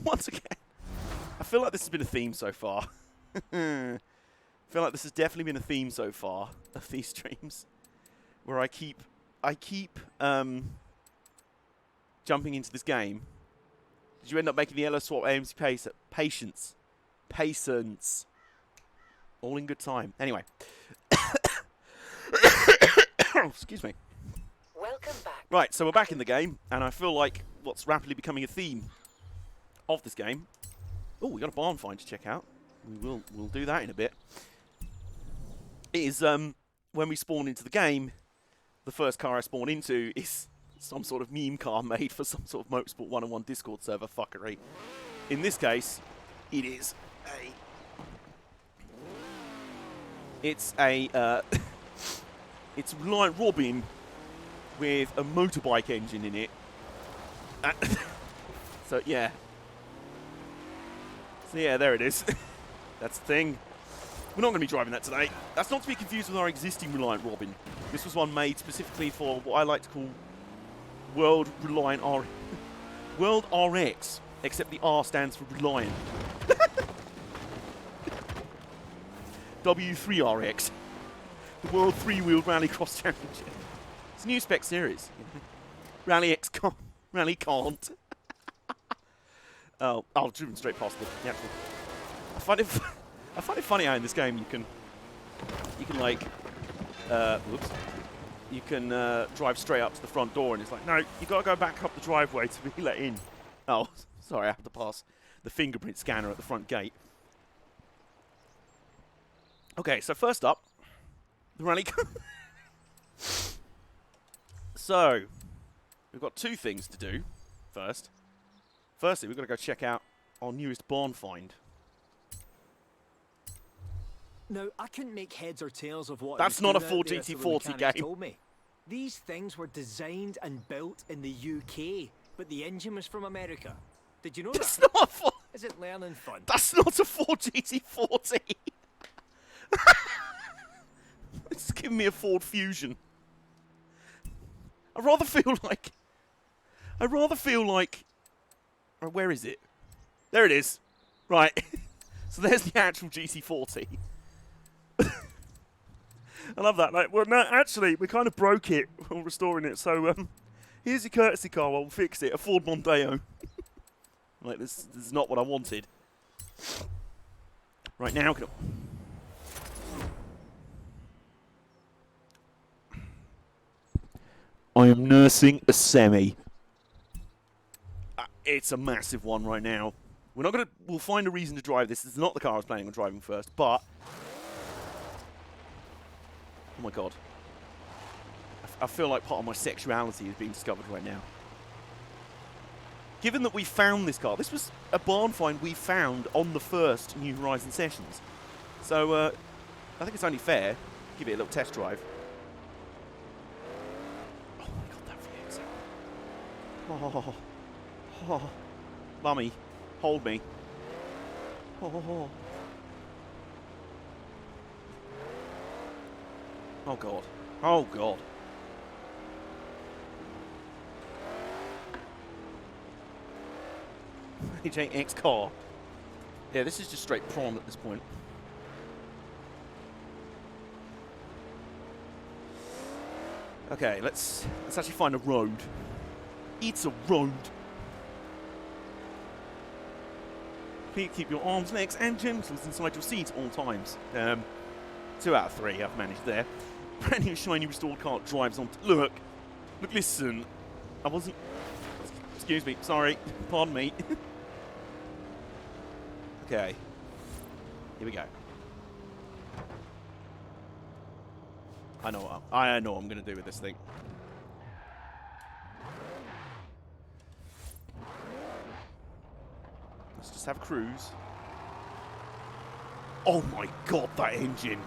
Once again, I feel like this has been a theme so far. I feel like this has definitely been a theme so far of these streams, where I keep jumping into this game. Did you end up making the LO swap AMC pace? Patience. All in good time. Anyway. Excuse me. Welcome back. Right, so we're back in the game, and I feel like what's rapidly becoming a theme of this game. Oh, we got a barn find to check out. We'll do that in a bit. Is when we spawn into the game, the first car I spawn into is some sort of meme car made for some sort of Motorsport 101 Discord server fuckery. In this case, it is a... It's a... it's like Robin with a motorbike engine in it. So, yeah. So, yeah, there it is. That's the thing. We're not going to be driving that today. That's not to be confused with our existing Reliant Robin. This was one made specifically for what I like to call World Reliant World RX, except the R stands for Reliant. W3RX. The World Three-Wheeled Rallycross Championship. It's a new spec series. Rally X can't. Rally can't. Oh, I've driven straight past the actual. I find it funny how in this game you can like, whoops, you can drive straight up to the front door, and it's like, no, you got to go back up the driveway to be let in. Oh, sorry, I have to pass the fingerprint scanner at the front gate. Okay, so first up, the rally. So, we've got two things to do first. Firstly, we've got to go check out our newest barn find. Now, I couldn't make heads or tails of what. That's not a Ford GT40 game. Told me. These things were designed and built in the UK, but the engine was from America. Did you know That's that? not a Ford. Is it learning fun? That's not a Ford GT40. It's giving me a Ford Fusion. I rather feel like. Right, where is it? There it is. Right. So there's the actual GT40. I love that. Like, well, no, actually, we kind of broke it while restoring it. So here's your courtesy car. We'll fix it. A Ford Mondeo. Like, this is not what I wanted. Right now, I am nursing a semi. It's a massive one right now. We're not gonna. We'll find a reason to drive this. This is not the car I was planning on driving first, but oh my god, I feel like part of my sexuality is being discovered right now. Given that we found this car, this was a barn find we found on the first New Horizon sessions, so I think it's only fair to give it a little test drive. Oh my god, that VX! Oh, Mummy, hold me. Oh god. Oh god. TheAJCafe car. Yeah, this is just straight prawn at this point. Okay, let's actually find a road. It's a road. Please keep your arms, legs, and genitals inside your seat at all times. 2 out of 3 I've managed there. Brand new shiny restored car drives on. Look, listen. I wasn't. Excuse me. Sorry. Pardon me. Okay. Here we go. I know what I'm going to do with this thing. Let's just have a cruise. Oh my god, that engine!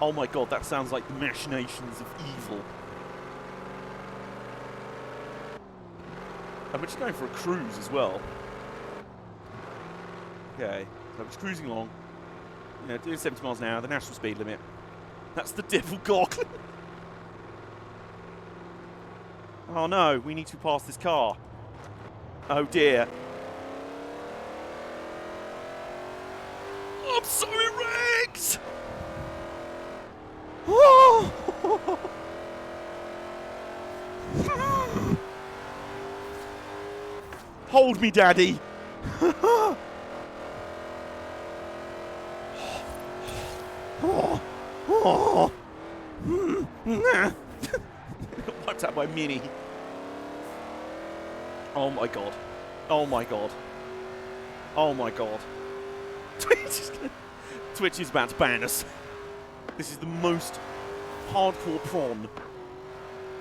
Oh my god, that sounds like the machinations of evil. I'm just going for a cruise as well. Okay, so I'm just cruising along. Yeah, doing 70 miles an hour, the national speed limit. That's the devil goggle. Oh no, we need to pass this car. Oh dear. I'm sorry, Rex! Oh! Hold me, Daddy! Got wiped out by Mini. Oh my god. Oh my god. Oh my god. Twitch is about to ban us. This is the most hardcore prawn.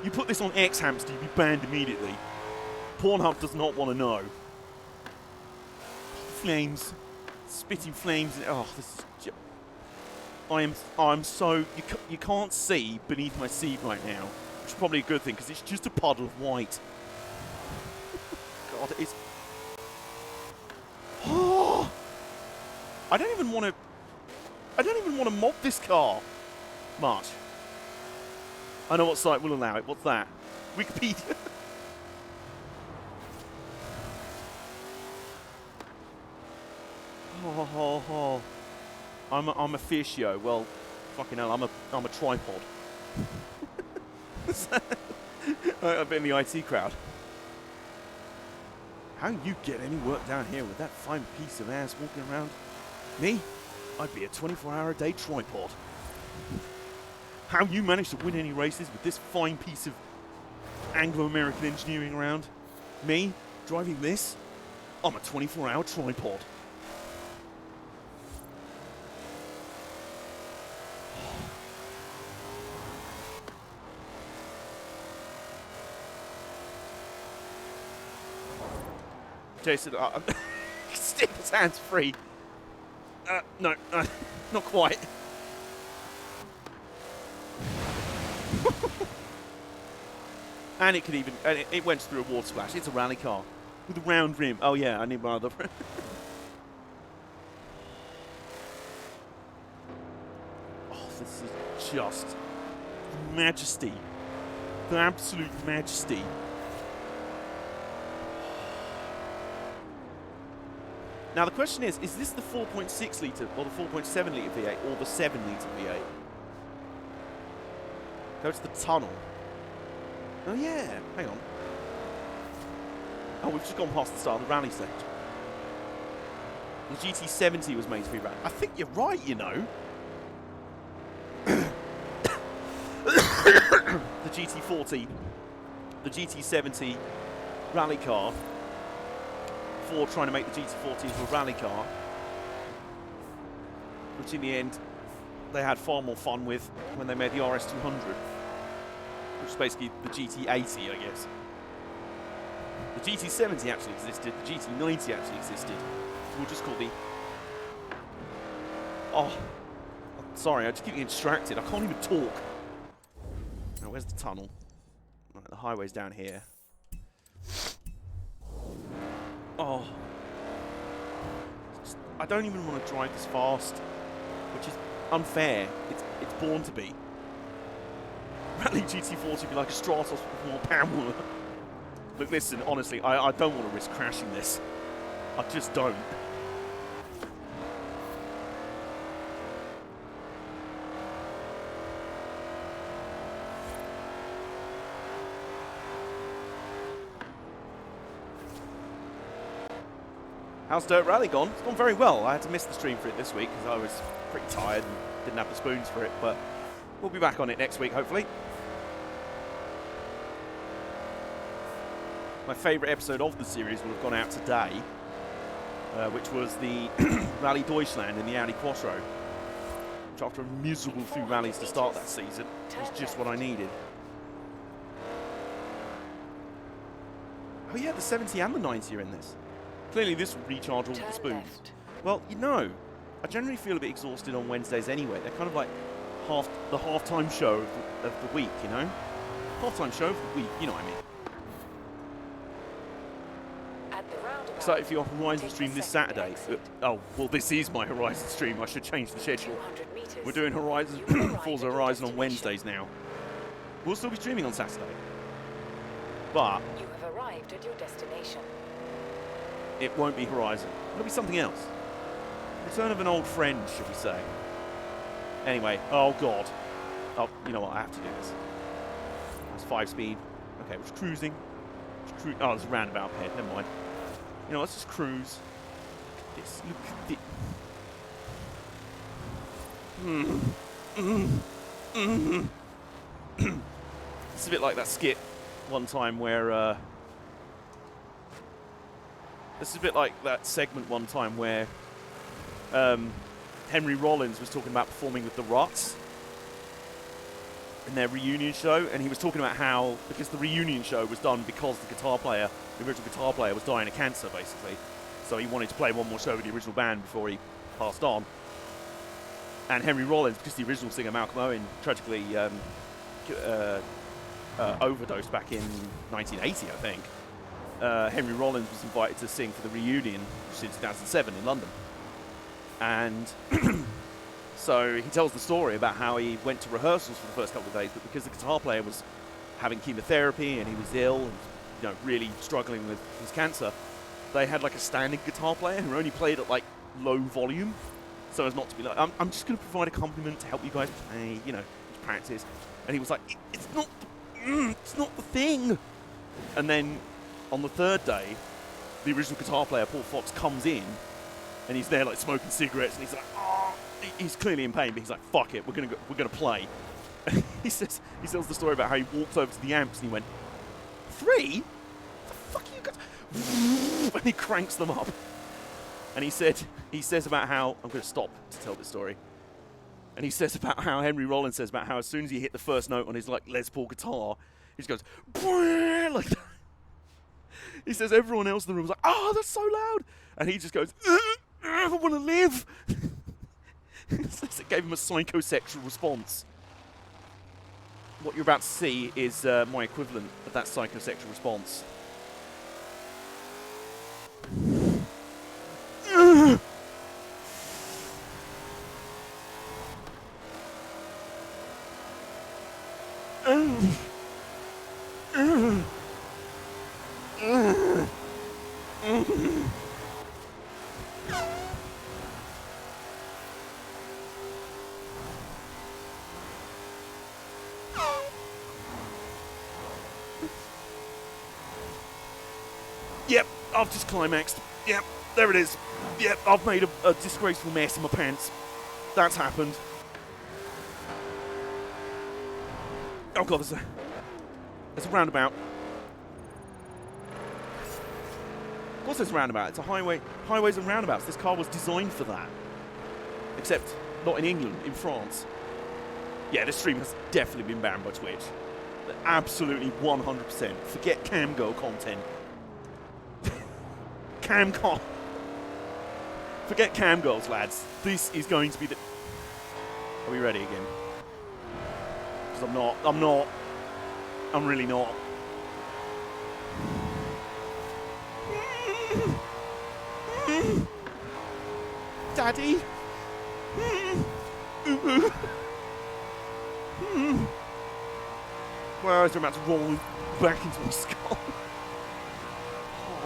You put this on X Hamster, you'd be banned immediately. Pornhub does not want to know. Flames. Spitting flames. Oh, this is just... I'm so... You can't see beneath my seat right now. Which is probably a good thing, because it's just a puddle of white. God, it's... Oh! I don't even want to mob this car much. I know what site will allow it. What's that? Wikipedia. Oh. I'm a fisio. Well, fucking hell, I'm a tripod. I've been in the IT crowd. How you get any work down here with that fine piece of ass walking around? Me? I'd be a 24-hour-a-day tripod. How you manage to win any races with this fine piece of Anglo-American engineering around? Me? Driving this? I'm a 24-hour tripod. Jason, stick his hands free. No, not quite. And it could even, and it went through a water splash. It's a rally car with a round rim. Oh yeah, I need my other. Oh, this is just the majesty, the absolute majesty. Now the question is this the 4.6 litre or the 4.7 litre V8 or the 7 litre V8? Go to the tunnel. Oh yeah, hang on. Oh, we've just gone past the start of the rally stage. The GT70 was made to be rally. I think you're right, you know. The GT40, the GT70 rally car, Ford trying to make the GT40 into a rally car, which in the end they had far more fun with when they made the RS200, which is basically the GT80, I guess. The GT70 actually existed, the GT90 actually existed. We'll just call the... Oh, sorry, I just keep getting distracted. I can't even talk. Now, where's the tunnel? Right, the highway's down here. Oh. I don't even want to drive this fast, which is unfair. It's born to be. Rally GT40 would be like a Stratos with more power. Look, listen, honestly, I don't want to risk crashing this. I just don't. How's Dirt Rally gone? It's gone very well. I had to miss the stream for it this week because I was pretty tired and didn't have the spoons for it, but we'll be back on it next week, hopefully. My favourite episode of the series will have gone out today, which was the Rally Deutschland in the Audi Quattro, which after a miserable few rallies to start that season was just what I needed. Oh yeah, the 70 and the 90 are in this. Clearly this will recharge all the spoons. Well, you know, I generally feel a bit exhausted on Wednesdays anyway. They're kind of like the half-time show of the week, you know? Half-time show of the week, you know what I mean. Excited for your Horizon stream this Saturday. Oh, well, this is my Horizon stream. I should change the schedule. We're doing Horizon, Forza Horizon on Wednesdays now. We'll still be streaming on Saturday. But you have arrived at your destination. It won't be Horizon. It'll be something else. Return of an old friend, should we say. Anyway, oh god. Oh, you know what, I have to do this. That's 5 speed. Okay, we're just cruising. Oh, there's a roundabout here, never mind. You know, let's just cruise. Look at this. It's a bit like that skit one time where this is a bit like that segment one time where Henry Rollins was talking about performing with the Ruts in their reunion show, and he was talking about how, because the reunion show was done because the original guitar player was dying of cancer, basically. So he wanted to play one more show with the original band before he passed on. And Henry Rollins, because the original singer Malcolm Owen tragically overdosed back in 1980, I think. Henry Rollins was invited to sing for the reunion, which was in 2007 in London. And so he tells the story about how he went to rehearsals for the first couple of days, but because the guitar player was having chemotherapy and he was ill and, you know, really struggling with his cancer, they had like a standing guitar player who only played at like low volume, so as not to be like, I'm just going to provide a compliment to help you guys play, you know, practice. And he was like, it's not the thing. And then on the third day, the original guitar player, Paul Fox, comes in, and he's there like smoking cigarettes, and he's like, oh, he's clearly in pain, but he's like, fuck it, we're gonna play. He tells the story about how he walked over to the amps and he went, 3? The fuck are you guys? And he cranks them up. And he says about how, I'm going to stop to tell this story. And he says about how Henry Rollins says about how as soon as he hit the first note on his like Les Paul guitar, he just goes, like that. He says everyone else in the room was like, oh, that's so loud. And he just goes, I want to live. It gave him a psychosexual response. What you're about to see is my equivalent of that psychosexual response. Yep, I've just climaxed. Yep, there it is. Yep, I've made a disgraceful mess in my pants. That's happened. Oh god, there's a roundabout. Of course there's a roundabout. It's a highway. Highways and roundabouts. This car was designed for that. Except not in England, in France. Yeah, this stream has definitely been banned by Twitch. Absolutely 100%. Forget camgirl content. Camcom. Forget camgirls, lads. This is going to be the... Are we ready again? Because I'm not. I'm really not. Daddy? My eyes are about to roll back into my skull.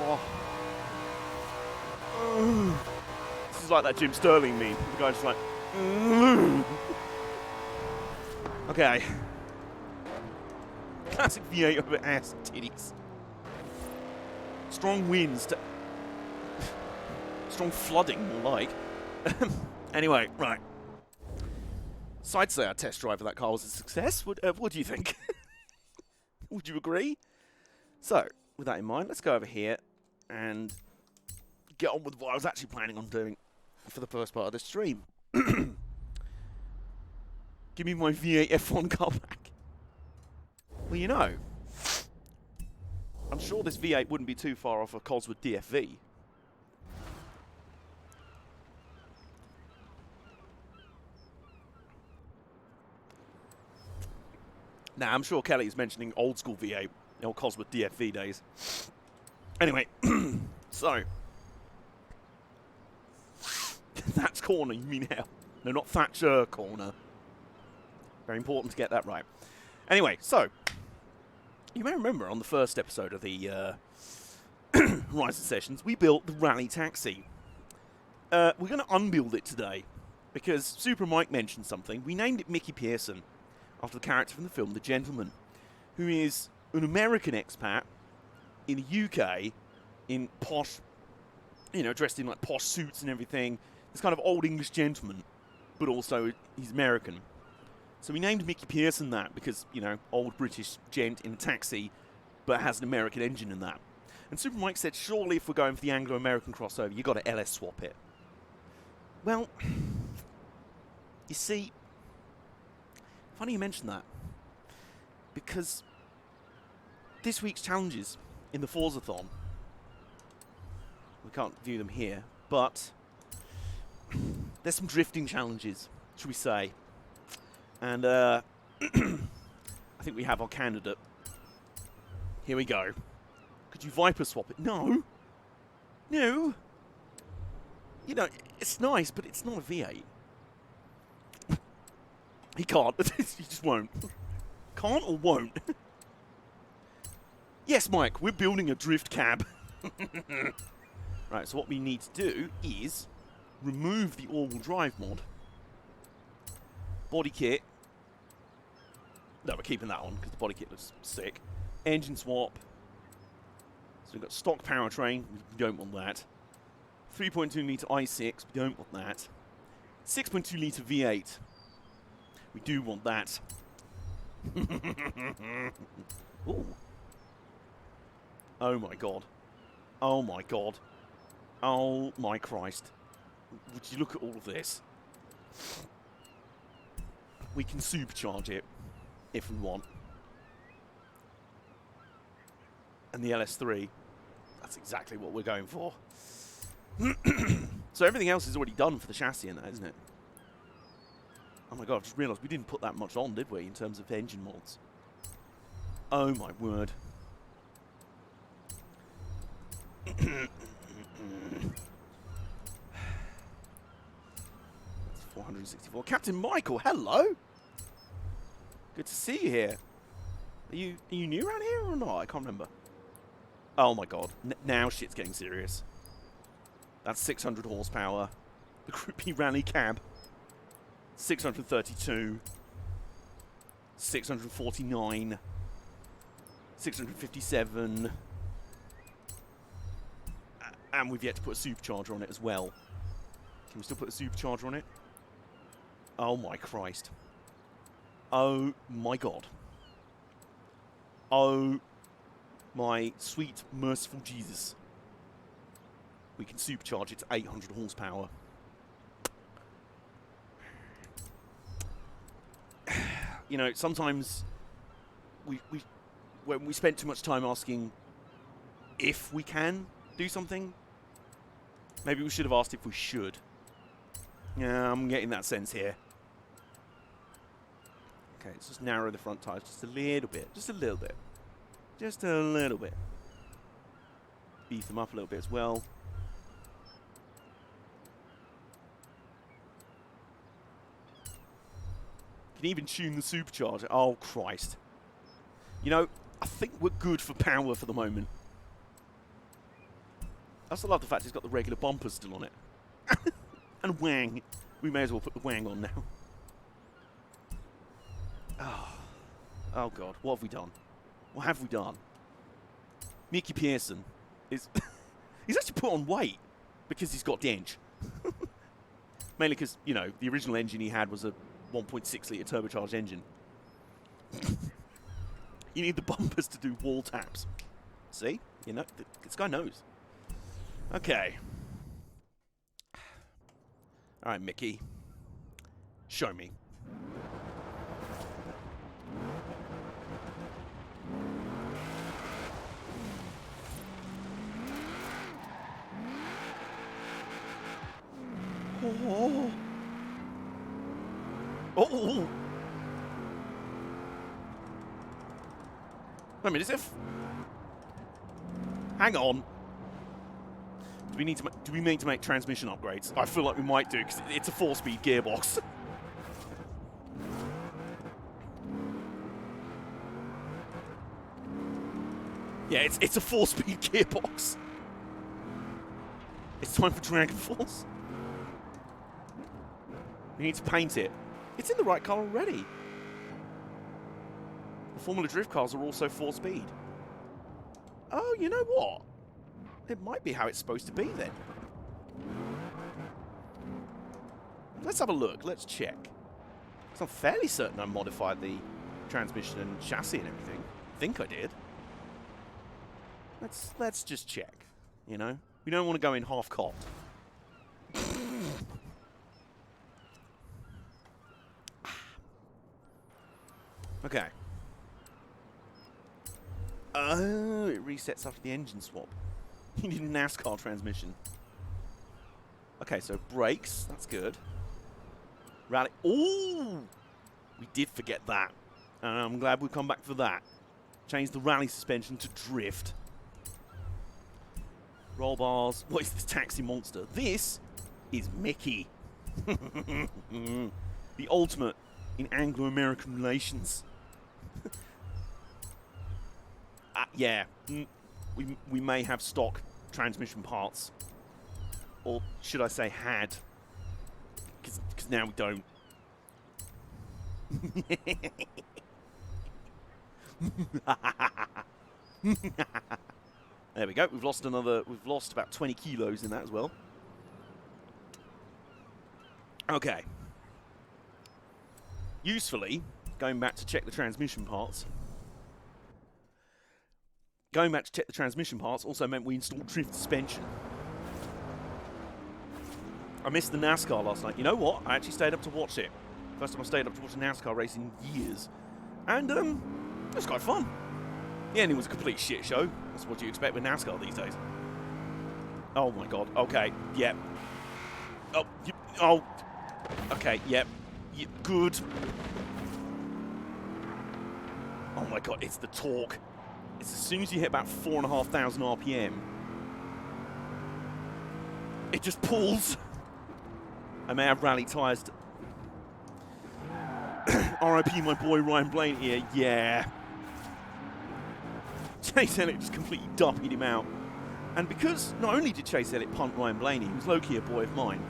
Oh. This is like that Jim Sterling meme. The guy's just like... Okay. Classic V8 over ass and titties. Strong winds to... Strong flooding, more like. Anyway, right. So I'd say our test drive of that car was a success. What do you think? Would you agree? So, with that in mind, let's go over here and get on with what I was actually planning on doing for the first part of this stream. Give me my V8 F1 car back. Well, you know, I'm sure this V8 wouldn't be too far off a Cosworth DFV. Now, I'm sure Kelly's mentioning old school V8, the old Cosworth DFV days. Anyway, so. That's corner, you mean hell. No, not Thatcher corner. Very important to get that right. Anyway, so. You may remember on the first episode of the Rise of Sessions, we built the rally taxi. We're going to unbuild it today because Super Mike mentioned something. We named it Mickey Pearson after the character from the film The Gentleman, who is an American expat in the UK in posh, dressed in like posh suits and everything. This kind of old English gentleman, but also he's American. So we named Mickey Pearson that because, old British gent in a taxi, but has an American engine in that. And Super Mike said, surely if we're going for the Anglo-American crossover, you've got to LS swap it. Well, you see, funny you mention that, because this week's challenges in the Forzathon, we can't view them here, but there's some drifting challenges, should we say. And I think we have our candidate. Here we go. Could you Viper swap it? No. No. It's nice, but it's not a V8. He can't. He just won't. Can't or won't? Yes, Mike, we're building a drift cab. Right, so what we need to do is remove the all-wheel drive mod. Body kit. No, we're keeping that on because the body kit looks sick. Engine swap. So we've got stock powertrain. We don't want that. 3.2 litre i6. We don't want that. 6.2 litre V8. We do want that. Ooh. Oh my god. Oh my god. Oh my Christ. Would you look at all of this? We can supercharge it if we want. And the LS3, that's exactly what we're going for. So everything else is already done for the chassis in that, isn't it? Oh my god, I've just realised we didn't put that much on, did we, in terms of engine mods? Oh my word. 464. Captain Michael, hello! Good to see you here. Are you new around here or not? I can't remember. Oh my god. Now shit's getting serious. That's 600 horsepower. The Groupie Rally Cab. 632. 649. 657. And we've yet to put a supercharger on it as well. Can we still put a supercharger on it? Oh my Christ. Oh my god. Oh my sweet, merciful Jesus. We can supercharge it to 800 horsepower. Sometimes when we spend too much time asking if we can do something, maybe we should have asked if we should. Yeah, I'm getting that sense here. Okay, let's just narrow the front tires just a little bit. Just a little bit. Just a little bit. Beef them up a little bit as well. Can even tune the supercharger. Oh, Christ. I think we're good for power for the moment. I also love the fact it's got the regular bumpers still on it. And wang. We may as well put the wang on now. Oh god, what have we done? What have we done? Mickey Pearson is... he's actually put on weight because he's got denge. Mainly because, the original engine he had was a 1.6 litre turbocharged engine. You need the bumpers to do wall taps. See? This guy knows. Okay. Alright, Mickey. Show me. Oh. Oh. Wait a minute, hang on. Do we need to make transmission upgrades? I feel like we might do, because it's a 4-speed gearbox. Yeah, it's a 4-speed gearbox. It's time for Dragon Force. We need to paint it. It's in the right colour already. The Formula Drift cars are also 4-speed. Oh, you know what? It might be how it's supposed to be then. Let's have a look. Let's check. Because I'm fairly certain I modified the transmission and chassis and everything. I think I did. Let's just check. You know, we don't want to go in half-cocked. Okay. Oh, it resets after the engine swap. You need a NASCAR transmission. Okay, so brakes. That's good. Rally. Ooh! We did forget that. And I'm glad we come back for that. Change the rally suspension to drift. Roll bars. What is this taxi monster? This is Mickey. The ultimate in Anglo-American relations. Yeah. We may have stock transmission parts. Or should I say had. Because now we don't. There we go. We've lost about 20 kilos in that as well. Okay. Usefully, going back to check the transmission parts. Going back to check the transmission parts also meant we installed drift suspension. I missed the NASCAR last night. You know what? I actually stayed up to watch it. First time I stayed up to watch a NASCAR race in years. And, it was quite fun. The ending was a complete shit show. That's what you expect with NASCAR these days. Oh my god. Okay. Yep. Oh. Okay. Yep. Good. Oh my god. It's the torque. It's as soon as you hit about 4,500 RPM. It just pulls. I may have rally tyres. R.I.P. my boy Ryan Blaine here. Yeah. Chase Elliott just completely duppied him out. And because not only did Chase Elliott punt Ryan Blaney, who's low-key a boy of mine,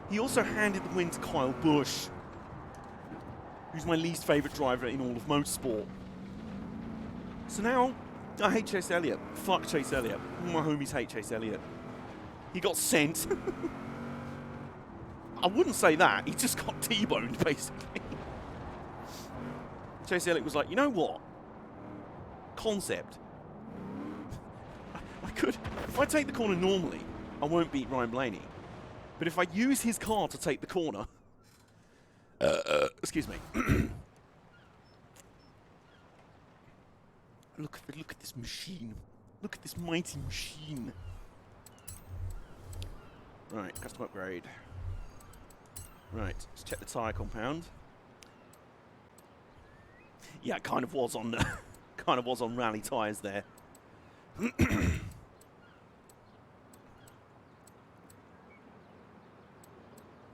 he also handed the win to Kyle Busch, who's my least favourite driver in all of motorsport. So now, I hate Chase Elliott. Fuck Chase Elliott. All my homies hate Chase Elliott. He got sent. I wouldn't say that. He just got T-boned, basically. Chase Elliott was like, you know what? Concept. I could, if I take the corner normally, I won't beat Ryan Blaney. But if I use his car to take the corner, excuse me. Look at this machine. Look at this mighty machine. Right, custom upgrade. Right, let's check the tyre compound. Yeah, it kind of was on rally tyres there.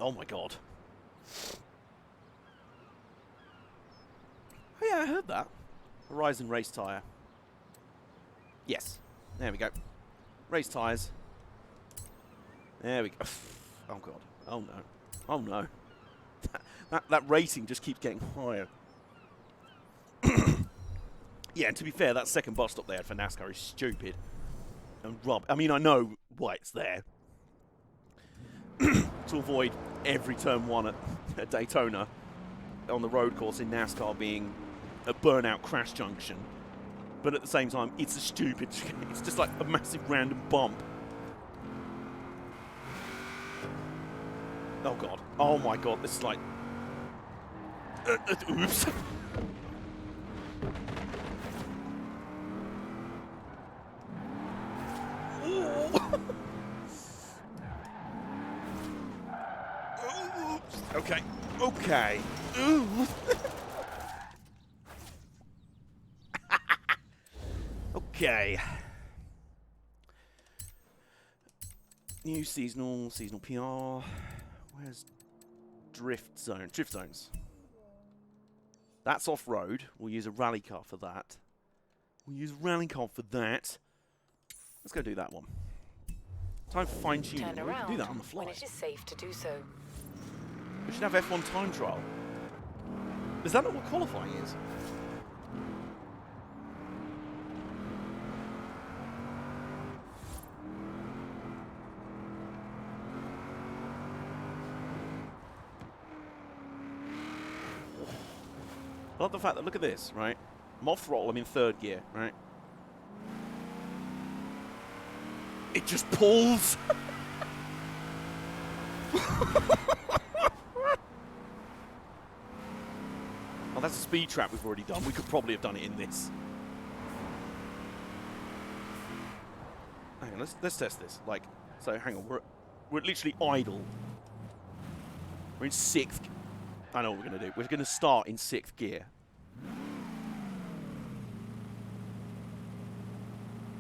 Oh my god. Oh yeah, I heard that. Horizon race tyre. Yes. There we go. Race tyres. There we go. Oh god. Oh no. Oh no. That rating just keeps getting higher. Yeah, and to be fair, that second bus stop they had for NASCAR is stupid. And I mean, I know why it's there. To avoid every turn one at Daytona on the road course in NASCAR being a burnout crash junction. But at the same time, it's a stupid... It's just like a massive random bump. Oh, God. Oh, my God. This is like... Oops. Okay. Okay. Ooh. Okay. New seasonal PR. Where's drift zone? Drift zones. That's off-road. We'll use a rally car for that. We'll use rally card for that. Let's go do that one. Time for fine-tuning. Turn We can do around that on the fly. when it is safe to do so. We should have F1 time trial. Is that not what qualifying is? I love the fact that, look at this, right? I'm off throttle, I'm in third gear, right? It just pulls! Oh, that's a speed trap we've already done. We could probably have done it in this. Hang on, let's test this. Like, so hang on, we're literally idle. We're in 6th. I know what we're going to do. We're going to start in 6th gear.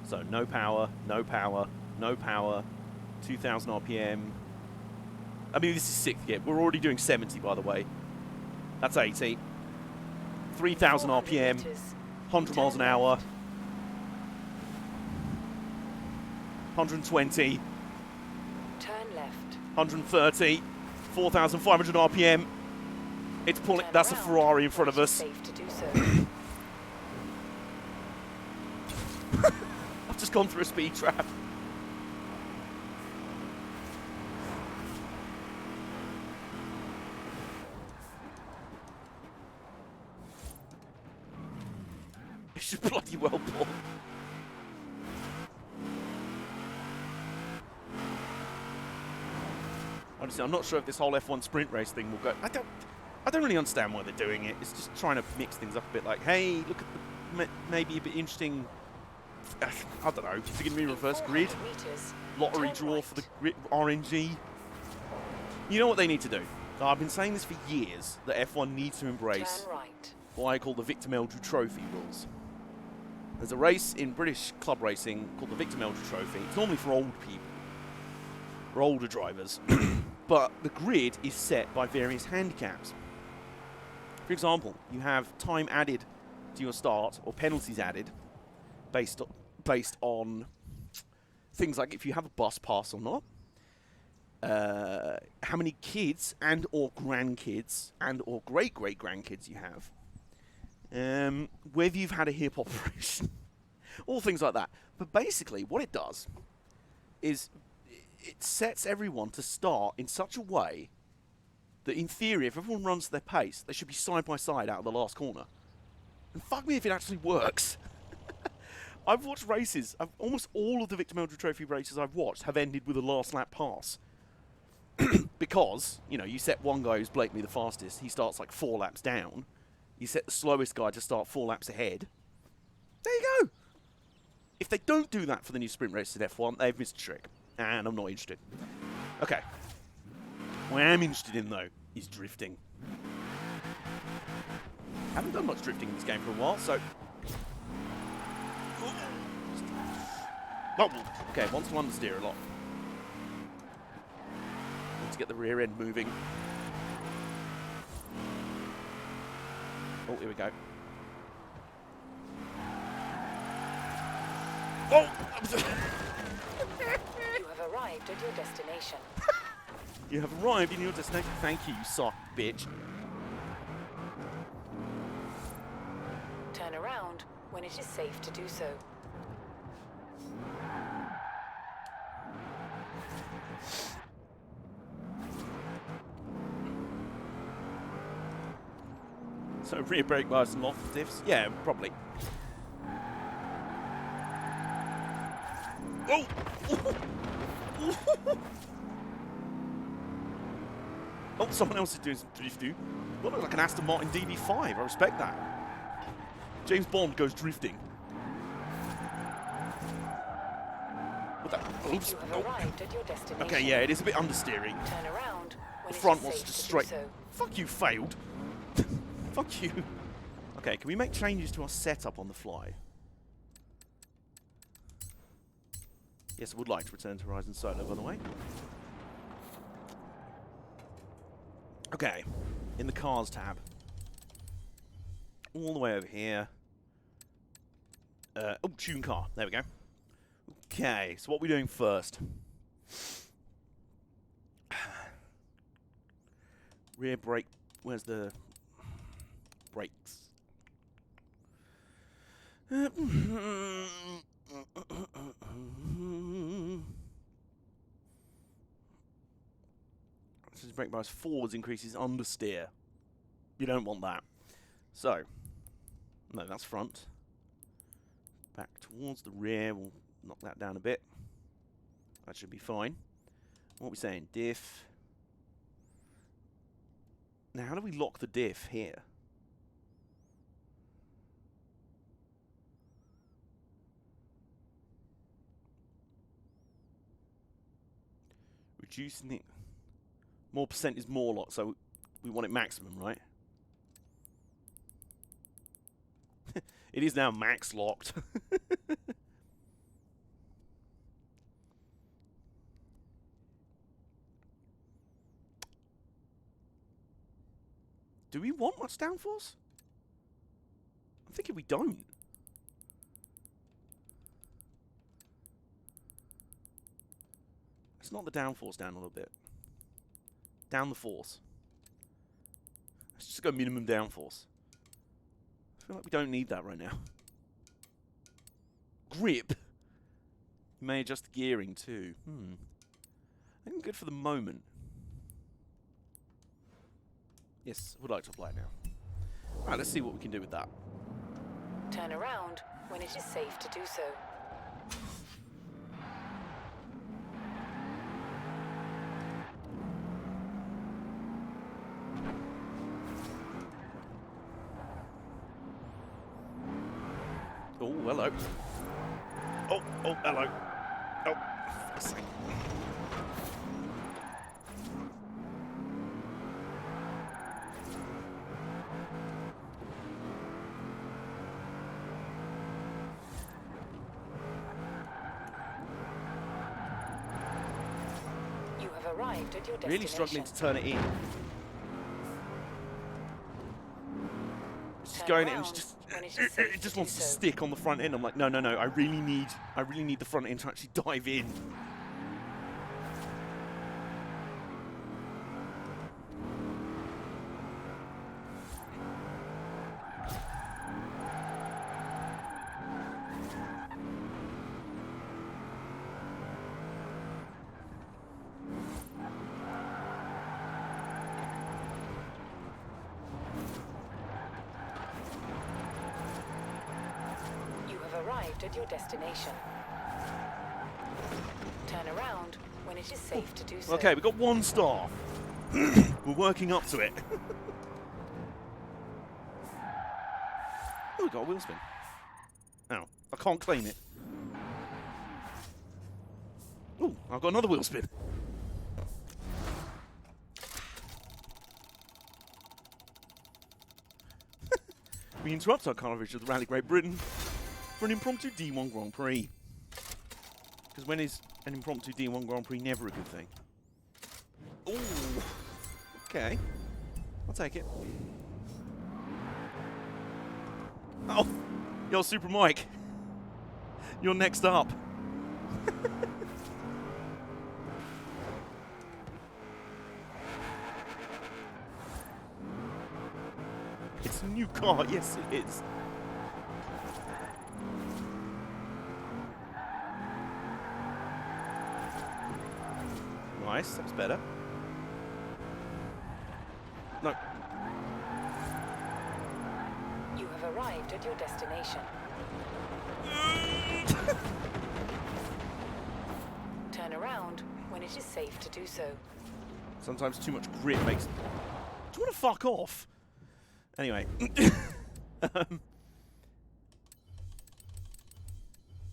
So no power, no power, no power, 2,000 RPM. I mean, this is 6th gear. We're already doing 70, by the way. That's 80. 3,000 RPM, 100 miles an hour, 120, Turn left. 130, 4,500 RPM. It's pulling. Turn That's a around Ferrari in front of when it is us. safe to do so. I've just gone through a speed trap. It should bloody well pull. Honestly, I'm not sure if this whole F1 sprint race thing will go. I don't really understand why they're doing it. It's just trying to mix things up a bit. Like, hey, look at the maybe a bit interesting. I don't know. Is it going to be reverse grid? Lottery draw for the grid, RNG. You know what they need to do? So I've been saying this for years, that F1 needs to embrace Turn right. what I call the Victor Meldrew Trophy rules. There's a race in British club racing called the Victor Meldrew Trophy. It's normally for old people, for older drivers. But the grid is set by various handicaps. For example, you have time added to your start, or penalties added, based on things like if you have a bus pass or not, how many kids and or grandkids and or great-great-grandkids you have, whether you've had a hip operation, all things like that. But basically, what it does is it sets everyone to start in such a way that, in theory, if everyone runs their pace, they should be side by side out of the last corner. And fuck me if it actually works. I've watched races. Almost all of the Victor Meldrew Trophy races I've watched have ended with a last lap pass. Because, you know, you set one guy who's blatantly the fastest, he starts like 4 laps down. You set the slowest guy to start 4 laps ahead. There you go. If they don't do that for the new sprint races in F1, they've missed a trick. And I'm not interested. Okay. What I am interested in, though, is drifting. Haven't done much drifting in this game for a while, so... Oh, okay, wants to understeer a lot. Need to get the rear end moving. Oh, here we go. Oh! You have arrived at your destination. You have arrived in your destination. Thank you, you soft bitch. Turn around when it is safe to do so. So rear brake bars and loft diffs? Yeah, probably. Oh! Oh, someone else is doing some drifting. That looks like an Aston Martin DB5. I respect that. James Bond goes drifting. What the? Oops. You have arrived at your destination. Okay, yeah, it is a bit understeering. Turn around when The it front is wants safe to do straight. so. Fuck you, failed. Fuck you. Okay, can we make changes to our setup on the fly? Yes, I would like to return to Horizon Solo, by the way. Okay, in the Cars tab. All the way over here. Oh, tune car. There we go. Okay, so what are we doing first? Rear brake. Where's the brakes? Since brake bias forwards increases understeer. You don't want that. So, no, that's front. Back towards the rear. We'll knock that down a bit. That should be fine. What are we saying? Diff. Now, how do we lock the diff here? Reducing it. More percent is more lock, so we want it maximum, right? It is now max locked. Do we want much downforce? I'm thinking we don't. Let's knock the downforce down a little bit. Down the force. Let's just go minimum downforce. I feel like we don't need that right now. Grip. You may adjust the gearing too. I think I'm good for the moment. Yes, would like to apply it now. Alright, let's see what we can do with that. Turn around when it is safe to do so. Oh, hello. Oh, hello. Oh, for fuck's sake. You have arrived at your destination. Really struggling to turn it in. It's just going in, it's just it just wants to stick on the front end. I'm like, no, I really need the front end to actually dive in. Arrived at your destination. Turn around when it is safe to do so. Okay, we got 1 star. We're working up to it. Oh, we got a wheel spin. Oh, I can't claim it. Oh, I've got another wheel spin. We interrupt our coverage of the Rally Great Britain for an impromptu D1 Grand Prix. Because when is an impromptu D1 Grand Prix never a good thing? Ooh. Okay. I'll take it. Oh. Yo, Super Mike. You're next up. It's a new car. Yes, it is. Nice, that's better. No. You have arrived at your destination. Turn around when it is safe to do so. Sometimes too much grip makes... Do you want to fuck off? Anyway. Can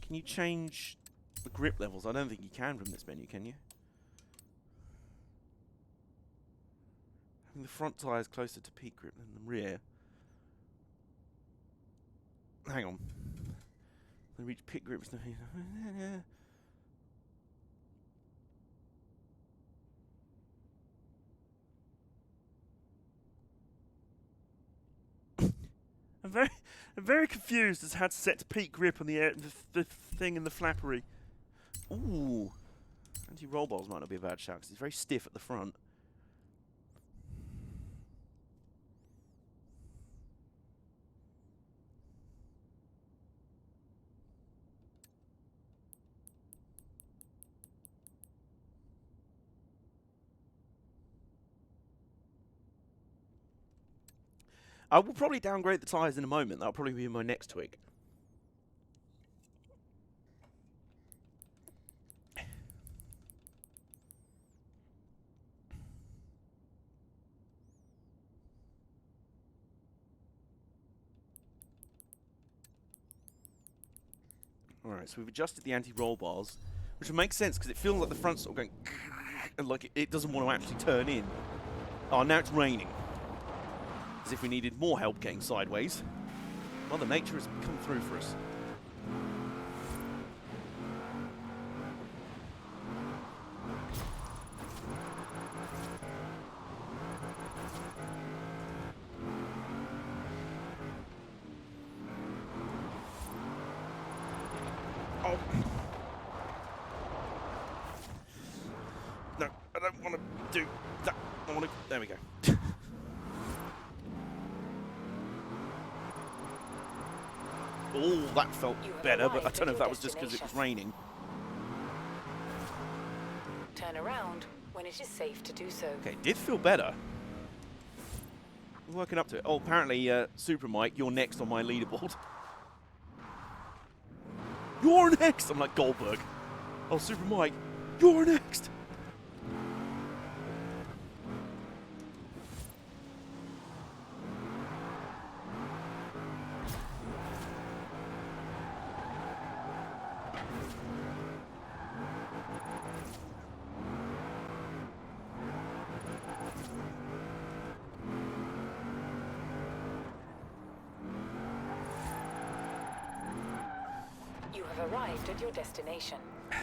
you change the grip levels? I don't think you can from this menu, can you? The front tyre is closer to peak grip than the rear. Hang on. They reach peak grips. I'm very confused as to how to set to peak grip on the thing in the flappery. Ooh. Anti-roll bars might not be a bad shout because it's very stiff at the front. I will probably downgrade the tyres in a moment. That'll probably be my next tweak. Alright, so we've adjusted the anti-roll bars, which will make sense because it feels like the front's sort of going and like it doesn't want to actually turn in. Oh, now it's raining. As if we needed more help getting sideways. Mother Nature has come through for us. Oh. No, I don't want to do that. I want to... There we go. Oh, that felt better, but I don't know if that was just because it was raining. Turn around when it is safe to do so. Okay, it did feel better. I'm working up to it. Oh, apparently, Super Mike, you're next on my leaderboard. You're next! I'm like Goldberg. Oh, Super Mike, you're next! You have arrived at your destination. I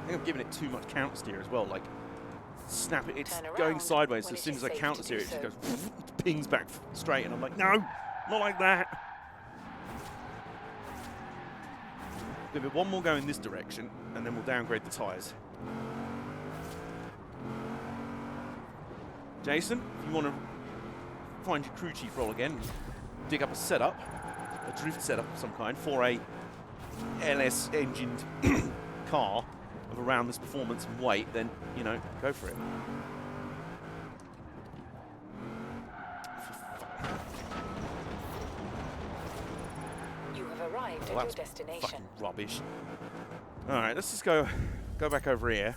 think I'm giving it too much counter steer as well. Like, snap it. It's Turn going around sideways, so when as it soon is as I safe counter to steer, do it just so. goes pings back straight, and I'm like, no, not like that. Give it one more go in this direction, and then we'll downgrade the tyres. Jason, if you want to find your crew chief role again, dig up a setup, a drift setup of some kind for a LS engined car of around this performance and weight, then, you know, go for it. You have arrived at your destination. Fucking rubbish. Alright, let's just go back over here.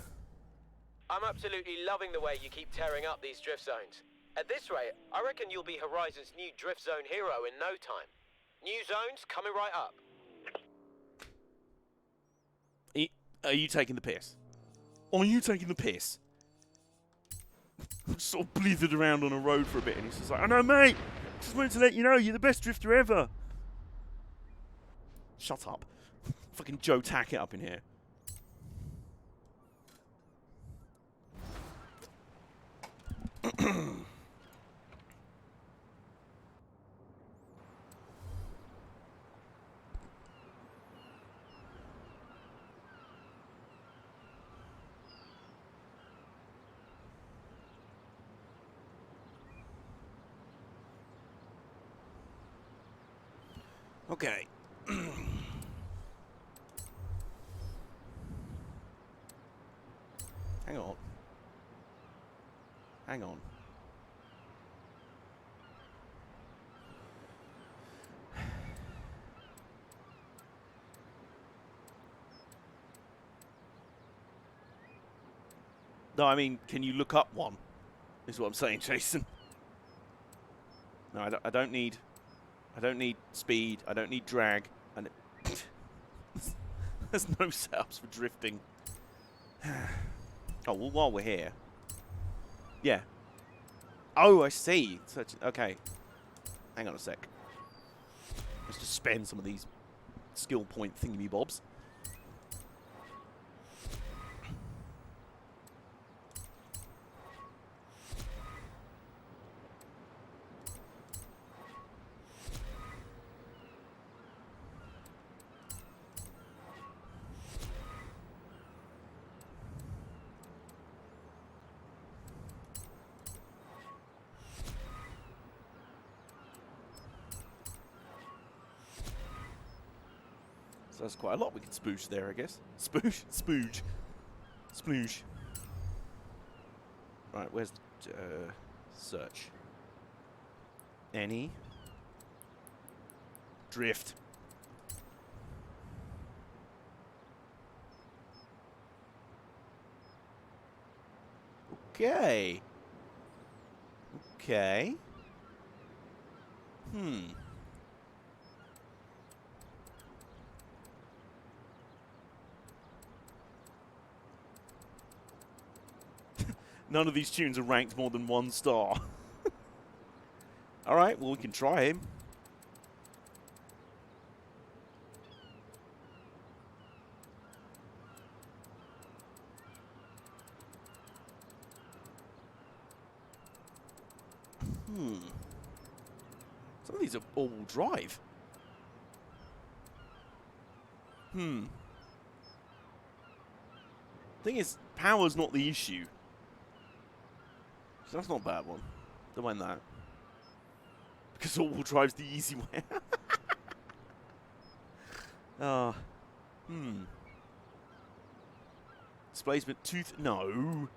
I'm absolutely loving the way you keep tearing up these drift zones. At this rate, I reckon you'll be Horizon's new drift zone hero in no time. New zones coming right up. Are you taking the piss? Are you taking the piss? Sort of blithered around on a road for a bit, and he's just like, I know, mate. Just wanted to let you know you're the best drifter ever. Shut up. Fucking Joe Tackett up in here. Okay. Hang on. Hang on. No, I mean, can you look up one? Is what I'm saying, Jason. No, I don't need speed. I don't need drag. And there's no setups for drifting. Oh, well, while we're here. Yeah. Oh, I see. Okay. Hang on a sec. Let's just spend some of these skill point thingy-bobs. So that's quite a lot we can spooge there, I guess. Spooge? Spooge. Splooge. Right, where's the search? Any? Drift. Okay. Okay. None of these tunes are ranked more than 1 star. Alright, well we can try him. Some of these are all-wheel drive. Thing is, power's not the issue. So that's not a bad one. Don't mind that. Because all-wheel drive's the easy way. Displacement tooth. No.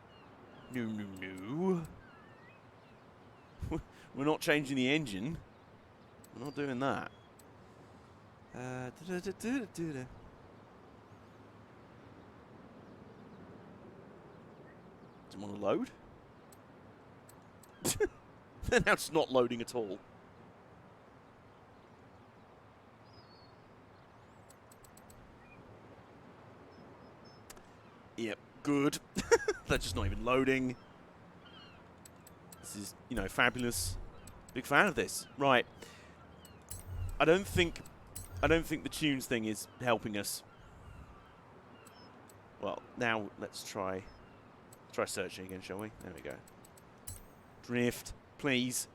No, no, no. We're not changing the engine. We're not doing that. Does it want to load? Now it's not loading at all. Yep, good. They're just not even loading. This is, you know, fabulous. Big fan of this. Right. I don't think the tunes thing is helping us. Well, now let's try searching again, shall we? There we go. Drift, please.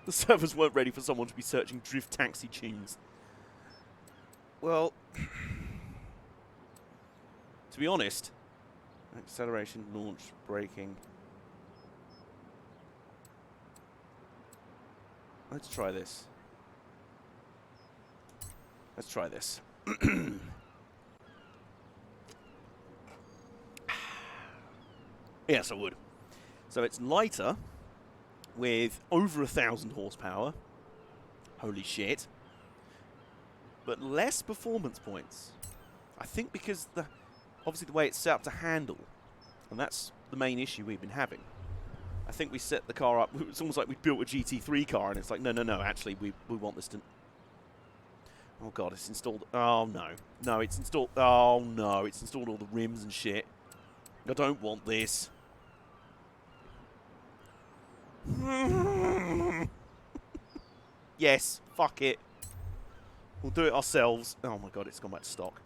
The servers weren't ready for someone to be searching drift taxi tunes. Well, to be honest, acceleration, launch, braking. Let's try this. Let's try this. Yes, I would. So it's lighter, with over 1,000 horsepower. Holy shit. But less performance points. I think because obviously the way it's set up to handle, and that's the main issue we've been having. I think we set the car up, it's almost like we built a GT3 car and it's like, no, actually we want this to... Oh god, it's installed... Oh no. No, it's installed... Oh no, it's installed all the rims and shit. I don't want this. Yes, fuck it. We'll do it ourselves. Oh my god, it's gone back to stock.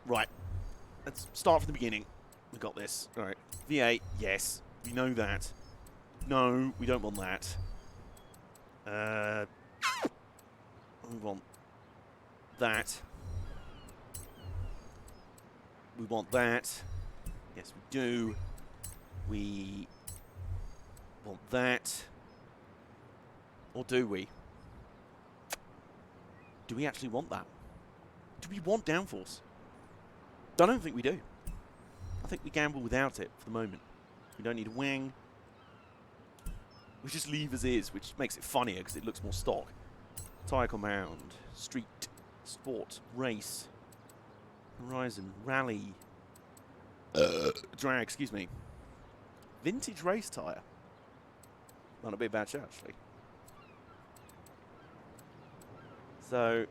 Right. Let's start from the beginning. We got this. Alright. V8, yes. We know that. No, we don't want that. We want that. We want that. Yes, we do. We want that. Or do we? Do we actually want that? Do we want downforce? I don't think we do. I think we gamble without it for the moment. We don't need a wing. We just leave as is, which makes it funnier because it looks more stock. Tyre command, street, sport, race, horizon, rally, drag, excuse me. Vintage race tyre. Might not be a bad shout, actually. So,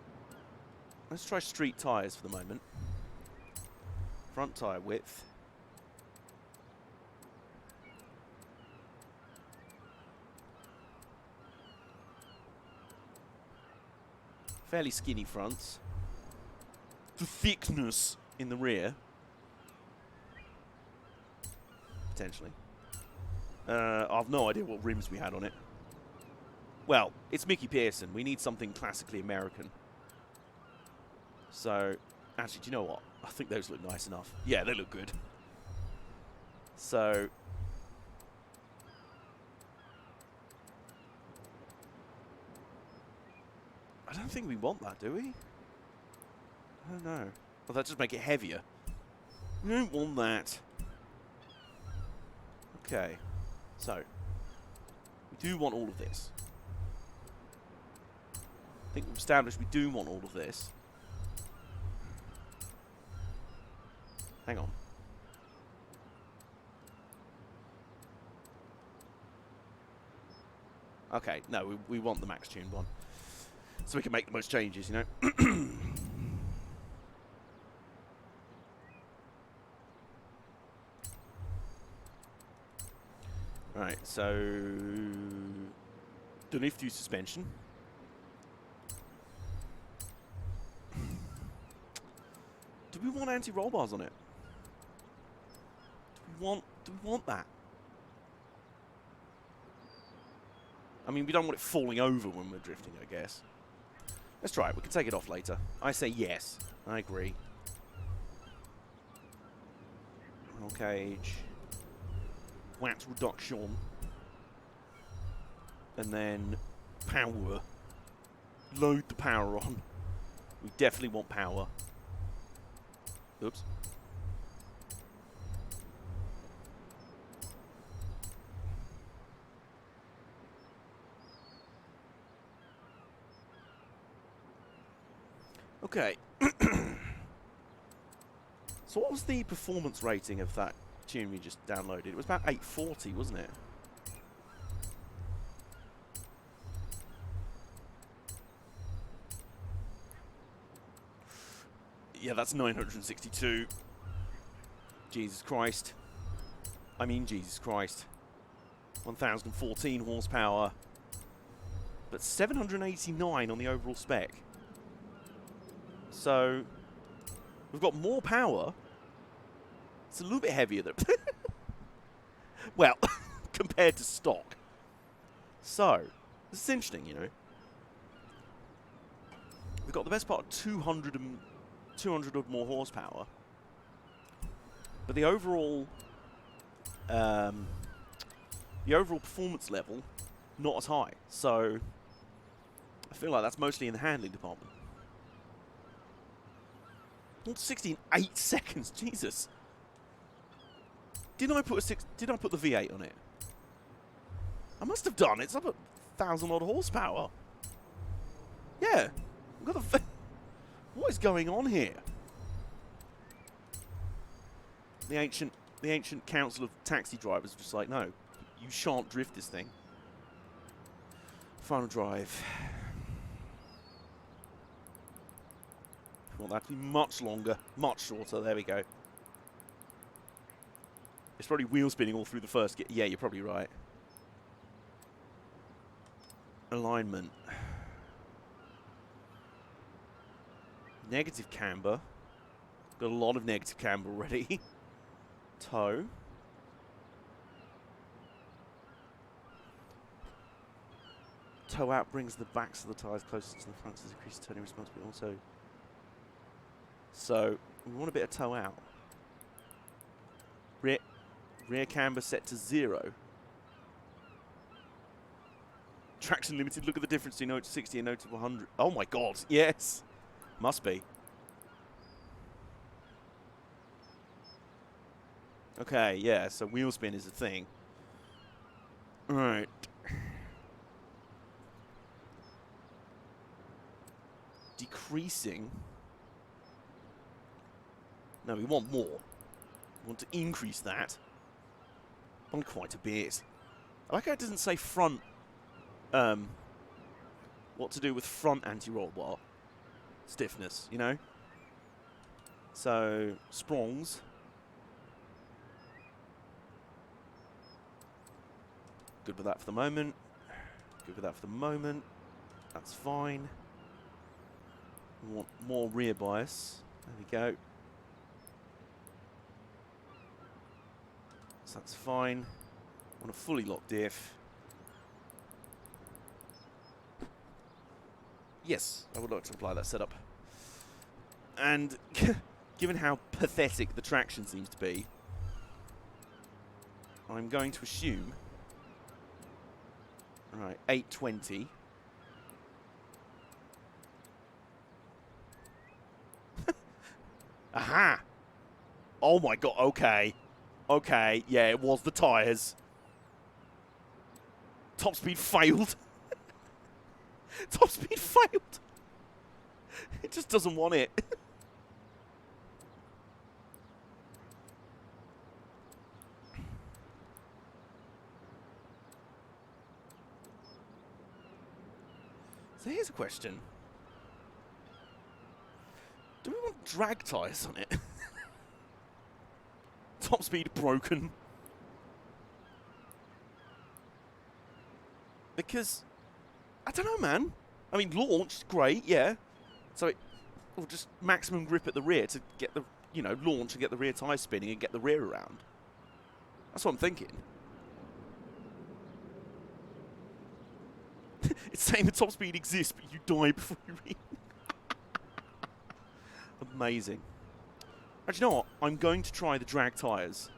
let's try street tyres for the moment. Front tyre width. Fairly skinny fronts. The thickness in the rear. Potentially. I've no idea what rims we had on it. Well, it's Mickey Pearson. We need something classically American. So, actually, do you know what? I think those look nice enough. Yeah, they look good. So, I don't think we want that, do we? I don't know. Well, that just make it heavier. We don't want that. Okay. So, we do want all of this. I think we've established we do want all of this. Hang on. Okay, no, we want the max tuned one. So we can make the most changes, you know? Right, so the lift use suspension. Do we want anti-roll bars on it? Do we want that? I mean, we don't want it falling over when we're drifting, I guess. Let's try it. We can take it off later. I say yes. I agree. Roll cage. Watt reduction. And then power. Load the power on. We definitely want power. Oops. Okay. So what was the performance rating of that tune we just downloaded? It was about 840, wasn't it? Yeah, that's 962. Jesus Christ. I mean, Jesus Christ. 1014 horsepower. But 789 on the overall spec. So, we've got more power. It's a little bit heavier than... well, compared to stock. So, this is interesting, you know. We've got the best part of 200 odd more horsepower. But the overall performance level, not as high. So, I feel like that's mostly in the handling department. 60 in 8 seconds, Jesus. Didn't I put the V8 on it? I must have done. It's up at 1,000 odd horsepower. Yeah. We've got the what is going on here? The ancient council of taxi drivers are just like, no, you shan't drift this thing. Final drive. Want that to be much longer, much shorter. There we go. It's probably wheel spinning all through the first gear. Yeah, you're probably right. Alignment. Negative camber. Got a lot of negative camber already. Toe. Toe out brings the backs of the tyres closer to the fronts as increases turning responsibility. Also, so we want a bit of toe out. Rear camber set to 0. Traction limited. Look at the difference between 0 to 60 and 0 to 100. Oh my god, yes. Must be. Okay, yeah, so wheel spin is a thing. Alright. Decreasing. No, we want more. We want to increase that. On quite a bit. I like how it doesn't say front, what to do with front anti-roll bar stiffness, you know? So, sprongs. Good with that for the moment. Good with that for the moment. That's fine. We want more rear bias. There we go. So that's fine. on a fully locked diff. Yes, I would like to apply that setup. And given how pathetic the traction seems to be, I'm going to assume... Right, 820. Aha! Oh my god, okay. Okay, yeah, it was the tyres. Top speed failed. Top speed failed. It just doesn't want it. So here's a question. Do we want drag tyres on it? Top speed broken. Because, I don't know, man. I mean, launch, great, yeah. So it will just maximum grip at the rear to get the, you know, launch and get the rear tyre spinning and get the rear around. That's what I'm thinking. It's saying the top speed exists, but you die before you reach. Amazing. Actually, you know what? I'm going to try the drag tyres.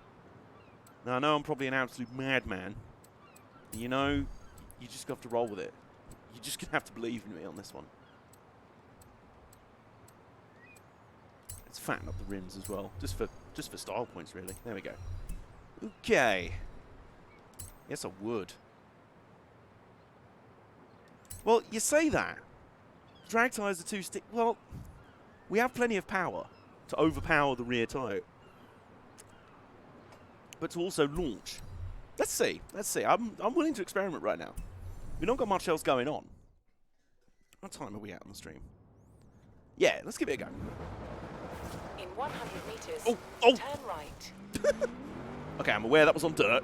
Now, I know I'm probably an absolute madman. You know, you just have to roll with it. You're just going to have to believe in me on this one. Let's fatten up the rims as well, just for style points, really. There we go. Okay. Yes, I would. Well, you say that. Drag tyres are too stick. Well, we have plenty of power to overpower the rear tyre, but to also launch. Let's see. Let's see. I'm willing to experiment right now. We've not got much else going on. What time are we at on the stream? Yeah, let's give it a go. In 100 meters, Oh. turn right. Okay, I'm aware that was on dirt.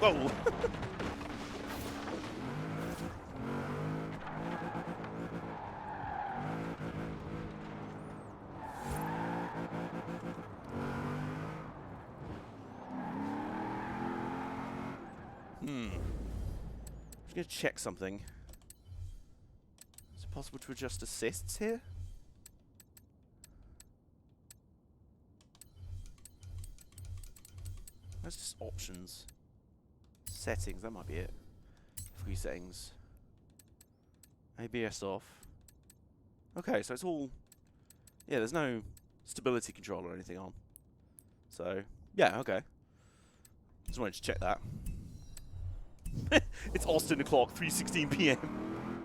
Whoa. I'm just going to check something. Is it possible to adjust assists here? That's just options. Settings, that might be it. Free settings. ABS off. Okay, so it's all... Yeah, there's no stability control or anything on. So, yeah, okay. Just wanted to check that. It's Austin o'clock, 3:16 PM.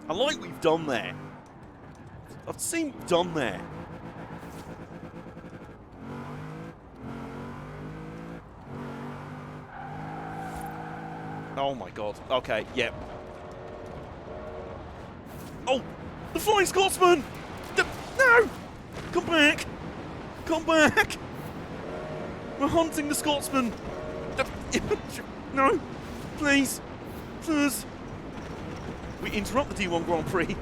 I like what you've done there. I've seen what you've done there. Oh my god. Okay, yep. Oh! The Flying Scotsman! No! Come back! Come back! We're hunting the Scotsman! No! Please! Please! We interrupt the D1 Grand Prix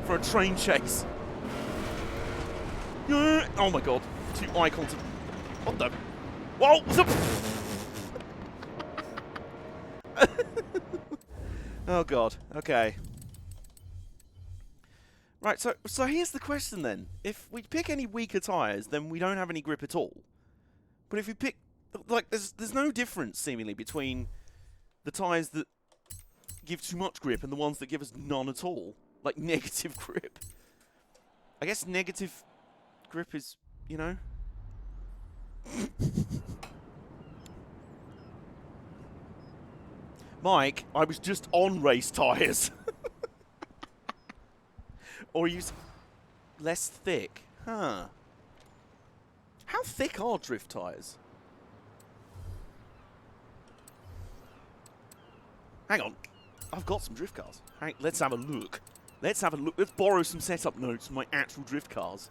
for a train chase. Oh my god. Two icons of... What the... Whoa! Oh god. Okay. Right, so here's the question then. If we pick any weaker tyres, then we don't have any grip at all. But if we pick... Like, there's no difference, seemingly, between the tyres that give too much grip and the ones that give us none at all. Like, negative grip. I guess negative grip is, you know... Mike, I was just on race tyres. Or use less thick. Huh. How thick are drift tyres? Hang on. I've got some drift cars. Let's have a look. Let's have a look. Let's borrow some setup notes from my actual drift cars.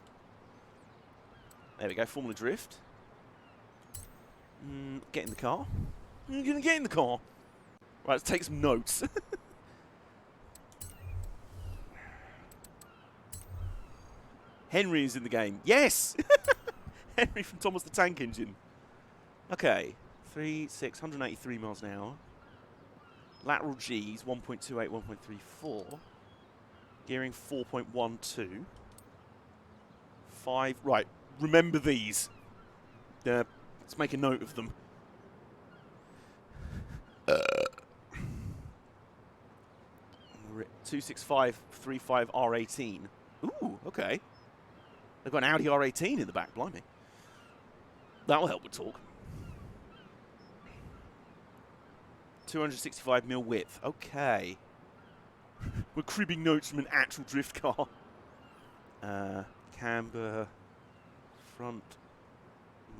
There we go. Formula Drift. Get in the car. You're going to get in the car. Right, let's take some notes. Henry is in the game. Yes! Henry from Thomas the Tank Engine. Okay. 183 miles an hour. Lateral G's 1.28, 1.34. Gearing 4.12. 5. Right. Remember these. Let's make a note of them. 26535 R18. Ooh, okay. They've got an Audi R18 in the back, blimey. That'll help with torque. 265mm width. Okay. We're cribbing notes from an actual drift car. Camber. Front.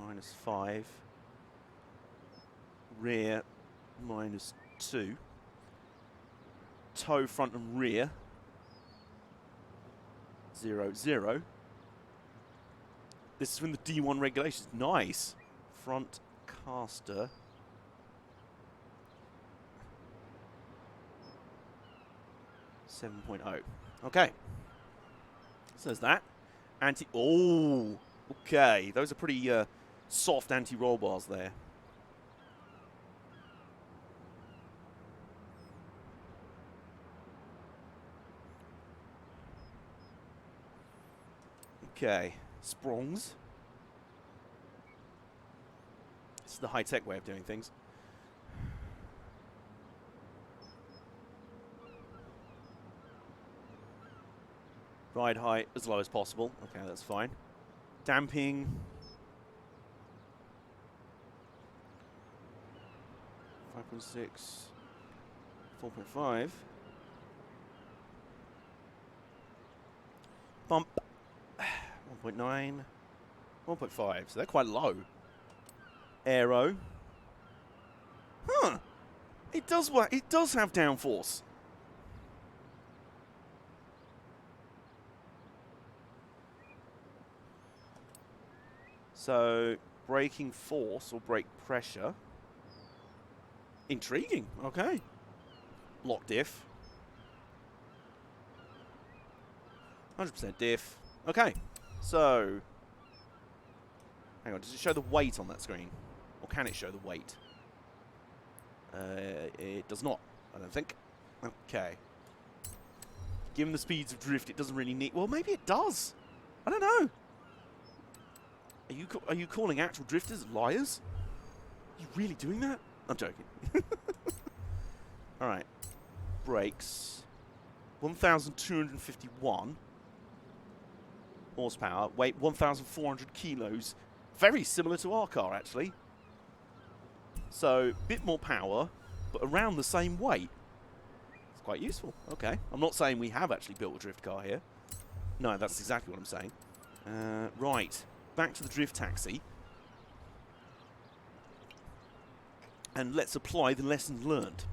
-5. Rear. -2. Toe, front and rear. 0, 0. This is from the D1 regulations. Nice. Front caster. .7. Okay. So there's that. Oh, okay. Those are pretty soft anti-roll bars there. Okay. Sprongs. This is the high-tech way of doing things. Ride height as low as possible. Okay, that's fine. Damping. 5.6. 4.5. Bump. 1.9. 1.5. So they're quite low. Aero. Huh. It does work. It does have downforce. So, braking force or brake pressure. Intriguing. Okay. Lock diff. 100% diff. Okay. So, hang on. Does it show the weight on that screen? Or can it show the weight? It does not, I don't think. Okay. Given the speeds of drift, it doesn't really need... Well, maybe it does. I don't know. Are you calling actual drifters liars? Are you really doing that? I'm joking. All right. Brakes. 1,251 horsepower. Weight 1,400 kilos. Very similar to our car, actually. So, a bit more power, but around the same weight. It's quite useful. Okay. I'm not saying we have actually built a drift car here. No, that's exactly what I'm saying. Right. Back to the drift taxi. And let's apply the lessons learned.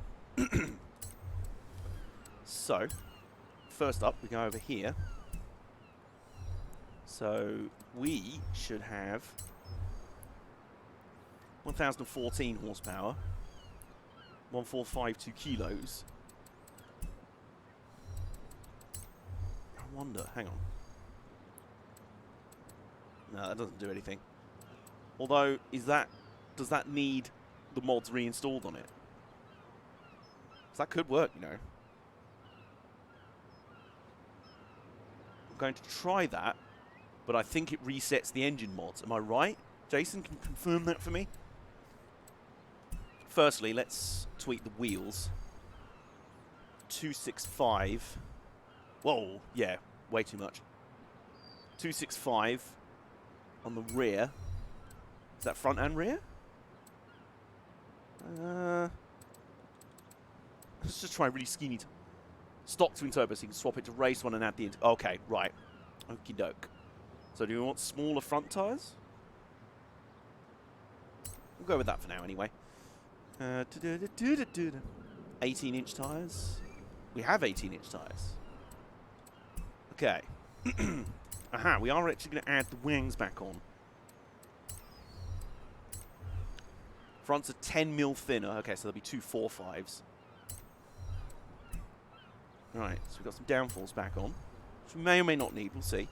So, first up, we go over here. So, we should have 1,014 horsepower, 1,452 kilos. I wonder, hang on. No, that doesn't do anything. Although, does that need the mods reinstalled on it? 'Cause that could work, you know. I'm going to try that, but I think it resets the engine mods. Am I right? Jason, can you confirm that for me? Firstly, let's tweak the wheels. 265. Whoa, yeah, way too much. 265 on the rear. Is that front and rear? Let's just try really skinny. Stock twin turbo, so you can swap it to race one and add the... Okay, right. Okie doke. So do we want smaller front tyres? We'll go with that for now anyway. 18-inch tyres. We have 18-inch tyres. Okay. Aha, we are actually going to add the wings back on. Fronts are 10mm thinner. Okay, so there'll be two 4.5s. Right, so we've got some downforce back on, which we may or may not need. We'll see.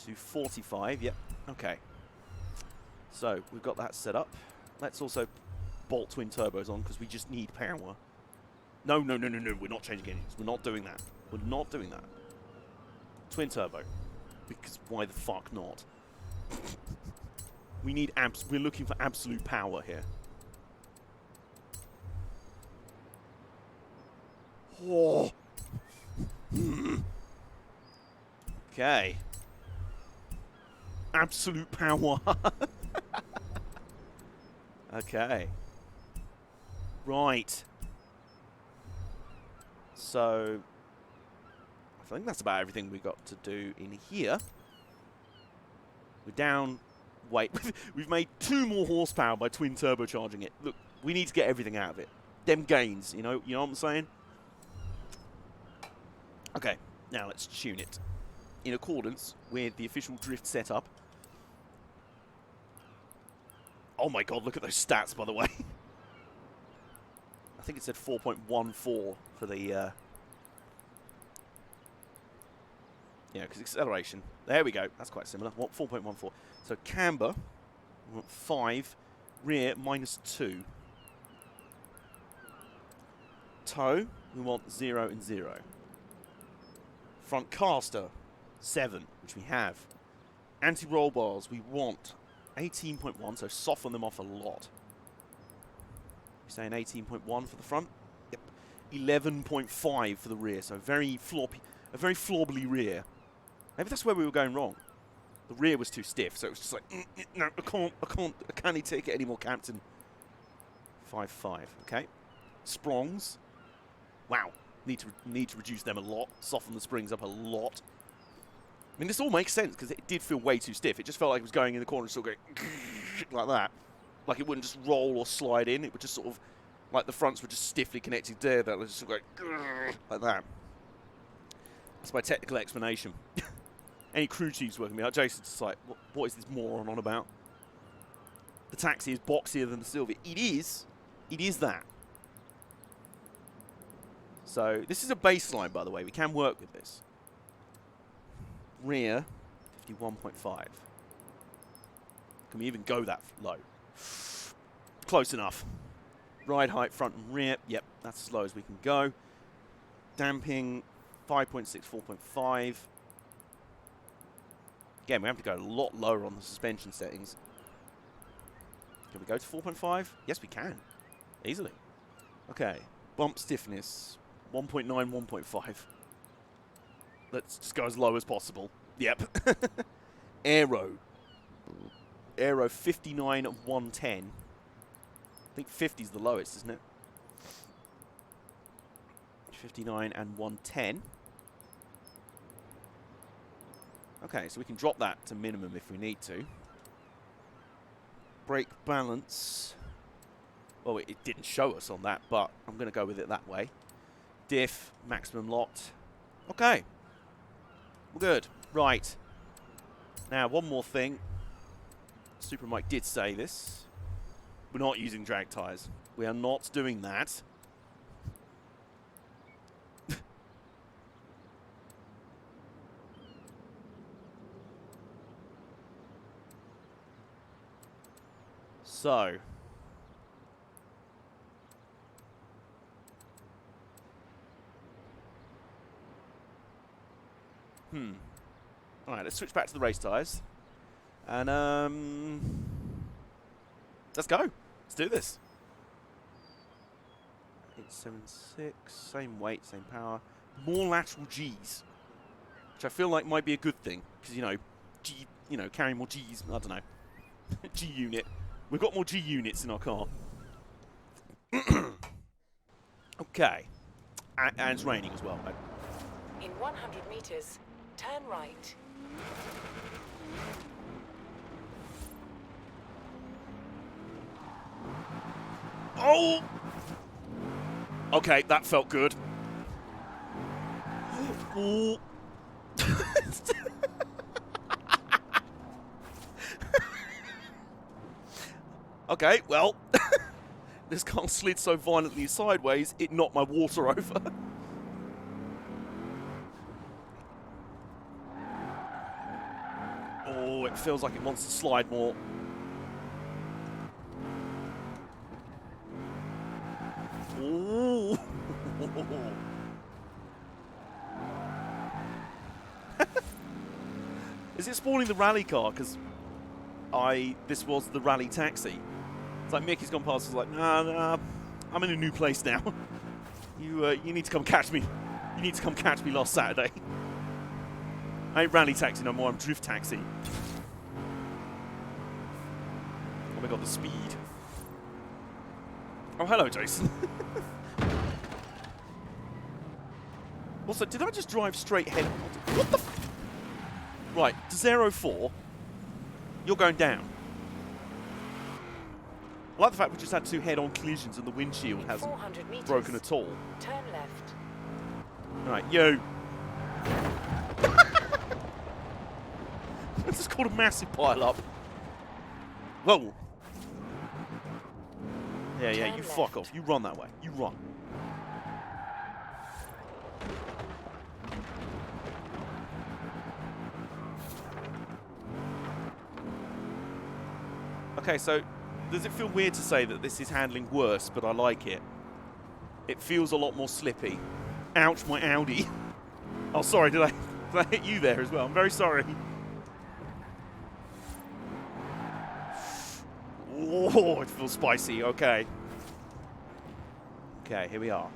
to 45. Yep. Okay. So we've got that set up. Let's also bolt twin turbos on because we just need power. No, no, no, no, no. We're not changing engines. We're not doing that. We're not doing that. Twin turbo. Because why the fuck not? We need we're looking for absolute power here. Oh. Okay. Absolute power. Okay. Right. So I think that's about everything we got to do in here. We're down. Wait, we've made 2 more horsepower by twin turbocharging it. Look, we need to get everything out of it. Them gains, you know what I'm saying? Okay, now let's tune it in accordance with the official drift setup. Oh my god, look at those stats, by the way. I think it said 4.14 for the yeah, because acceleration. There we go. That's quite similar. What 4.14. So camber, we want 5. Rear, -2. Toe, we want 0 and 0. Front caster, 7, which we have. Anti-roll bars, we want 18.1, so soften them off a lot. You're saying 18.1 for the front? Yep. 11.5 for the rear, so a very flobbly rear. Maybe that's where we were going wrong. The rear was too stiff, so it was just like, no, I can't take it anymore, Captain. 5.5, okay. Sprongs. Wow. Need to reduce them a lot. Soften the springs up a lot. I mean, this all makes sense, because it did feel way too stiff. It just felt like it was going in the corner and still going like that. Like it wouldn't just roll or slide in. It would just sort of, like the fronts were just stiffly connected there. That was just sort of going like that. That's my technical explanation. Any crew chiefs working me out, Jason's just like, what is this moron on about? The taxi is boxier than the Sylvia. It is that. So this is a baseline, by the way. We can work with this. Rear, 51.5. Can we even go that low? Close enough. Ride height, front and rear. Yep, that's as low as we can go. Damping, 5.6, 4.5. Again, we have to go a lot lower on the suspension settings. Can we go to 4.5? Yes, we can. Easily. Okay. Bump stiffness, 1.9, 1.5. Let's just go as low as possible. Yep. Aero. Aero 59 and 110. I think 50 is the lowest, isn't it? 59 and 110. Okay, so we can drop that to minimum if we need to. Brake balance. Well, it didn't show us on that, but I'm going to go with it that way. Diff, maximum locked. Okay. We're good. Right. Now, one more thing. Super Mike did say this. We're not using drag tyres. We are not doing that. So. Alright, let's switch back to the race tyres. And, let's go. Let's do this. 876, same weight, same power. More lateral Gs. Which I feel like might be a good thing. Because, carrying more Gs, I don't know. G unit. We've got more G units in our car. Okay. And it's raining as well, mate. In 100 meters, turn right. Oh! Okay, that felt good. Ooh. Okay, well, this car slid so violently sideways, it knocked my water over. It feels like it wants to slide more. Ooh. Is it spawning the rally car? Because this was the rally taxi. It's like Mickey's gone past. It's like, nah, I'm in a new place now. You need to come catch me. You need to come catch me last Saturday. I ain't rally taxi no more. I'm drift taxi. Oh my god, the speed. Oh, hello, Jason. Also, did I just drive straight head? What the f... Right, to 04, you're going down. I like the fact we just had 2 head-on collisions and the windshield hasn't broken at all. Turn left. Right, you. This is called a massive pile-up. Whoa. Yeah, you Turn fuck left. off. You run that way. You run. Okay, so does it feel weird to say that this is handling worse, but I like it? It feels a lot more slippy. Ouch, my Audi. Oh, sorry, did I hit you there as well? I'm very sorry. Oh, it feels spicy. Okay. Okay, here we are.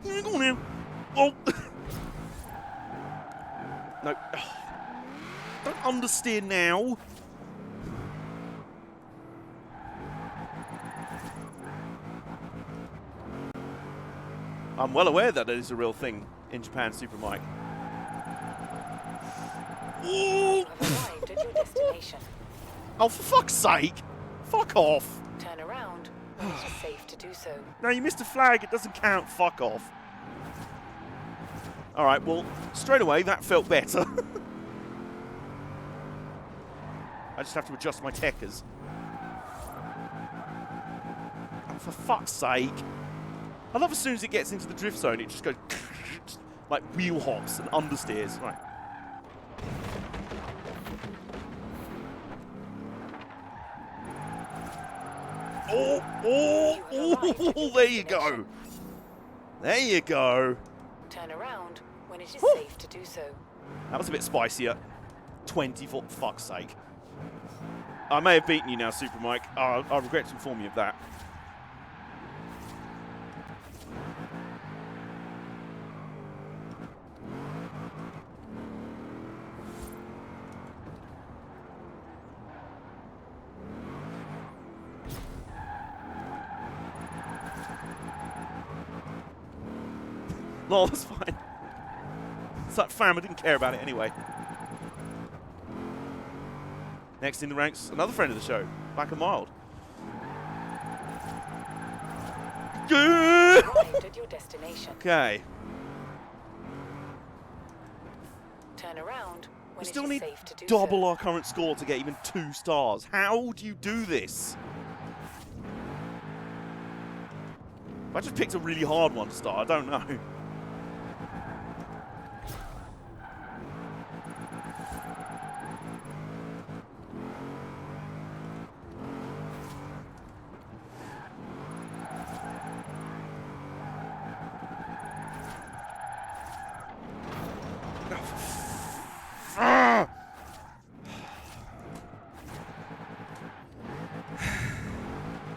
Here we go now. Oh. No. Don't understeer now. I'm well aware that it is a real thing in Japan, Super Mike. You have arrived at your destination. Oh, for fuck's sake! Fuck off! Turn around when it is safe to do so. No, you missed a flag. It doesn't count. Fuck off. All right, well, straight away, that felt better. I just have to adjust my techers. Oh, for fuck's sake. I love as soon as it gets into the drift zone, it just goes like wheel hops and understeers. Right. Oh, there you go. There you go. Turn around when it is Whew. safe to do so. That was a bit spicier. 20 for fuck's sake. I may have beaten you now, Super Mike. I regret to inform you of that. No, that's fine. It's that fam, I didn't care about it anyway. Next in the ranks, another friend of the show, Back and Mild. Yeah! Arrived at your destination. Okay. Turn around when We it still is need safe to do double so. our current score to get even 2 stars. How do you do this? If I just picked a really hard one to start, I don't know.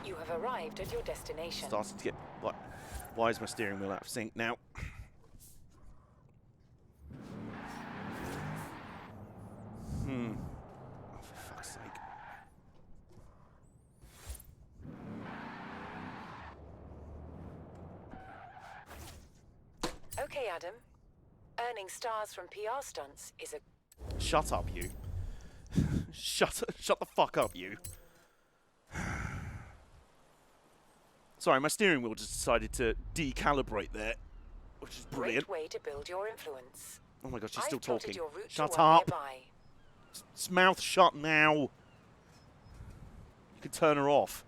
You have arrived at your destination. Starting to get... What? Why is my steering wheel out of sync now? Oh, for fuck's sake. Okay, Adam. Earning stars from PR stunts is a... Shut up, you. Shut the fuck up, you. Sorry, my steering wheel just decided to decalibrate there, which is brilliant. great way to build your influence. Oh my god, she's I've still plotted talking. your route to Shut one up. nearby. Mouth shut now. You could turn her off.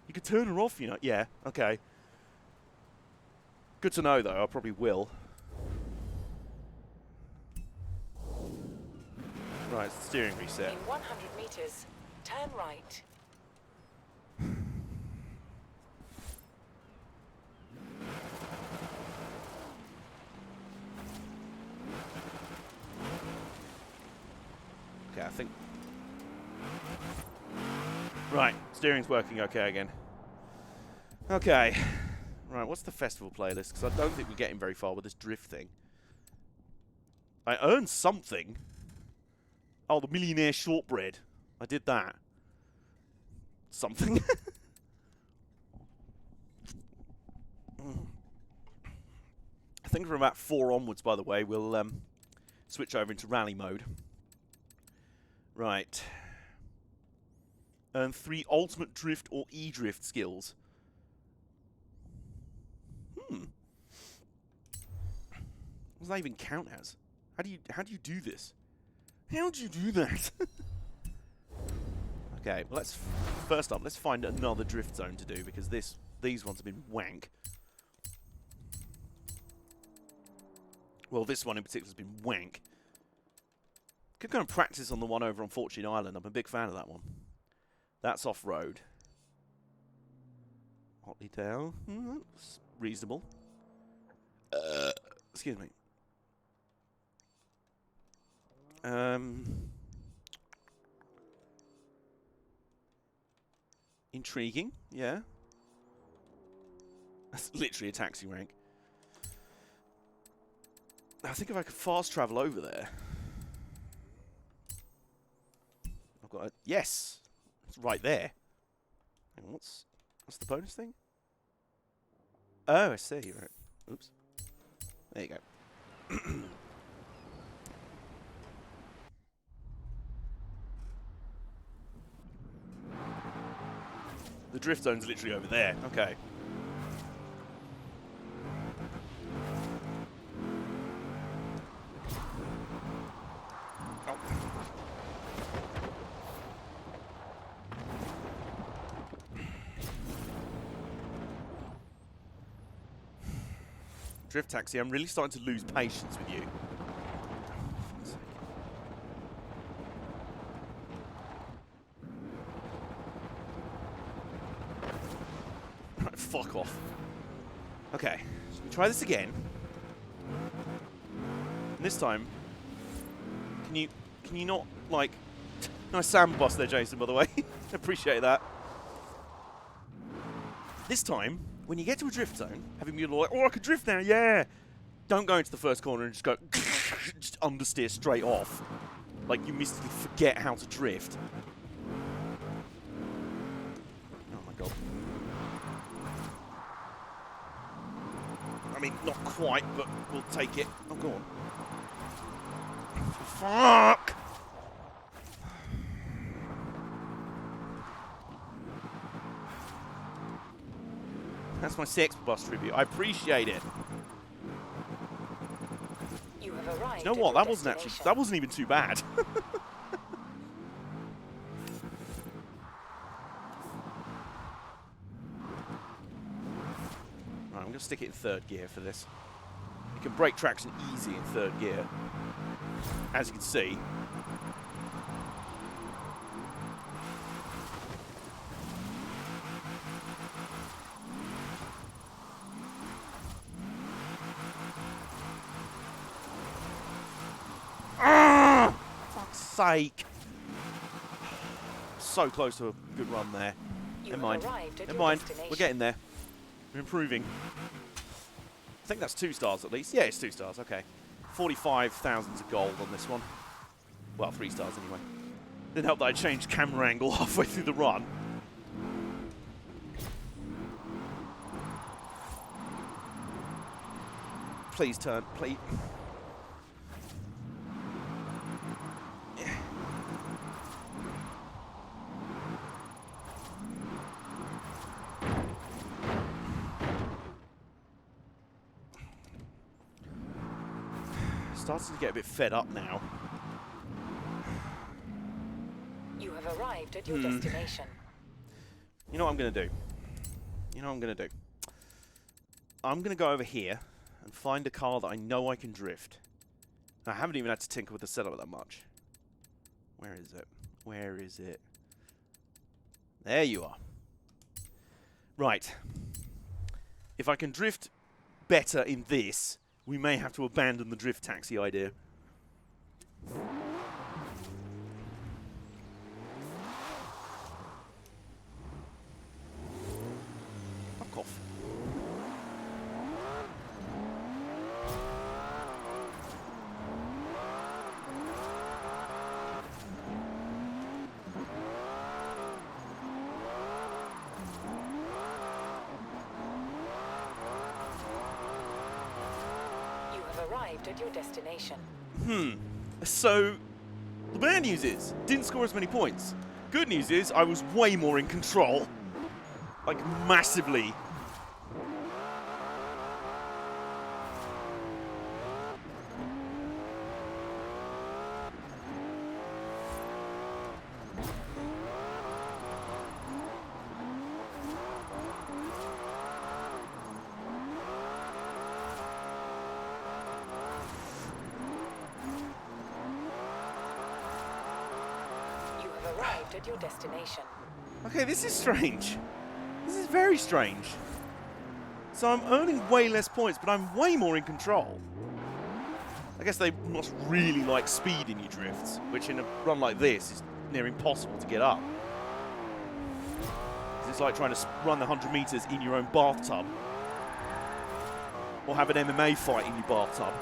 You could turn her off, you know. Yeah, okay. Good to know, though. I probably will. Right, it's the steering reset. In 100 meters, turn right. Okay, I think... Right, steering's working okay again. Okay. Right, what's the festival playlist? Because I don't think we're getting very far with this drift thing. I earned something. Oh, the millionaire shortbread. I did that. Something. I think from about 4 onwards, by the way, we'll switch over into rally mode. Right. Earn 3 ultimate drift or e-drift skills. What does that even count as? How do you do this? How do you do that? Okay, well first up, let's find another drift zone to do because these ones have been wank. Well, this one in particular has been wank. Could go and practice on the one over on Fortune Island. I'm a big fan of that one. That's off-road. Hotly down. That's reasonable. Excuse me. Intriguing, yeah. That's literally a taxi rank. I think if I could fast travel over there. I've got a... Yes! It's right there. Hang on, what's the bonus thing? Oh, I see. Right. Oops. There you go. The drift zone's literally over there. Okay. Oh. Drift taxi, I'm really starting to lose patience with you. Right, fuck off. Okay, so we try this again. And this time, can you not, like... Nice sandbust there, Jason, by the way. Appreciate that. This time, when you get to a drift zone, having been like, oh, I could drift now, yeah! Don't go into the first corner and just go, just understeer straight off. Like you mystically forget how to drift. Oh my god. I mean, not quite, but we'll take it. Oh, go on. Fuck! That's my Sex Bus tribute. I appreciate it. You have arrived. You know what? That wasn't even too bad. Right, I'm going to stick it in 3rd gear for this. You can break traction easy in 3rd gear, as you can see. Sake. So close to a good run there. Never mind. Never mind. We're getting there. We're improving. I think that's 2 stars at least. Yeah, it's 2 stars. Okay. 45,000 of gold on this one. Well, 3 stars anyway. Didn't help that I changed camera angle halfway through the run. Please turn. Please. Starting to get a bit fed up now. You have arrived at your destination. You know what I'm going to do? You know what I'm going to do? I'm going to go over here and find a car that I know I can drift. I haven't even had to tinker with the setup that much. Where is it? Where is it? There you are. Right. If I can drift better in this, we may have to abandon the drift taxi idea. Fuck off. You have arrived at your destination. So, the bad news is, didn't score as many points. Good news is, I was way more in control. Like, massively. You have arrived at your destination. Okay, this is strange. This is very strange. So I'm earning way less points, but I'm way more in control. I guess they must really like speed in your drifts, which in a run like this is near impossible to get up. 'Cause it's like trying to run the 100 meters in your own bathtub. Or have an MMA fight in your bathtub.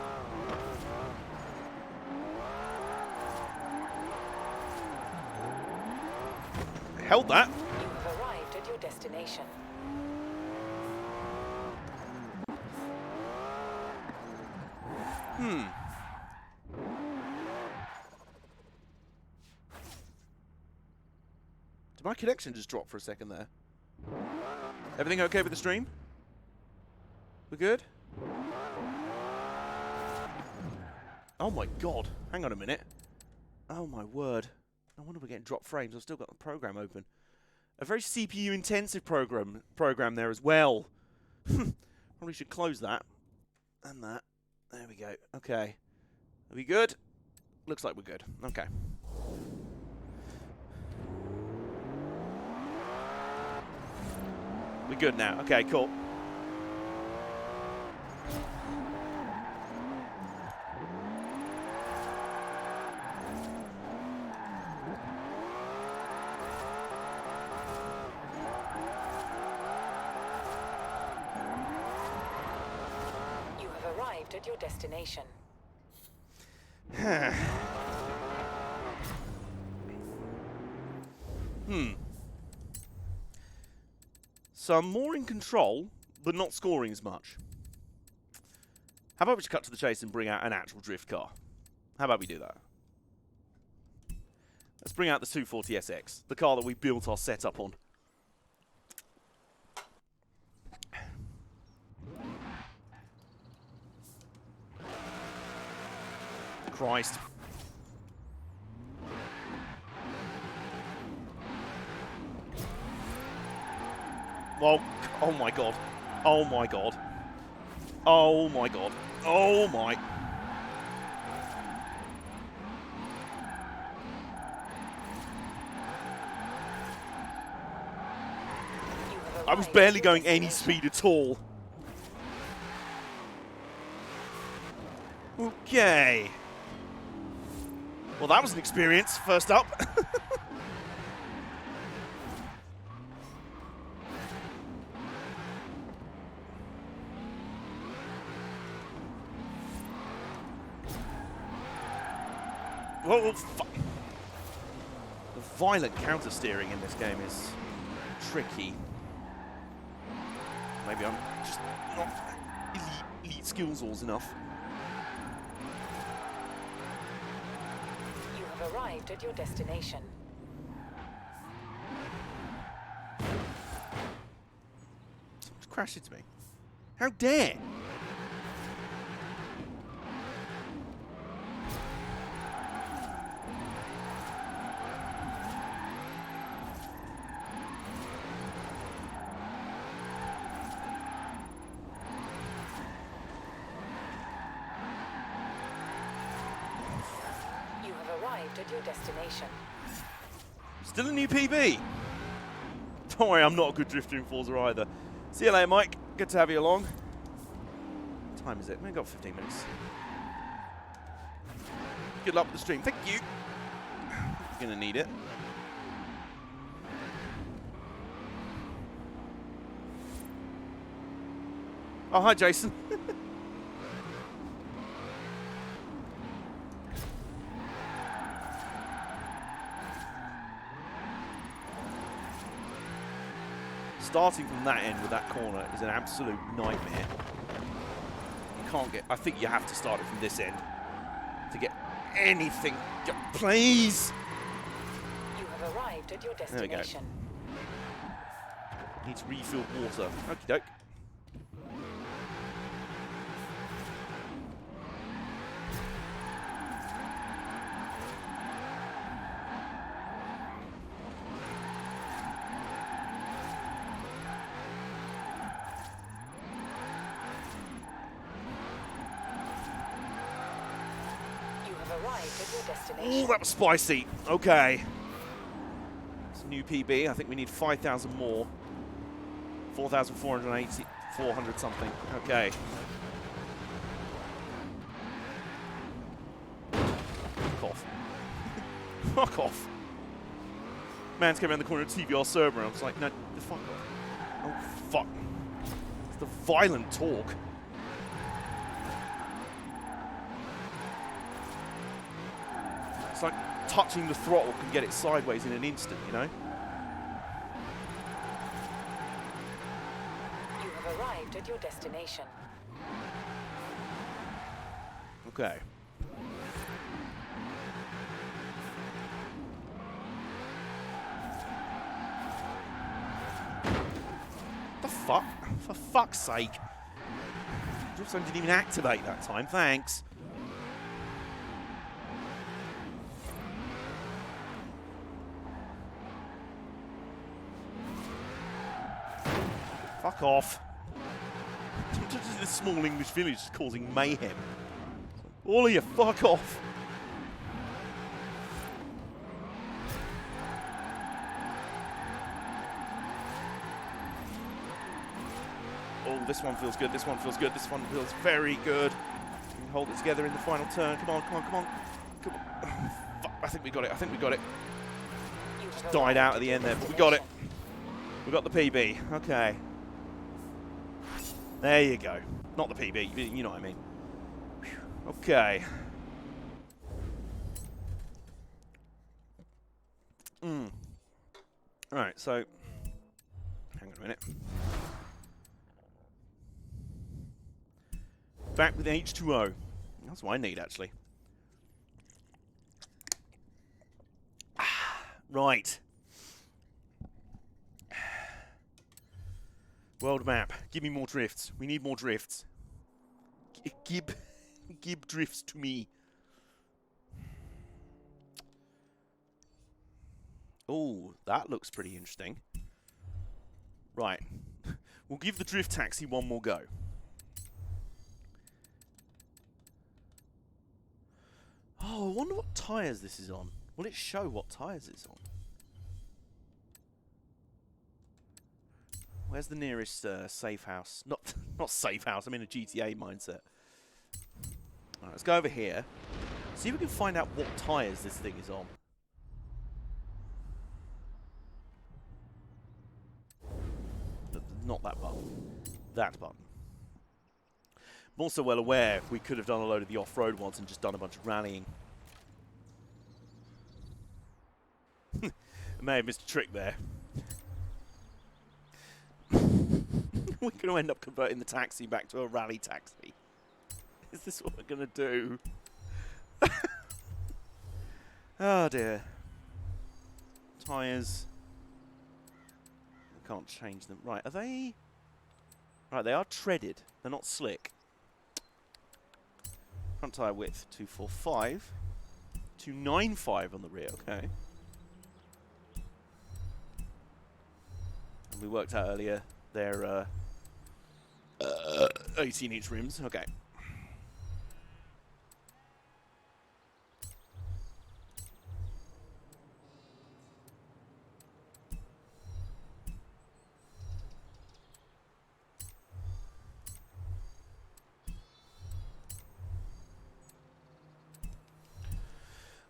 Held that. You have arrived at your destination. Did my connection just drop for a second there? Everything okay with the stream? We're good? Oh my god. Hang on a minute. Oh my word. No wonder we're getting drop frames. I've still got the program open. A very CPU intensive program there as well. Probably should close that. And that. There we go. Okay. Are we good? Looks like we're good. Okay. We're good now. Okay, cool. You have arrived at your destination. So I'm more in control, but not scoring as much. How about we just cut to the chase and bring out an actual drift car? How about we do that? Let's bring out the 240SX, the car that we built our setup on. Christ. Well, oh my god. Oh my god. Oh my god. Oh my. I was barely going any speed at all. Okay. Well, that was an experience, first up. Whoa, fuck. The violent counter-steering in this game is tricky. Maybe I'm just not elite skills enough. You have arrived at your destination. Someone's crashed into me. How dare! arrived at your destination. Still a new PB. Don't worry, I'm not a good drifter in Forza either. See you later, Mike. Good to have you along. What time is it? We've got 15 minutes. Good luck with the stream. Thank you. You're going to need it. Oh, hi, Jason. Starting from that end with that corner is an absolute nightmare. You can't get... I think you have to start it from this end to get anything. Please! You have arrived at your destination. Need to refill water. Okie doke. Oh, that was spicy. Okay. It's a new PB. I think we need 5,000 more. 4,480, 400 something. Okay. Fuck off. Fuck off. Man's came around the corner of TVR server and I was like, no, fuck off. Oh, fuck. It's the violent talk. It's like touching the throttle can get it sideways in an instant, you know? You have arrived at your destination. Okay. The fuck? For fuck's sake. Drift zone didn't even activate that time, thanks. Fuck off. This small English village is causing mayhem. All of you, fuck off. Oh, this one feels good, this one feels good, this one feels very good. We can hold it together in the final turn. Come on, come on, come on. Come on. Oh, fuck. I think we got it, I think we got it. Just died out at the end there, but we got it. We got the PB. Okay. There you go. Not the PB, you know what I mean. Whew. Okay. Alright, so... Hang on a minute. Back with H2O. That's what I need, actually. Right. World map. Give me more drifts. We need more drifts. Give drifts to me. Oh, that looks pretty interesting. Right. We'll give the drift taxi one more go. Oh, I wonder what tyres this is on. Will it show what tyres it's on? Where's the nearest safe house? Not safe house, I'm in a GTA mindset. Alright, let's go over here. See if we can find out what tyres this thing is on. Not that button. That button. I'm also well aware we could have done a load of the off-road ones and just done a bunch of rallying. I may have missed a trick there. We're going to end up converting the taxi back to a rally taxi. Is this what we're going to do? Oh dear. Tyres. I can't change them. Right, are they... Right, they are treaded. They're not slick. Front tyre width, 245. 295 on the rear, okay. And we worked out earlier, they're 18-inch rims, okay.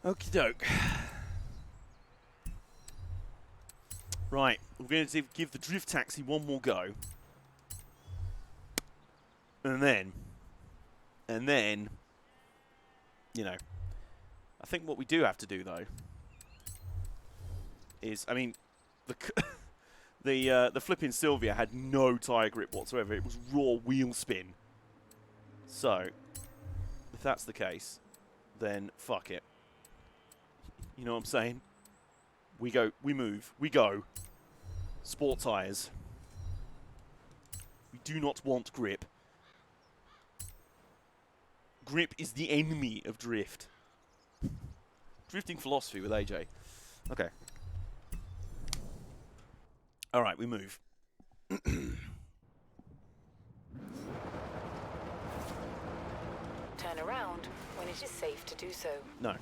Okie doke. Right, we're going to give the drift taxi one more go. And then, you know, I think what we do have to do, though, is, I mean, the flipping Sylvia had no tyre grip whatsoever. It was raw wheel spin. So, if that's the case, then fuck it. You know what I'm saying? We move, we go. Sport tyres. We do not want grip. Grip is the enemy of drift. Drifting philosophy with AJ. Okay. Alright, we move. Turn around when it is safe to do so. No.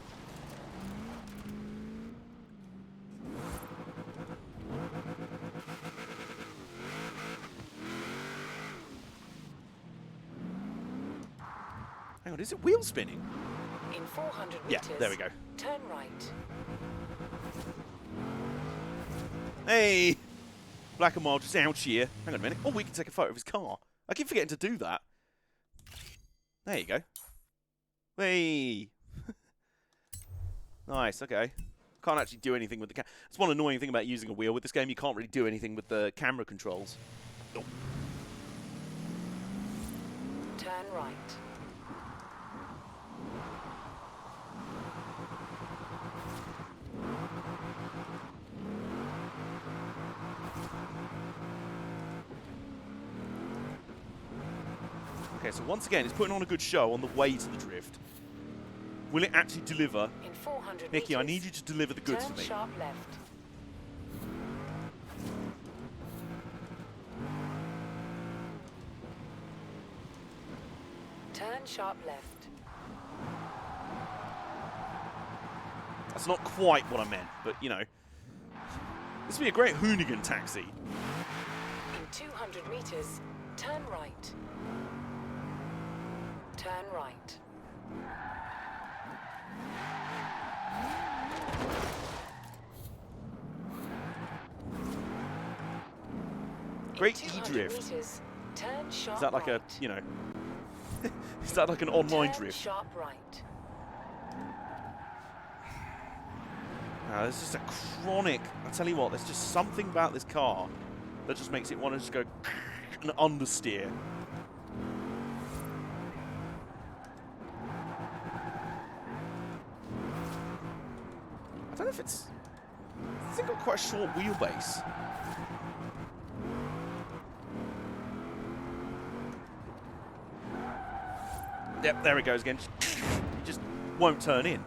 Hang on, is it wheel spinning? In 400 Yeah, meters, there we go. turn right. Hey! Black and Mild just out here. Hang on a minute. Oh, we can take a photo of his car. I keep forgetting to do that. There you go. Hey! Nice, okay. Can't actually do anything with the camera. That's one annoying thing about using a wheel with this game. You can't really do anything with the camera controls. Oh. Turn right. Okay, so once again, it's putting on a good show on the way to the drift. Will it actually deliver? In 400 Nikki, meters, I need you to deliver the goods turn for me. sharp left. Turn sharp left. That's not quite what I meant, but, you know. This would be a great hoonigan taxi. In 200 meters, turn right. Turn right. Great In 200 e-drift. meters, turn sharp Is that like right. a, you know, is that like an online Turn drift? sharp right. There's just a chronic, I tell you what, there's just something about this car that just makes it want to just go and understeer. I don't know if it's, I think I've got quite a short wheelbase. Yep, there it goes again. It just won't turn in.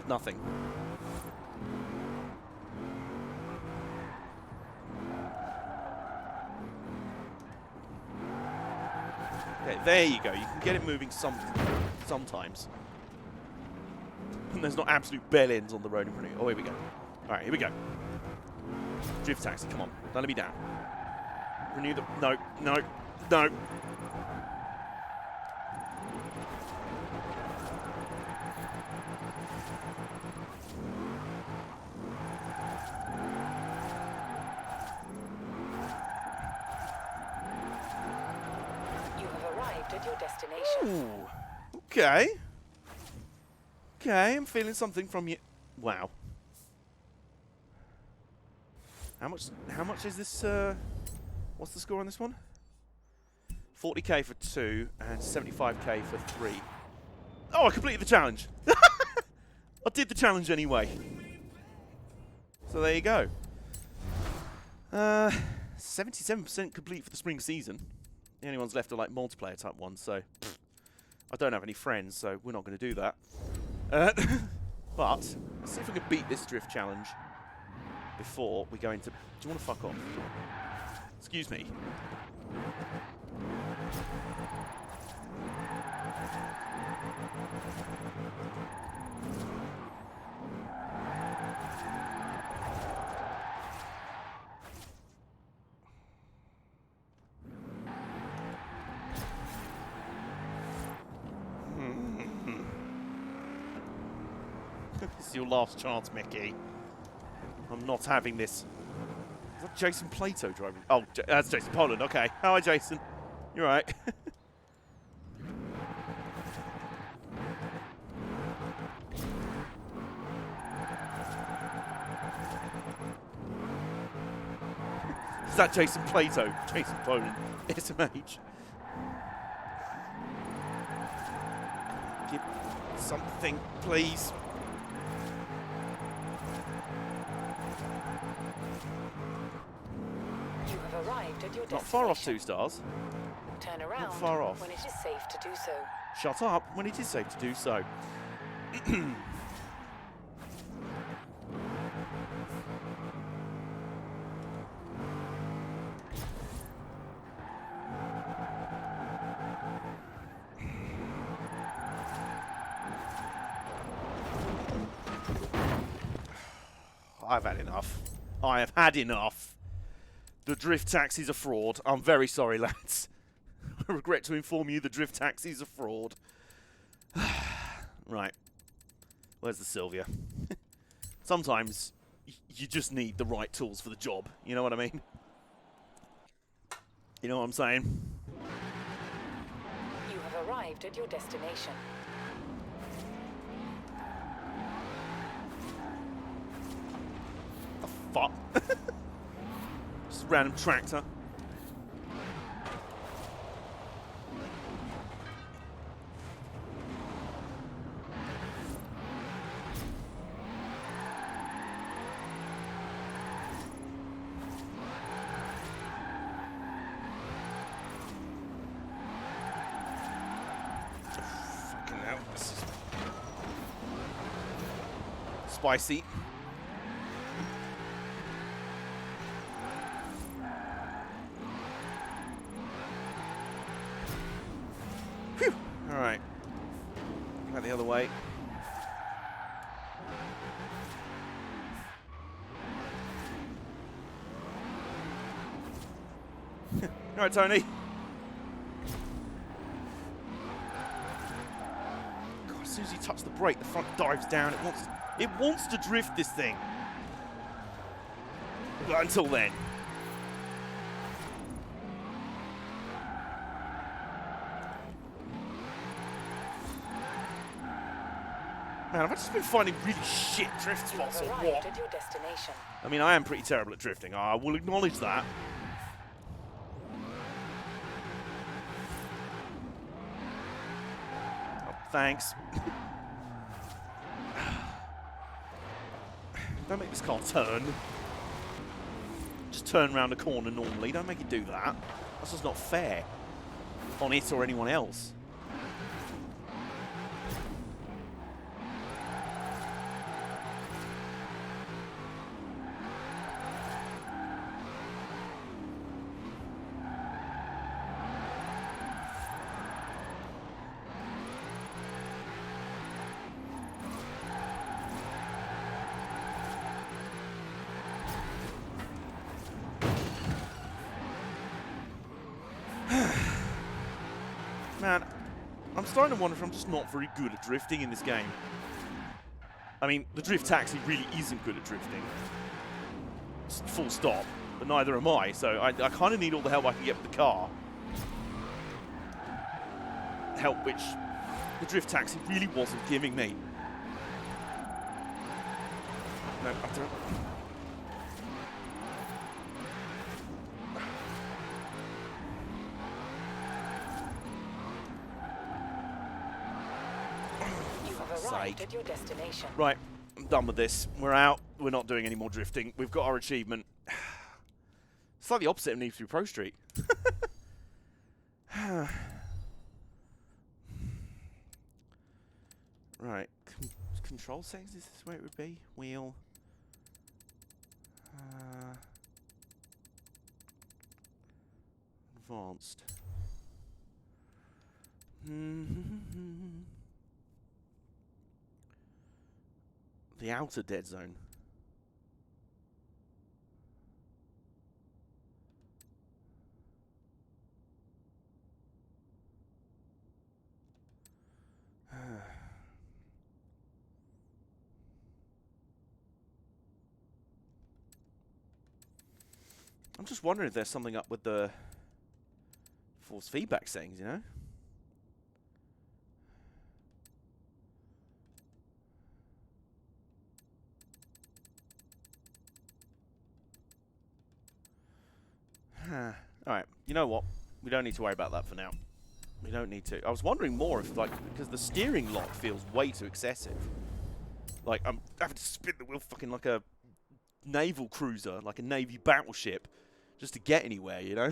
Nothing. Okay, there you go. You can get it moving sometimes. And there's not absolute bell ends on the road in front of you. Oh, here we go. All right, here we go. Drift taxi, come on. Don't let me down. Renew the... No, no, no. You have arrived at your destination. Ooh. Okay. Okay, I'm feeling something from you. Wow. How much is this, what's the score on this one? 40k for 2 and 75k for 3. Oh, I completed the challenge. I did the challenge anyway. So there you go. 77% complete for the spring season. The only ones left are like multiplayer type ones, so I don't have any friends, so we're not going to do that. But let's see if we can beat this drift challenge before we go into... Do you want to fuck off? Excuse me. This is your last chance, Mickey. I'm not having this. Is that Jason Plato driving? Oh, that's Jason Poland. Okay. Hi, Jason. You're right. Is that Jason Plato? Jason Poland. SMH. Give something, please. You have arrived at your destination. Not far off 2 stars. Turn around far off. when it is safe to do so. Shut up when it is safe to do so. I've had enough. I have had enough. The drift taxi's a fraud. I'm very sorry, lads. I regret to inform you the drift taxi's a fraud. Right. Where's the Sylvia? Sometimes you just need the right tools for the job. You know what I mean? You know what I'm saying? You have arrived at your destination. Fuck. Just a random tractor. Fucking hell, this is spicy. Phew. All right. Out the other way. All right, Tony. God, as soon as you touch the brake, the front dives down. It wants to drift this thing. But until then. Man, have I just been finding really shit drift spots or You have what? arrived at your destination. I mean, I am pretty terrible at drifting. I will acknowledge that. Oh, thanks. Don't make this car turn. Just turn around a corner normally. Don't make it do that. That's just not fair on it or anyone else. Man, I'm starting to wonder if I'm just not very good at drifting in this game. I mean, the drift taxi really isn't good at drifting. Full stop. But neither am I, so I kind of need all the help I can get with the car. Help which the drift taxi really wasn't giving me. No, I don't... Arrived at your destination. Right, I'm done with this. We're out. We're not doing any more drifting. We've got our achievement. It's like the opposite of Need for Speed Pro Street. Right, control settings, is this where it would be? Wheel. Advanced. The outer dead zone. I'm just wondering if there's something up with the force feedback settings, you know? Alright, you know what? We don't need to worry about that for now. We don't need to. I was wondering more if, like, because the steering lock feels way too excessive. Like, I'm having to spin the wheel fucking like a naval cruiser, like a Navy battleship, just to get anywhere, you know?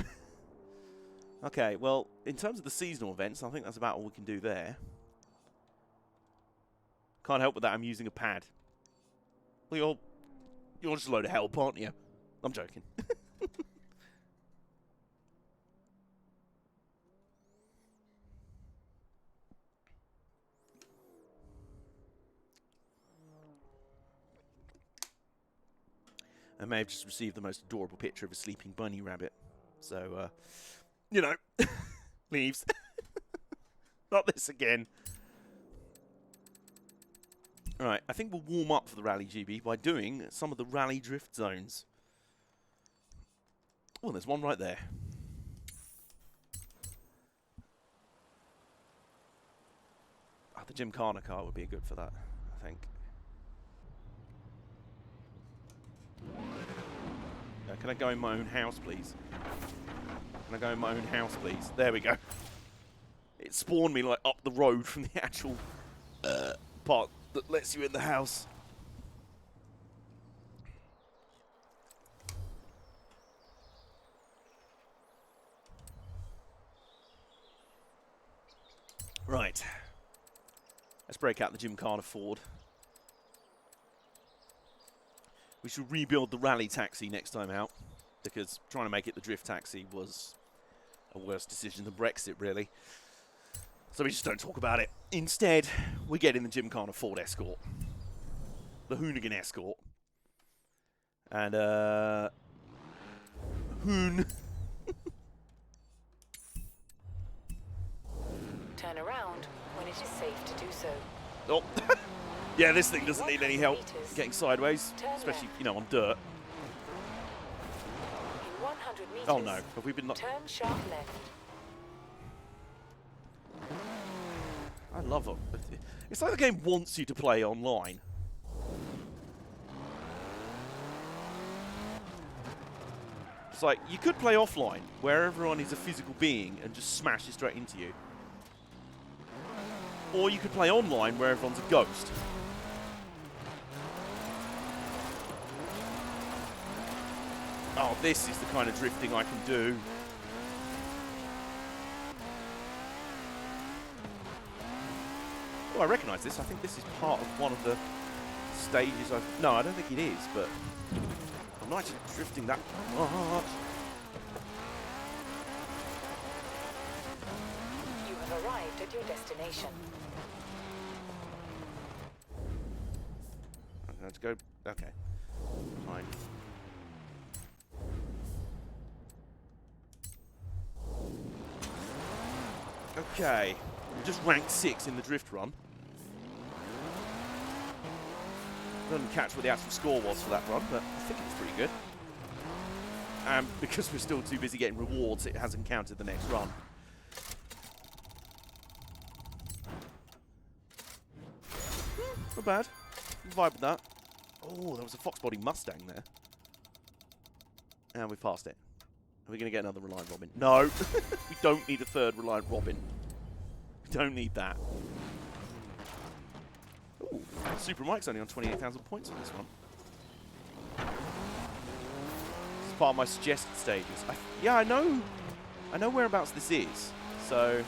Okay, well, in terms of the seasonal events, I think that's about all we can do there. Can't help with that, I'm using a pad. Well, you're just a load of help, aren't you? I'm joking. I may have just received the most adorable picture of a sleeping bunny rabbit. So, you know, leaves. Not this again. Alright, I think we'll warm up for the Rally GB by doing some of the rally drift zones. Oh, there's one right there. Oh, the Gymkhana car would be good for that, I think. Can I go in my own house, please? Can I go in my own house, please? There we go. It spawned me, like, up the road from the actual part that lets you in the house. Right. Let's break out the Gymkhana Ford. We should rebuild the rally taxi next time out, because trying to make it the drift taxi was a worse decision than Brexit, really. So we just don't talk about it. Instead, we get in the Gymkhana Ford Escort. The Hoonigan Escort. And, Hoon. Turn around when it is safe to do so. Oh. Yeah, this thing doesn't need any help getting sideways, especially, you know, on dirt. In 100 meters, Oh no, have we been... turn sharp left. I love it. It's like the game wants you to play online. It's like, you could play offline, where everyone is a physical being and just smashes straight into you. Or you could play online, where everyone's a ghost. Oh, this is the kind of drifting I can do. Oh, I recognise this. I think this is part of one of the stages I've... No, I don't think it is, but... I'm not actually drifting that much. You have arrived at your destination. Let's go... Okay. Fine. Okay. We just ranked 6 in the drift run. Didn't catch what the actual score was for that run, but I think it was pretty good. And because we're still too busy getting rewards, it hasn't counted the next run. Not bad. Vibe with that. Oh, there was a Fox Body Mustang there. And we passed it. Are we going to get another Reliant Robin? No! We don't need a third Reliant Robin. We don't need that. Ooh, Super Mike's only on 28,000 points on this one. This is part of my suggested stages. Yeah, I know whereabouts this is. So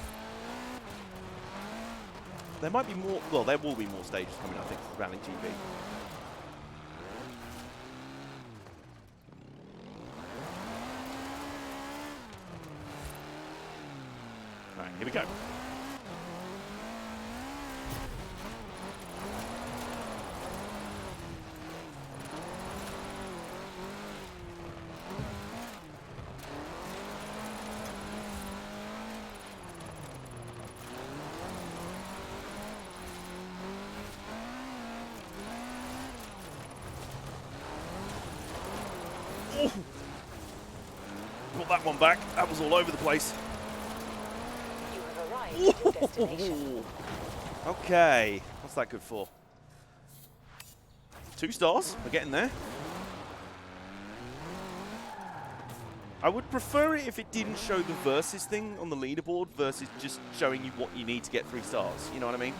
there might be more. Well, there will be more stages coming, I think, for Rally GB. All right, here we go. that one back. That was all over the place. You have arrived at your destination. Okay, what's that good for? 2 stars. We're getting there. I would prefer it if it didn't show the versus thing on the leaderboard versus just showing you what you need to get 3 stars. You know what I mean?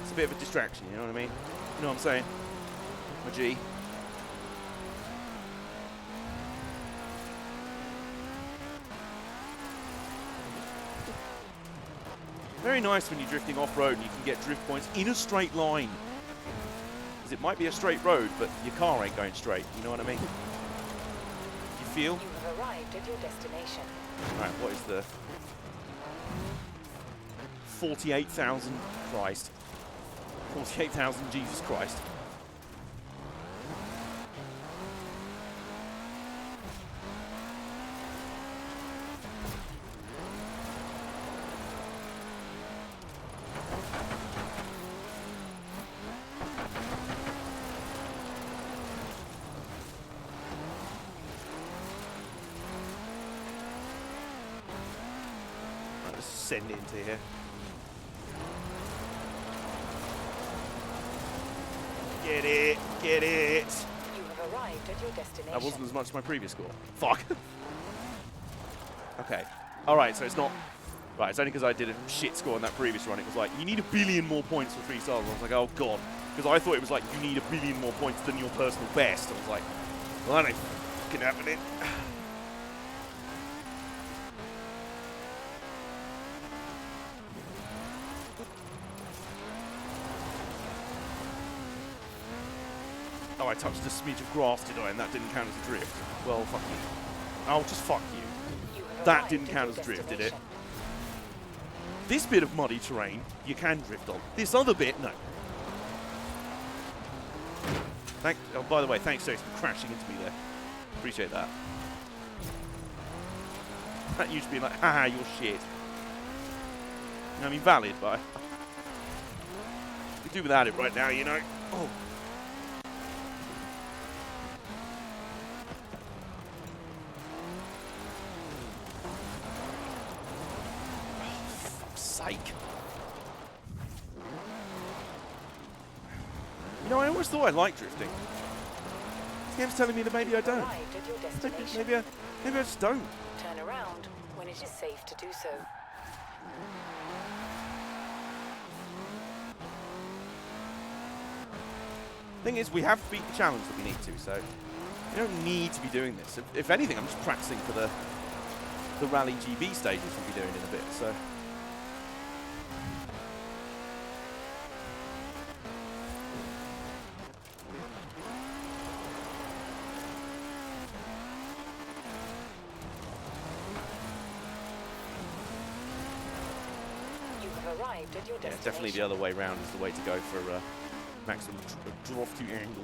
It's a bit of a distraction, you know what I mean? You know what I'm saying? My G. Very nice when you're drifting off-road and you can get drift points in a straight line. Because it might be a straight road, but your car ain't going straight. You know what I mean? You feel? You have arrived at your destination. Alright, what is the... 48,000 Christ. 48,000 Jesus Christ. Send it into here. Get it, get it. You have arrived at your destination. That wasn't as much as my previous score. Fuck. Okay. Alright, so it's not... Right, it's only because I did a shit score in that previous run. It was like, you need 1 billion more points for 3 stars. I was like, oh god. Because I thought it was like, you need 1 billion more points than your personal best. I was like, well, that ain't fucking happening. Oh, I touched a smidge of grass, did I? And that didn't count as a drift. Well, fuck you. Oh, just fuck you. That didn't count as a drift, did it? This bit of muddy terrain, you can drift on. This other bit, no. Oh, by the way, thanks, Jason, for crashing into me there. Appreciate that. That used to be like, haha, you're shit. I mean, valid, but we could do without it right now, you know. Oh. Sake. You know, I always thought I liked drifting. This game's telling me that maybe I don't. Maybe I just don't. Turn around when it is safe to do so. Thing is, we have beat the challenge that we need to, so we don't need to be doing this. If anything, I'm just practicing for the Rally GB stages we'll be doing in a bit, so... Arrived at your yeah, definitely the other way round is the way to go for maximum drofty angle.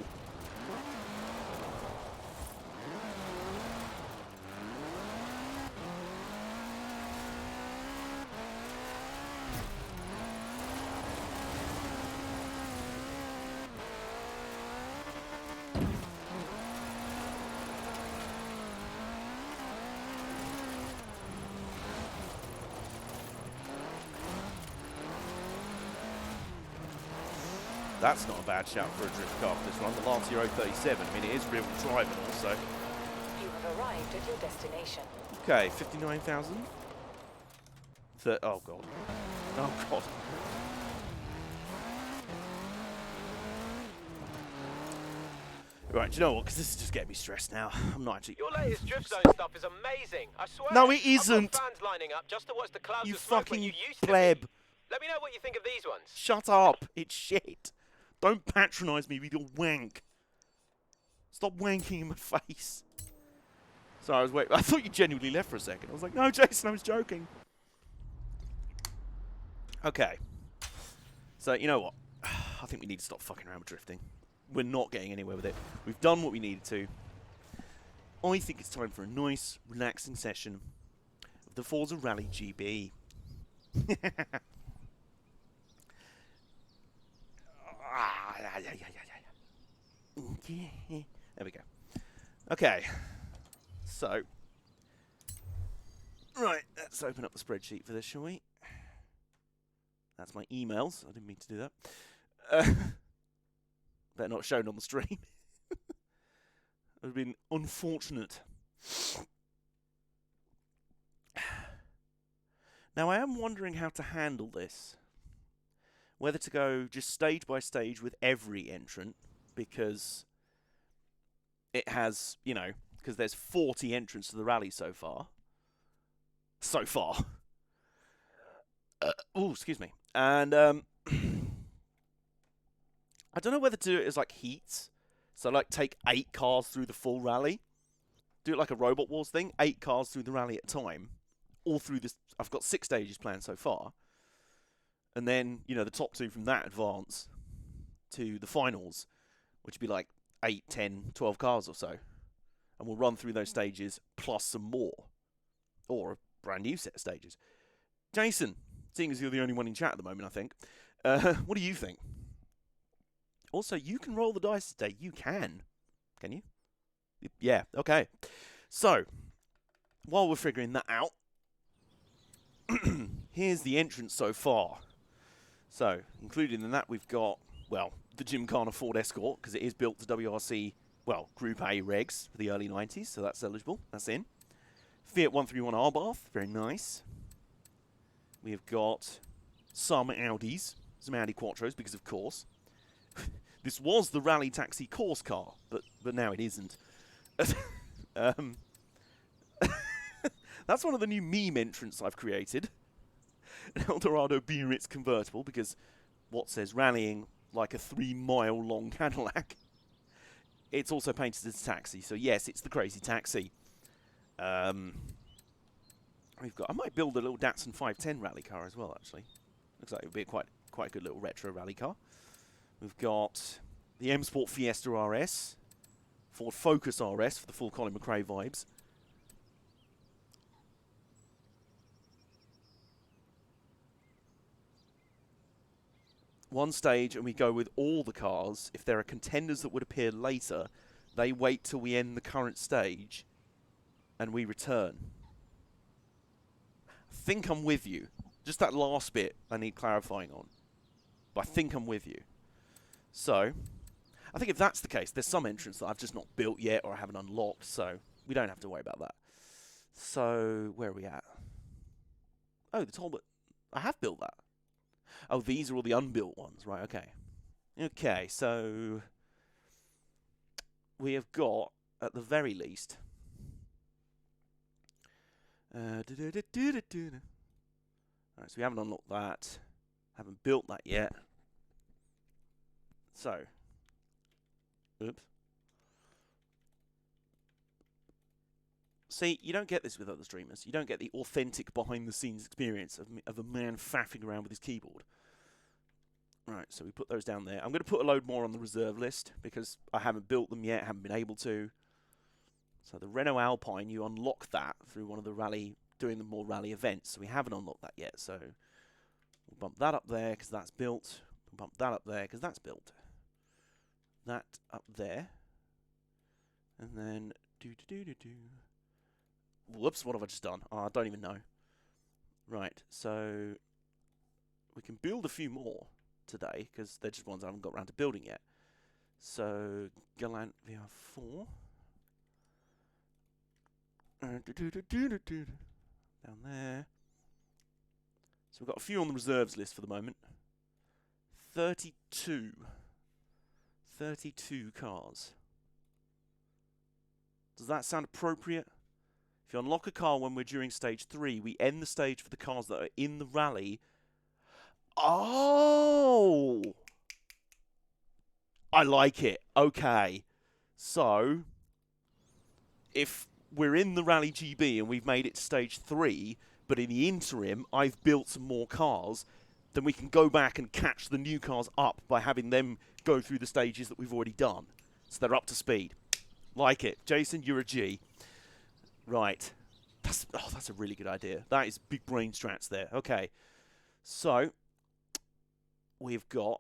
That's not a bad shout for a drift car for this one. The Lancia 037. I mean, it is real driving also. You have arrived at your destination. Okay, 59,000. Oh, God. Oh, God. Right, do you know what? Because this is just getting me stressed now. I'm not actually... Your latest drift zone stuff is amazing. I swear. No, it isn't. I've got fans lining up just to watch the clouds You of smoke when fucking you used to pleb. be. Let me know what you think of these ones. Shut up. It's shit. Don't patronise me with your wank. Stop wanking in my face. Sorry, I was waiting. I thought you genuinely left for a second. I was like, no, Jason, I was joking. Okay. So, you know what? I think we need to stop fucking around with drifting. We're not getting anywhere with it. We've done what we needed to. I think it's time for a nice, relaxing session of the Forza Rally GB. There we go. Okay. So, right, let's open up the spreadsheet for this, shall we? That's my emails. I didn't mean to do that. They're not shown on the stream. It would have been unfortunate. Now, I am wondering how to handle this. Whether to go just stage by stage with every entrant, because it has, you know, because there's 40 entrants to the rally so far. Oh, excuse me. And I don't know whether to do it as like heats. So like take 8 cars through the full rally. Do it like a Robot Wars thing. 8 cars through the rally at a time. All through this. I've got 6 stages planned so far. And then, you know, the top 2 from that advance to the finals, which would be like 8, 10, 12 cars or so. And we'll run through those stages plus some more. Or a brand new set of stages. Jason, seeing as you're the only one in chat at the moment, I think. What do you think? Also, you can roll the dice today. You can. Can you? Yeah, okay. So, while we're figuring that out, here's the entrance so far. So, included in that, we've got, well, the Gymkhana Ford Escort, because it is built to WRC, well, Group A regs for the early 90s, so that's eligible. That's in. Fiat 131 Arbath, very nice. We have got some Audis, some Audi Quattros, because of course. This was the Rally Taxi course car, but now it isn't. That's one of the new meme entrants I've created. An Eldorado Biarritz convertible, because what says rallying like a 3-mile-long Cadillac. It's also painted as a taxi, so yes, it's the crazy taxi. We've got. I might build a little Datsun 510 rally car as well. Actually, looks like it would be quite a good little retro rally car. We've got the M Sport Fiesta RS, Ford Focus RS for the full Colin McRae vibes. One stage, and we go with all the cars. If there are contenders that would appear later, they wait till we end the current stage, and we return. I think I'm with you. Just that last bit I need clarifying on. But I think I'm with you. So, I think if that's the case, there's some entrants that I've just not built yet or I haven't unlocked, so we don't have to worry about that. So, where are we at? Oh, the Talbot. I have built that. Oh, these are all the unbuilt ones. Right, okay. Okay, so we have got, at the very least... Alright, so we haven't unlocked that. Haven't built that yet. So. Oops. See, you don't get this with other streamers. You don't get the authentic behind-the-scenes experience of a man faffing around with his keyboard. Right, so we put those down there. I'm going to put a load more on the reserve list because I haven't built them yet, haven't been able to. So the Renault Alpine, you unlock that through one of the rally, doing the more rally events. So we haven't unlocked that yet. So we'll bump that up there because that's built. We'll bump that up there because that's built. That up there. And then whoops, what have I just done? Oh, I don't even know. Right, so we can build a few more today because they're just ones I haven't got around to building yet. So Galant VR4. Down there. So we've got a few on the reserves list for the moment. 32 cars. Does that sound appropriate? If you unlock a car when we're during stage 3, we end the stage for the cars that are in the rally. Oh! I like it. Okay. So, if we're in the Rally GB and we've made it to stage 3, but in the interim, I've built some more cars, then we can go back and catch the new cars up by having them go through the stages that we've already done. So they're up to speed. Like it. Jason, you're a G. Right. That's a really good idea. That is big brain strats there. Okay. So, we've got...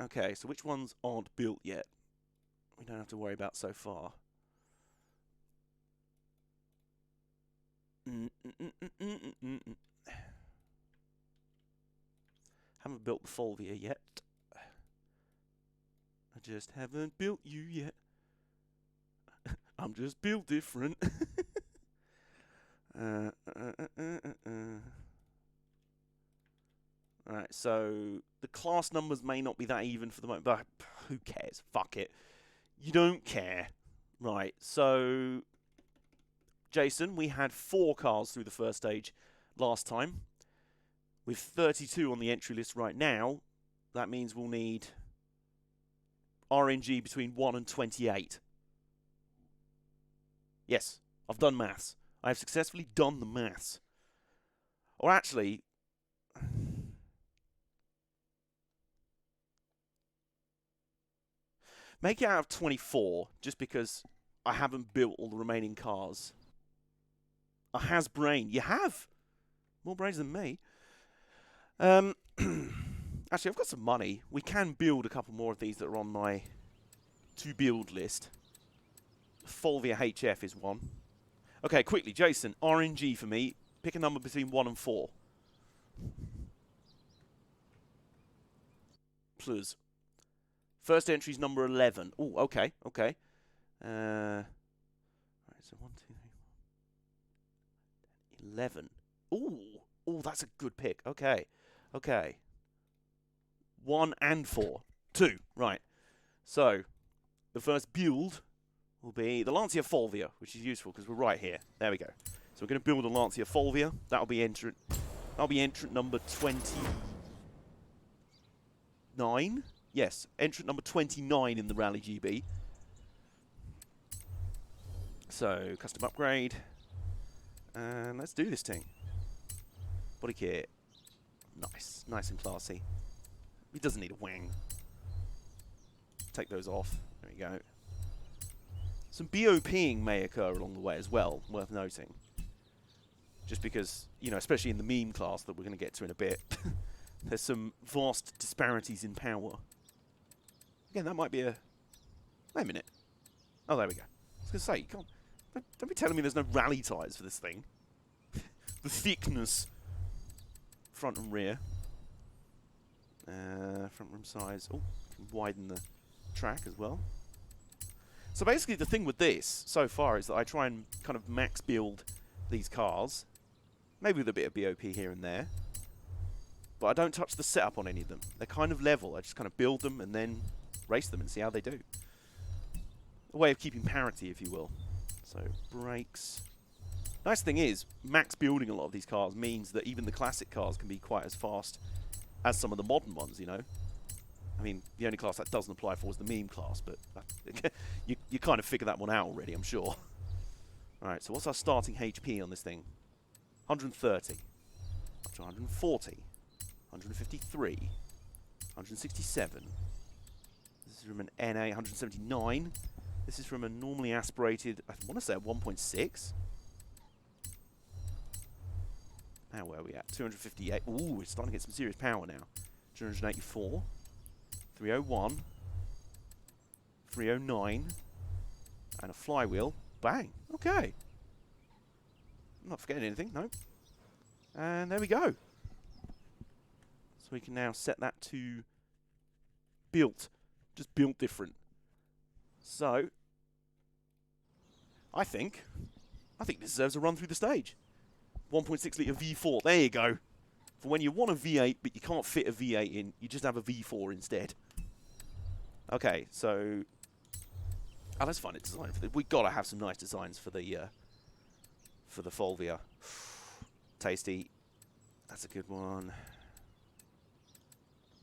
Okay, so which ones aren't built yet? We don't have to worry about so far. Haven't built the Fulvia yet. I just haven't built you yet. I'm just built different. Alright, so the class numbers may not be that even for the moment, but who cares? Fuck it. You don't care. Right, so Jason, we had 4 cars through the first stage last time. With 32 on the entry list right now, that means we'll need RNG between 1 and 28. Yes, I've done maths. I have successfully done the maths. Or actually, make it out of 24, just because I haven't built all the remaining cars. A has brain. You have! More brains than me. Actually, I've got some money. We can build a couple more of these that are on my to-build list. Fulvia HF is one. Okay, quickly, Jason, RNG for me. Pick a number between 1 and 4. Plus. First entry's number 11. Oh, okay, okay. Right, so 1, 2, 3, 4, 11. Ooh, that's a good pick. Okay, okay. 1 and 4. 2, right. So, the first build will be the Lancia Fulvia, which is useful because we're right here. There we go. So we're going to build a Lancia Fulvia. That'll be entrant number 29. Yes, entrant number 29 in the Rally GB. So, custom upgrade. And let's do this thing. Body kit. Nice. Nice and classy. He doesn't need a wang. Take those off. There we go. Some BOPing may occur along the way as well, worth noting. Just because, you know, especially in the meme class that we're going to get to in a bit, there's some vast disparities in power. Again, that might be a... Wait a minute. Oh, there we go. I was going to say, you can't... Don't be telling me there's no rally tyres for this thing. The thickness. Front and rear. Front rim size. Oh, can widen the track as well. So basically the thing with this so far is that I try and kind of max build these cars. Maybe with a bit of BOP here and there. But I don't touch the setup on any of them. They're kind of level. I just kind of build them and then race them and see how they do. A way of keeping parity, if you will. So, brakes. Nice thing is, max building a lot of these cars means that even the classic cars can be quite as fast as some of the modern ones, you know. I mean, the only class that doesn't apply for is the meme class, but you kind of figure that one out already, I'm sure. Alright, so what's our starting HP on this thing? 130. Up to 140. 153. 167. This is from an NA 179. This is from a normally aspirated, I want to say a 1.6. Now where are we at? 258. Ooh, it's starting to get some serious power now. 284. 301. 309. And a flywheel. Bang. Okay. I'm not forgetting anything, no. And there we go. So we can now set that to built. Just built different. So, I think this deserves a run through the stage. 1.6 litre V4, there you go. For when you want a V8 but you can't fit a V8 in, you just have a V4 instead. Okay, so let's find a design for this. We've got to have some nice designs for the Fulvia. Tasty. That's a good one.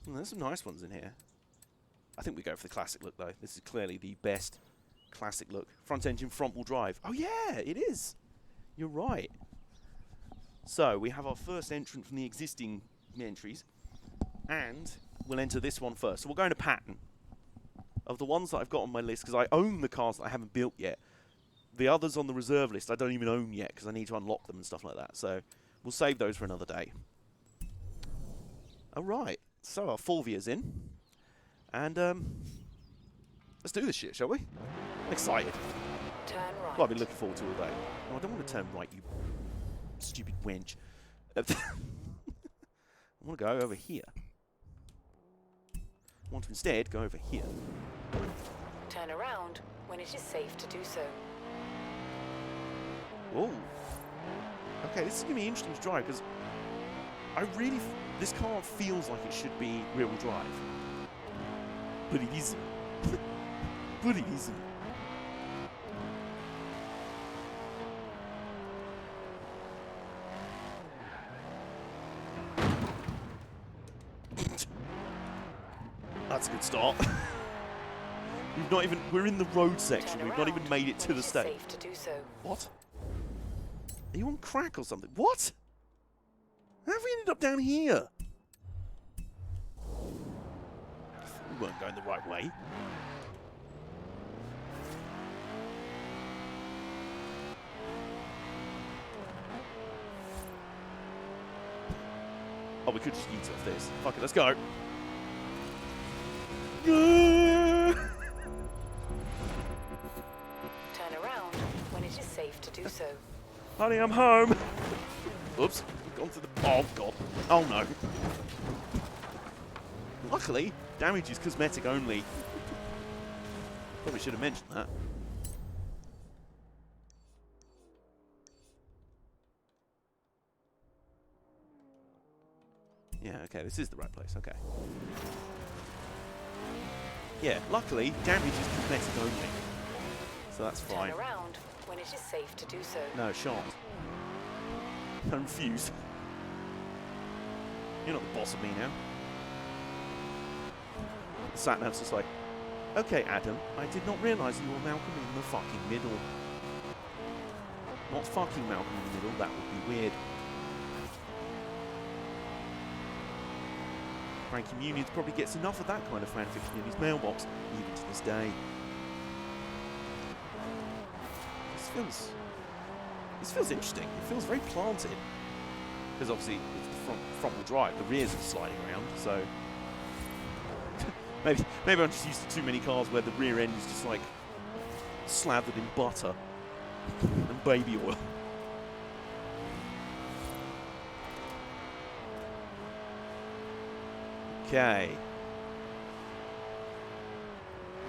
There's some nice ones in here. I think we go for the classic look, though. This is clearly the best classic look. Front engine, front wheel drive. Oh, yeah, it is. You're right. So, we have our first entrant from the existing entries. And we'll enter this one first. So, we'll go in a pattern. Of the ones that I've got on my list, because I own the cars that I haven't built yet. The others on the reserve list I don't even own yet, because I need to unlock them and stuff like that. So, we'll save those for another day. All right. So our Fulvia's in. And, let's do this shit, shall we? I'm excited. Turn right. What I've been looking forward to all day. Oh, I don't want to turn right, you stupid wench. I want to go over here. I want to instead go over here. Turn around when it is safe to do so. Oh. Okay, this is going to be interesting to drive because I really... this car feels like it should be rear-wheel drive. But it isn't. But it isn't. That's a good start. We've not even... we're in the road section. Turn We've not even around made it to when the it is stage. safe to do so. What? Are you on crack or something? What? How have we ended up down here? We weren't going the right way. Oh, we could just eat off this. Fuck it, let's go. Turn around when it is safe to do so. Honey, I'm home. Oops, we've gone through the... oh, God. Oh, no. Luckily, damage is cosmetic only. Probably should have mentioned that. Yeah, okay, this is the right place, okay. Yeah, luckily, damage is cosmetic only. So that's fine. Turn around when it is safe to do so. No, it shan't. I'm confused. You're not the boss of me now. The sat-nav's just like, okay, Adam, I did not realise you were Malcolm in the fucking middle. Not fucking Malcolm in the middle, that would be weird. Frankie Muniz probably gets enough of that kind of fanfiction in his mailbox, even to this day. This feels interesting. It feels very planted. Because obviously it's front-wheel drive, the rears are sliding around, so maybe I'm just used to too many cars where the rear end is just like slathered in butter and baby oil. Okay.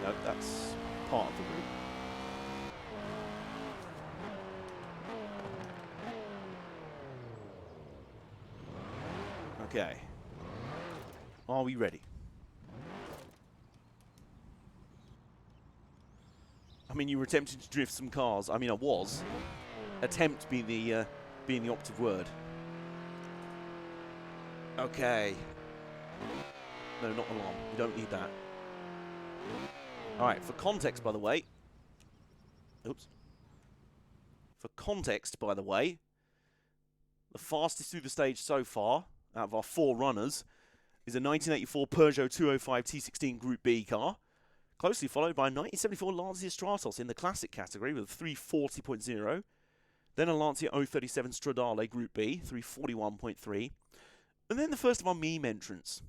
No, that's part of the route. Okay. Are we ready? I mean, you were attempting to drift some cars. I mean, I was. Attempt being the operative word. Okay. No, not alarm. You don't need that. Alright, for context, by the way. Oops. For context, by the way, the fastest through the stage so far, out of our 4 runners, is a 1984 Peugeot 205 T16 Group B car, closely followed by a 1974 Lancia Stratos in the classic category with a 340.0, then a Lancia 037 Stradale Group B, 341.3, and then the first of our meme entrants,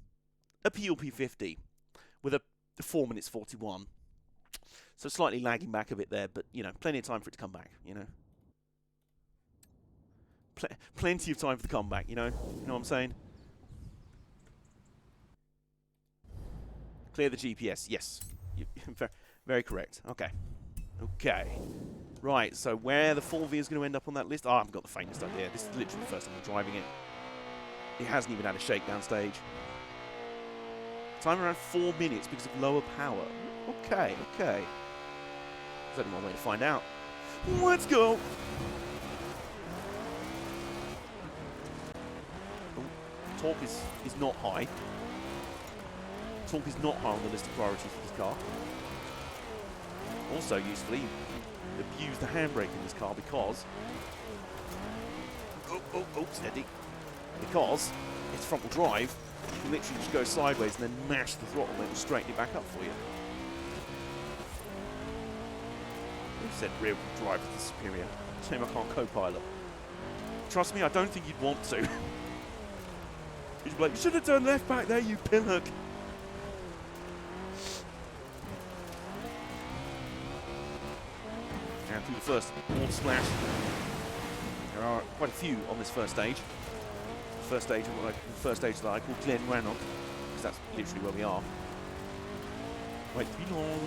a PLP50 with a 4 minutes 41. So slightly lagging back a bit there, but, you know, plenty of time for it to come back, you know. Plenty of time for the comeback, you know? You know what I'm saying? Clear the GPS. Yes. Very correct. Okay. Okay. Right, so where the Fulvia is going to end up on that list? Oh, I haven't got the faintest idea. This is literally the first time I'm driving it. It hasn't even had a shakedown stage. Time around 4 minutes because of lower power. Okay, okay. There's only one way to find out. Let's go! Oh, torque is not high. Torque is not high on the list of priorities for this car. Also, usefully, abuse the handbrake in this car because... Oh, steady. Because it's front-wheel drive, you can literally just go sideways and then mash the throttle and it will straighten it back up for you. Who said rear-wheel drive is the superior? Shame I can't co-pilot. Trust me, I don't think you'd want to. He's like, you should have turned left back there, you pillock. And through the first water splash. There are quite a few on this first stage. The first stage that I call Glen Rannoch, because that's literally where we are. Wait too long.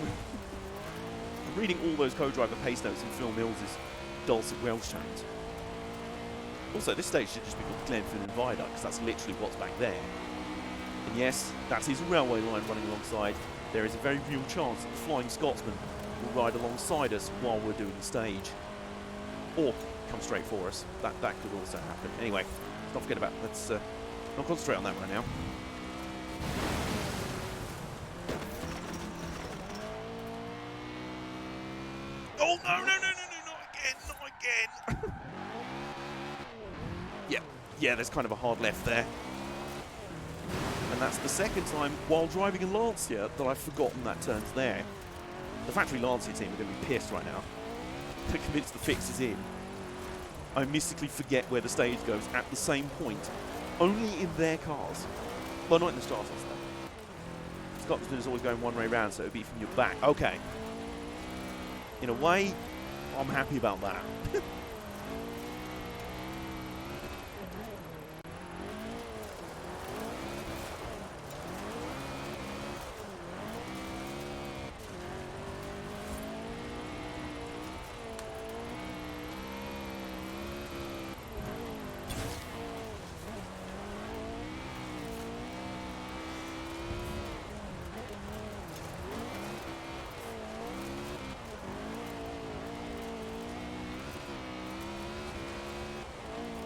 I'm reading all those co-driver pace notes in Phil Mills' dulcet Welsh tones. Also, this stage should just be called Glenfinnan Viaduct, because that's literally what's back there. And yes, that's his railway line running alongside. There is a very real chance that the Flying Scotsman will ride alongside us while we're doing the stage. Or come straight for us. That could also happen. Anyway, let's not forget about that. Let's not concentrate on that right now. Oh, no, not again. Yeah, there's kind of a hard left there. And that's the second time while driving a Lancia that I've forgotten that turn's there. The factory Lancia team are going to be pissed right now. They're convinced the fix is in. I mystically forget where the stage goes at the same point. Only in their cars. Well, not in the Stratos though. Scotsman is always going one way round, so it would be from your back. Okay. In a way, I'm happy about that.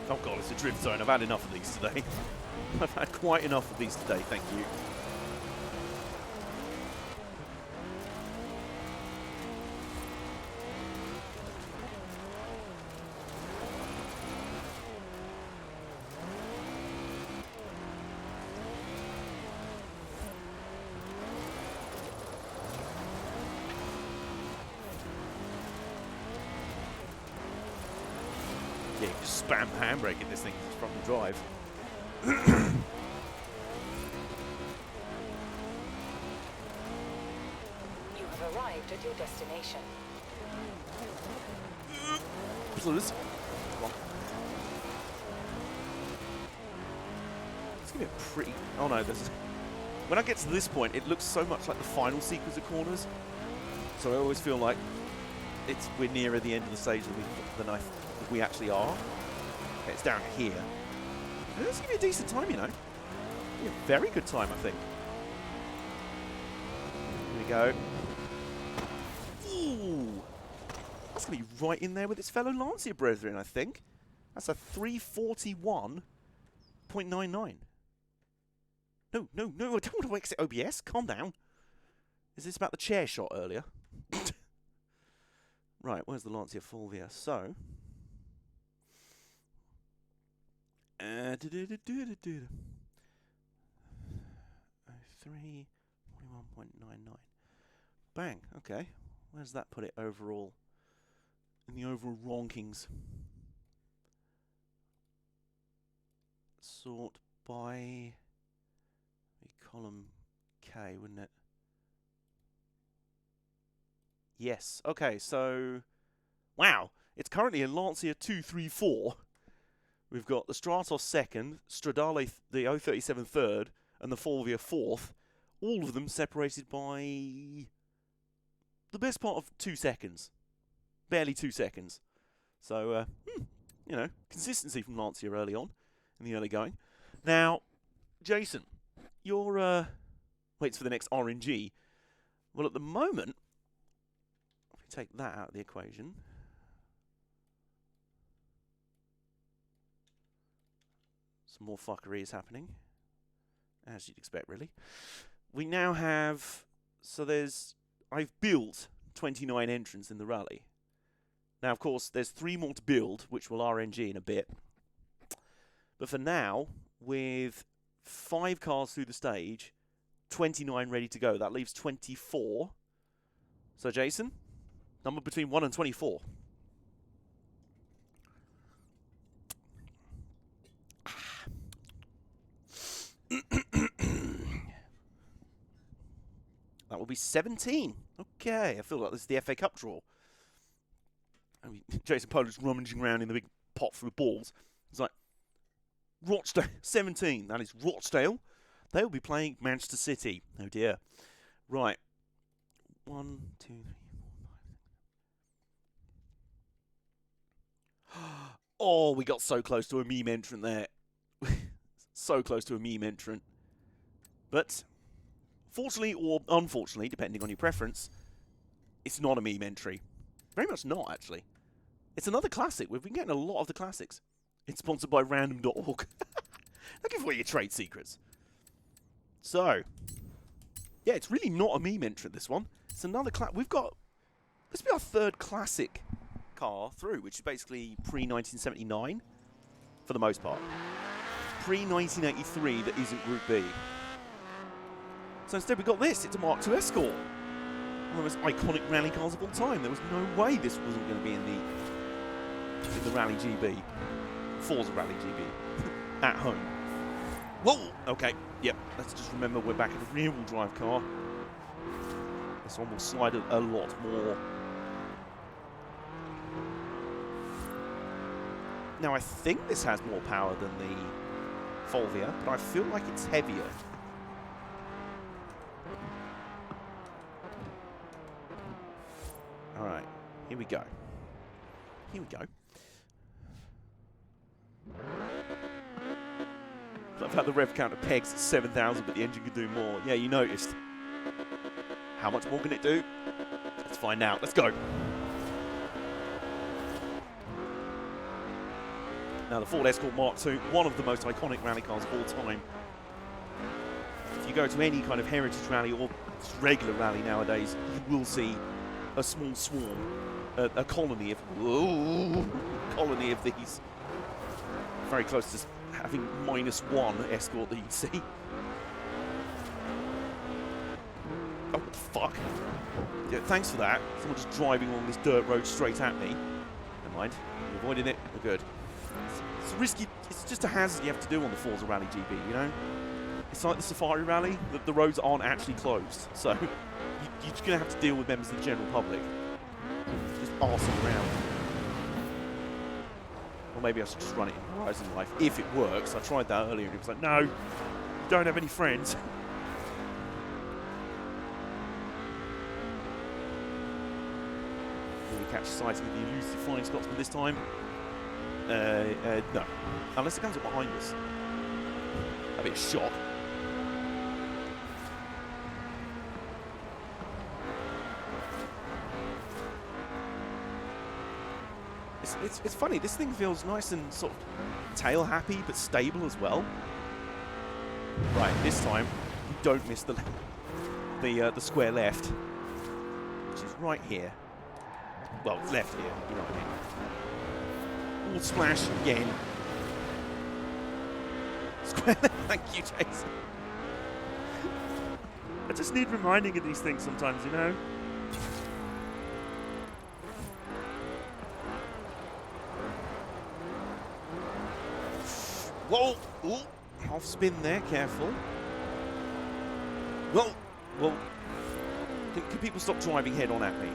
Oh god, it's a drift zone. I've had enough of these today. I've had quite enough of these today, thank you. Yeah, you just spam handbrake in this thing from the drive. You have arrived at your destination. Please. Come on. It's gonna be a pretty. Oh no, this is. When I get to this point, it looks so much like the final sequence of corners. So I always feel like we're nearer the end of the stage than we actually are. Okay, it's down here. And this is gonna be a decent time, you know. Be a very good time, I think. Here we go. Ooh. That's going to be right in there with its fellow Lancia brethren, I think. That's a 341.99. No, I don't want to exit OBS. Calm down. Is this about the chair shot earlier? Right, where's the Lancia Fulvia? So... 341.99. Bang, okay. Where's that put it overall? In the overall rankings. Sort by column K, wouldn't it? Yes. Okay, so wow, it's currently a Lancia 234. We've got the Stratos second, Stradale the 037 third, and the Fulvia fourth. All of them separated by the best part of 2 seconds. Barely 2 seconds. So, you know, consistency from Lancia early on, in the early going. Now, Jason, you're, waits for the next RNG. Well, at the moment, if we take that out of the equation, some more fuckery is happening, as you'd expect, really. We now have, so I've built 29 entrants in the rally. Now, of course, there's 3 more to build, which will RNG in a bit. But for now, with 5 cars through the stage, 29 ready to go, that leaves 24. So, Jason, number between 1 and 24. be 17. Okay, I feel like this is the FA Cup draw. I mean, Jason Polar's rummaging around in the big pot full of balls. It's like, Rochdale, 17. That is Rochdale. They will be playing Manchester City. Oh dear. Right. 1, 2, 3, 4, 5. Oh, we got so close to a meme entrant there. So close to a meme entrant. But, fortunately or unfortunately, depending on your preference, it's not a meme entry. Very much not, actually. It's another classic. We've been getting a lot of the classics. It's sponsored by random.org. They'll give away your trade secrets. So, yeah, it's really not a meme entrant, this one. It's another we've got, this will be our third classic car through, which is basically pre-1979, for the most part. Pre-1983 that isn't Group B. So instead we got this. It's a Mark II Escort. One of the most iconic rally cars of all time. There was no way this wasn't going to be in the Rally GB. Forza Rally GB. At home. Whoa! Okay, yep. Let's just remember we're back in a rear-wheel drive car. This one will slide a lot more. Now I think this has more power than the Fulvia, but I feel like it's heavier. Alright, here we go. Here we go. I've had the rev counter pegs at 7,000, but the engine can do more. Yeah, you noticed. How much more can it do? Let's find out. Let's go. Now, the Ford Escort Mark II, one of the most iconic rally cars of all time. If you go to any kind of heritage rally or regular rally nowadays, you will see a small swarm, a colony of these. Very close to having -1 Escort that you can see. Oh, fuck. Yeah, thanks for that. Someone just driving along this dirt road straight at me. Never mind. We're avoiding it. We're good. It's risky. It's just a hazard you have to do on the Forza Rally GB, you know? It's like the Safari Rally. The roads aren't actually closed. So you're just going to have to deal with members of the general public. Just arsing around. Or maybe I should just run it in Horizon Life if it works. I tried that earlier and it was like, no, you don't have any friends. Will we catch sight of the elusive Flying Scotsman this time? No. Unless it comes up behind us. That'd be a shock. It's funny, this thing feels nice and sort of tail happy but stable as well. Right, this time you don't miss the square left, which is right here. Well, it's left here, you know what I mean. All splash again. Square left, thank you, Jason. I just need reminding of these things sometimes, you know. Whoa! Ooh. Half spin there, careful. Whoa! Whoa. Can people stop driving head on at me?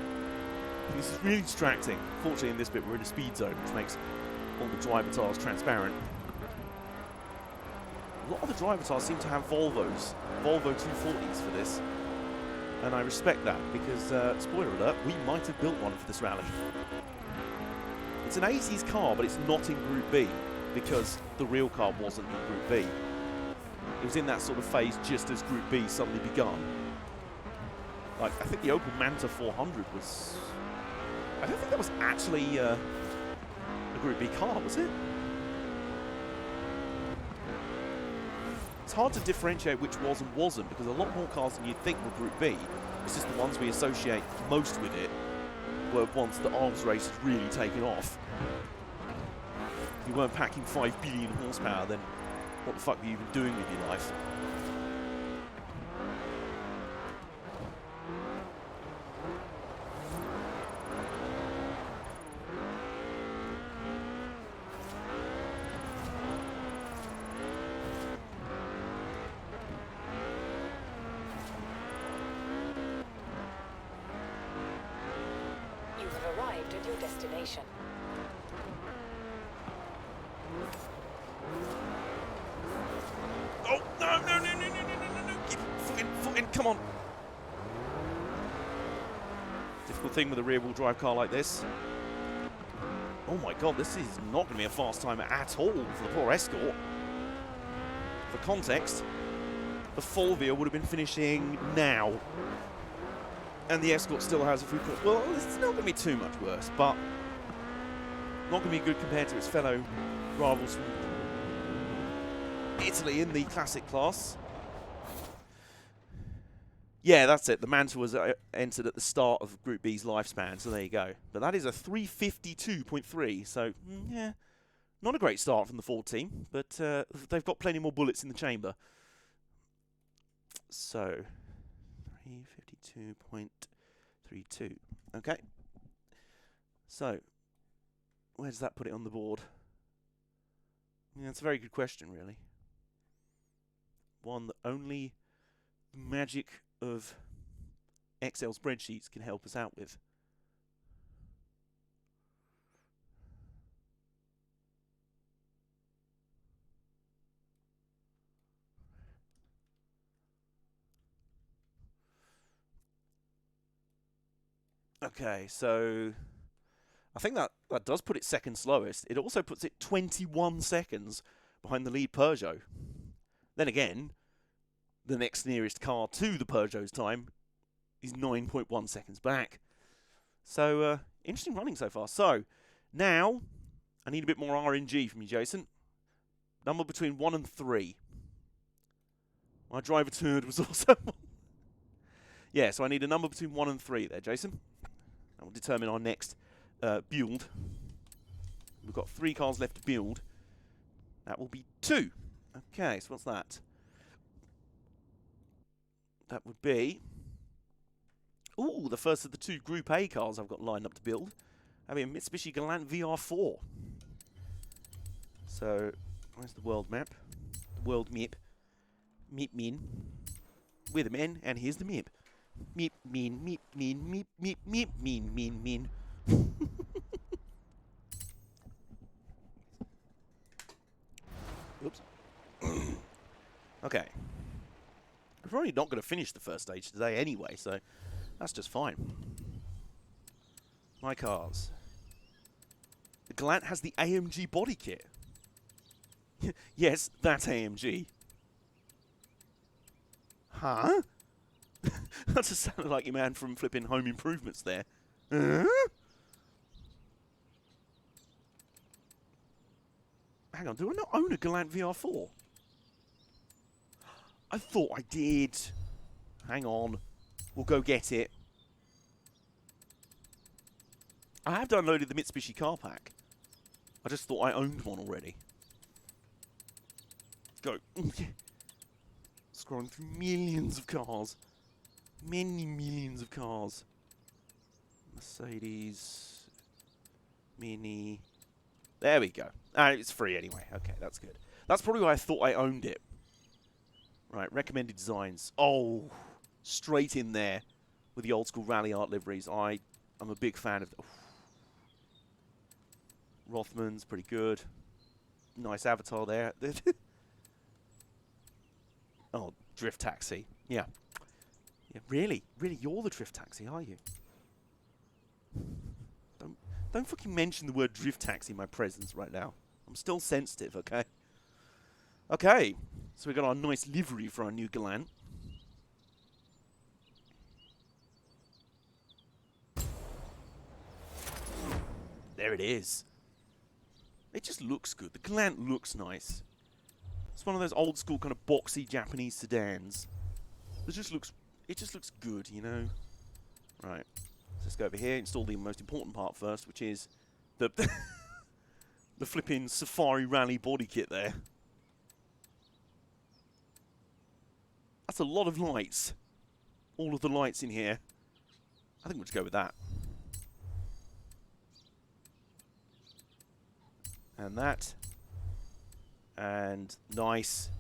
This is really distracting. Fortunately, in this bit, we're in a speed zone, which makes all the driver tires transparent. A lot of the driver tires seem to have Volvos. Volvo 240s for this. And I respect that, because, spoiler alert, we might have built one for this rally. It's an 80s car, but it's not in Group B, because the real car wasn't in Group B. It was in that sort of phase just as Group B suddenly begun. Like, I think the Opel Manta 400 was... I don't think that was actually a Group B car, was it? It's hard to differentiate which was and wasn't, because a lot more cars than you'd think were Group B. It's just the ones we associate most with it were ones that arms race had really taken off. If you weren't packing 5 billion horsepower, then what the fuck were you even doing with your life? arrived at your destination. Oh, no, no, no, no, no, no, no, no. Keep foot in, come on. Difficult thing with a rear-wheel drive car like this. Oh my god, this is not going to be a fast time at all for the poor Escort. For context, the Fulvia would have been finishing now. And the Escort still has a few... Well, it's not going to be too much worse, but not going to be good compared to its fellow rivals from Italy in the classic class. Yeah, that's it. The Manta was entered at the start of Group B's lifespan, so there you go. But that is a 352.3, so yeah, not a great start from the Ford team, but they've got plenty more bullets in the chamber. So, 352.32. Okay. So, where does that put it on the board? Yeah, that's a very good question, really. One that only the magic of Excel spreadsheets can help us out with. Okay, so I think that does put it second slowest. It also puts it 21 seconds behind the lead Peugeot. Then again, the next nearest car to the Peugeot's time is 9.1 seconds back. So, interesting running so far. So, now, I need a bit more RNG from you, Jason. Number between 1 and 3. My driver turd was also... yeah, so I need a number between 1 and 3 there, Jason. That will determine our next build. We've got 3 cars left to build. That will be 2. Okay, so what's that? That would be... ooh, the first of the 2 Group A cars I've got lined up to build. Having a Mitsubishi Galant VR4. So, where's the world map? World map. Mip min. With a min, and here's the mip. Mip min, mip min, mip, mip, mip, min, min, min. Oops. Okay. We're probably not going to finish the first stage today anyway, so that's just fine. My cars. The Galant has the AMG body kit. Yes, that's AMG. Huh? That just sounded like your man from flipping Home Improvements there. Hang on, do I not own a Galant VR4? I thought I did. Hang on. We'll go get it. I have downloaded the Mitsubishi car pack. I just thought I owned one already. Go. Scrolling through millions of cars. Many millions of cars. Mercedes. Mini. There we go. It's free anyway. Okay, that's good. That's probably why I thought I owned it. Right, recommended designs. Oh, straight in there with the old school Rally Art liveries. I'm a big fan of... Rothman's pretty good. Nice avatar there. Oh, Drift Taxi. Yeah. Yeah, really? Really, you're the Drift Taxi, are you? Don't fucking mention the word Drift Taxi in my presence right now. I'm still sensitive, okay? Okay, so we got our nice livery for our new Galant. There it is. It just looks good. The Galant looks nice. It's one of those old school kind of boxy Japanese sedans. It just looks good, you know. Right. Let's go over here, install the most important part first, which is the the flipping Safari Rally body kit there. That's a lot of lights. All of the lights in here. I think we'll just go with that. And that. And nice.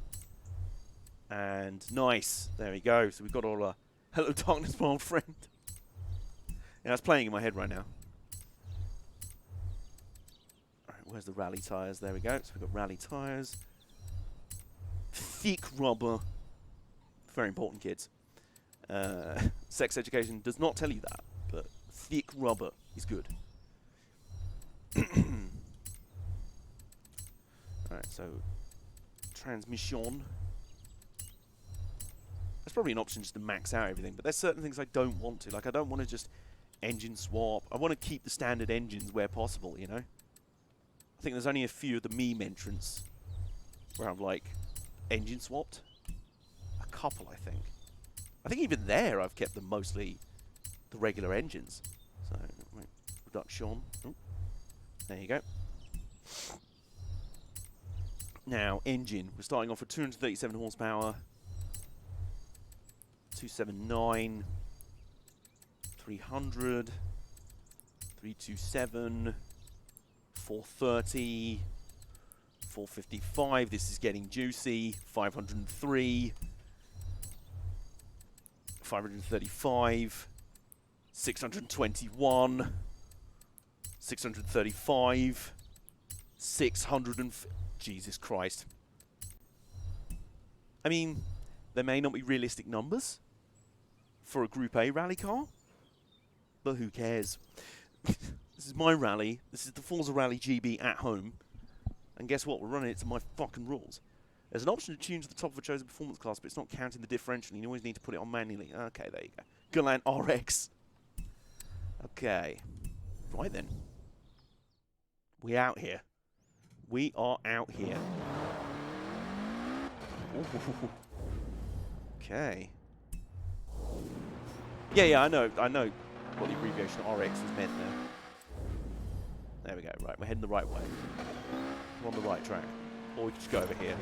And nice. There we go. So we've got all our Hello Darkness, my old friend. Yeah, that's playing in my head right now. Where's the rally tyres? There we go. So we've got rally tyres. Thick rubber. Very important, kids. Sex education does not tell you that, but thick rubber is good. Alright, so transmission. There's probably an option just to max out everything, but there's certain things I don't want to. Like, I don't want to just engine swap. I want to keep the standard engines where possible, you know? I think there's only a few of the meme entrants where I've, like, engine swapped. A couple, I think. I think even there I've kept them mostly the regular engines. So, right, reduction. Oh, there you go. Now, engine. We're starting off with 237 horsepower. 279. 300. 327. 430. 455. This is getting juicy. 503. 535. 621. 635. 600 Jesus Christ. I mean, there may not be realistic numbers for a Group A rally car, but who cares? This is my rally. This is the Forza Rally GB at home. And guess what? We're running it to my fucking rules. There's an option to tune to the top of a chosen performance class, but it's not counting the differential. You always need to put it on manually. Okay, there you go. Galant RX. Okay. Right then. We out here. We are out here. Ooh. Okay. Yeah, I know what the abbreviation RX was meant there. There we go, right, we're heading the right way. We're on the right track. Or we can just go over here.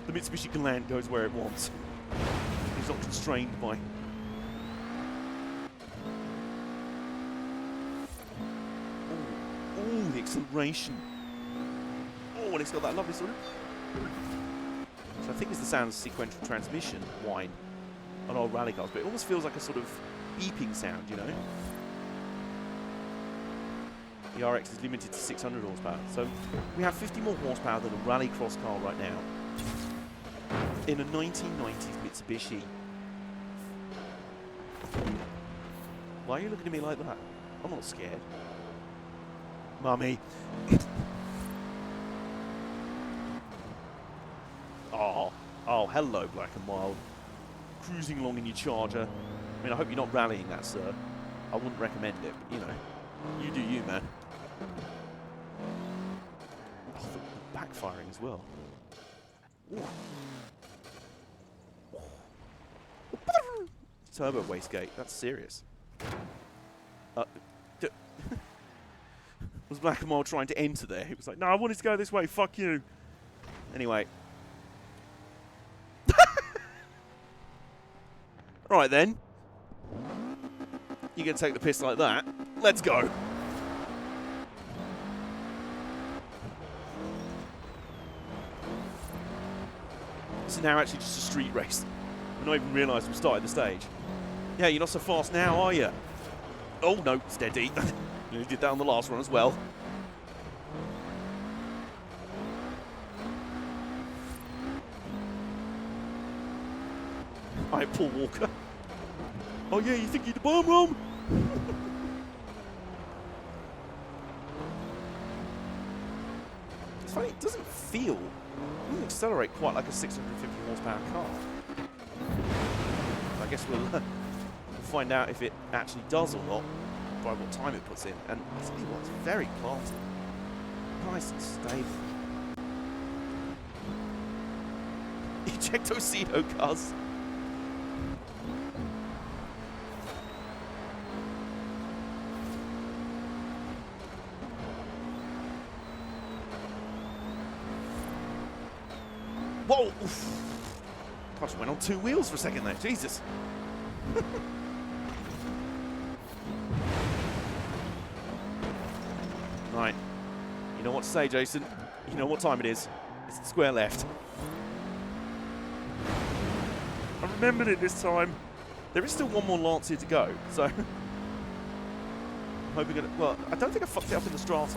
The Mitsubishi Galant goes where it wants. It's not constrained by... Ooh, the acceleration. Oh, and it's got that lovely sort of... So I think it's the sound of sequential transmission whine on old rally cars, but it almost feels like a sort of beeping sound, you know? The RX is limited to 600 horsepower, so we have 50 more horsepower than a rallycross car right now in a 1990s Mitsubishi. Why are you looking at me like that? I'm not scared. Mummy. Oh, hello, Black and Mild. Cruising along in your Charger. I mean, I hope you're not rallying that, sir. I wouldn't recommend it, but, you know. You do you, man. Oh, the backfiring as well. Ooh. Turbo wastegate. That's serious. Was Black and Mild trying to enter there? He was like, no, I wanted to go this way. Fuck you. Anyway. Right then. You're going to take the piss like that. Let's go. This is now actually just a street race. I've not even realised we started the stage. Yeah, you're not so fast now, are you? Oh, no, steady. You did that on the last one as well. Alright, Paul Walker. Oh yeah, you think you're the bomb, Rom? It's funny, it doesn't accelerate quite like a 650 horsepower car. I guess we'll find out if it actually does or not by what time it puts in. And I tell you what, it's very classy. Nice and stable. Ejectocito, cuz. Whoa! Oof. I just went on two wheels for a second there. Jesus. Right. You know what to say, Jason. You know what time it is. It's the square left. I remembered it this time. There is still one more Lancia to go, so... hoping it. Well, I don't think I fucked it up in the Stratos.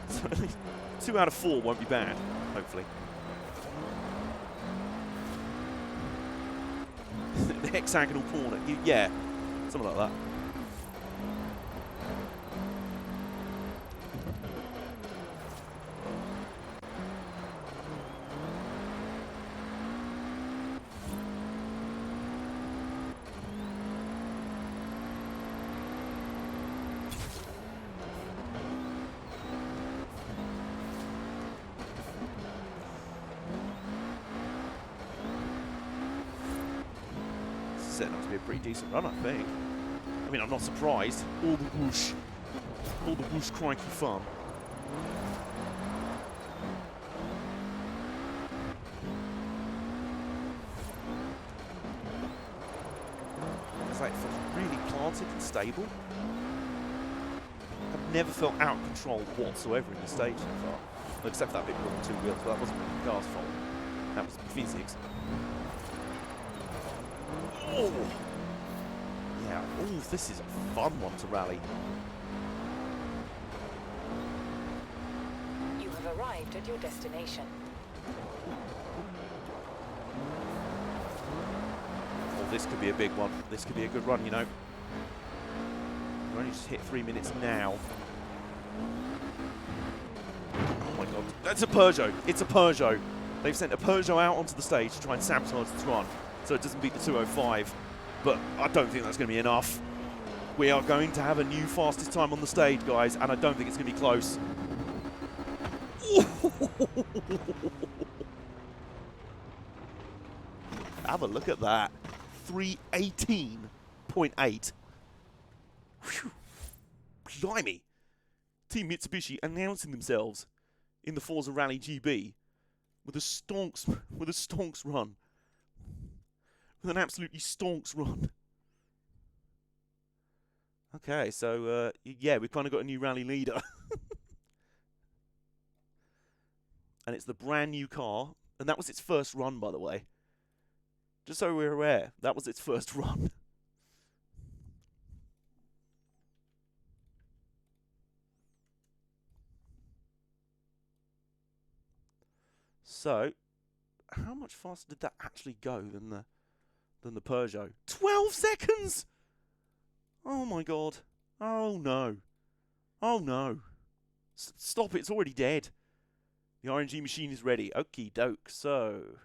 So at least 2 out of 4 won't be bad, hopefully. The hexagonal corner. Yeah, something like that. Setting up to be a pretty decent run, I think. I mean, I'm not surprised. All the whoosh crikey fun. It's like it feels really planted and stable. I've never felt out of control whatsoever in the stage so far. Well, except for that bit more than 2 wheels, but that wasn't really the car's fault. That was physics. Oh! Yeah, oh, this is a fun one to rally. You have arrived at your destination. Oh, this could be a big one. This could be a good run, you know. We've only just hit 3 minutes now. Oh my god. That's a Peugeot. It's a Peugeot. They've sent a Peugeot out onto the stage to try and sabotage this run, so it doesn't beat the 205. But I don't think that's going to be enough. We are going to have a new fastest time on the stage, guys, and I don't think it's going to be close. Have a look at that. 318.8. Whew. Blimey. Team Mitsubishi announcing themselves in the Forza Rally GB with a stonks run. With an absolutely stonks run. Okay, so, yeah, we've kind of got a new rally leader. And it's the brand new car. And that was its first run, by the way. Just so we're aware, that was its first run. So, how much faster did that actually go than the Peugeot? 12 seconds! Oh my god. Oh no. Oh no. Stop it, it's already dead. The RNG machine is ready. Okie doke. So,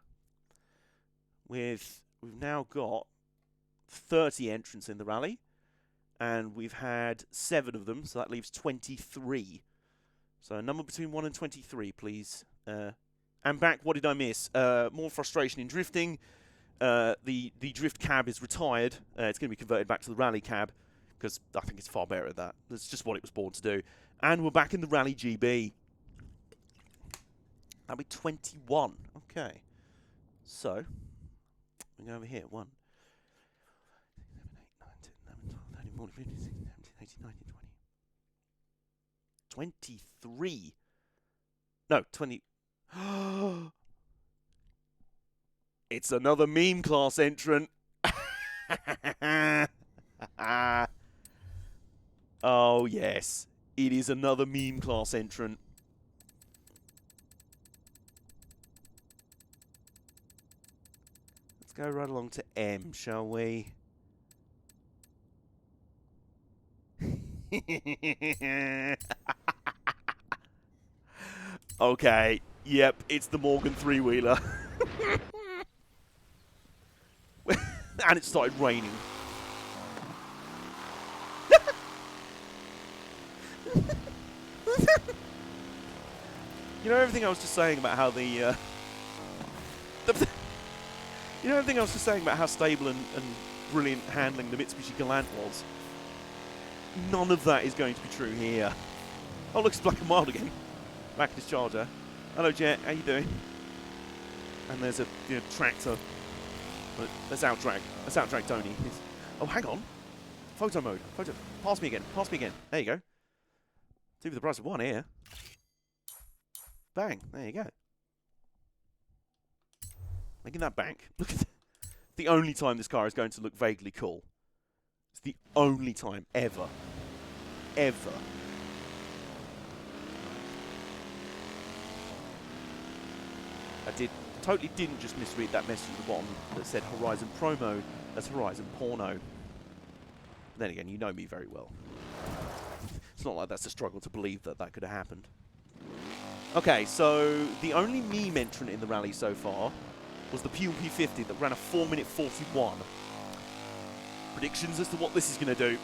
we've now got 30 entrants in the rally. And we've had 7 of them, so that leaves 23. So a number between 1 and 23, please. And back, what did I miss? More frustration in drifting. The drift cab is retired. It's going to be converted back to the rally cab, because I think it's far better at that. That's just what it was born to do. And we're back in the Rally GB. That'll be 21. Okay. So, we go over here. 1, 7, 8, 9, 10, 11, 12, 13, 14, 15, 16, 17, 18, 19, 20. 23. No, 20. It's another meme class entrant. Oh, yes. It is another meme class entrant. Let's go right along to M, shall we? Okay. Yep, it's the Morgan three-wheeler. And it started raining. You know everything I was just saying about how you know everything I was just saying about how stable and brilliant handling the Mitsubishi Galant was? None of that is going to be true here. Oh, look, it's Black and Mild again. Back at his charger. Hello, Jet. How you doing? And there's a tractor. Let's outdrag. Tony. Oh, hang on. Photo mode. Photo. Pass me again. There you go. 2 for the price of 1 here. Bang. There you go. Making that bank. Look at the only time this car is going to look vaguely cool. It's the only time ever. ever. I totally didn't just misread that message at the bottom that said Horizon Pro Mode as Horizon Porno. Then again, you know me very well. It's not like that's a struggle to believe that that could have happened. Okay, so the only meme entrant in the rally so far was the PUP50 that ran a 4:41. Predictions as to what this is going to do.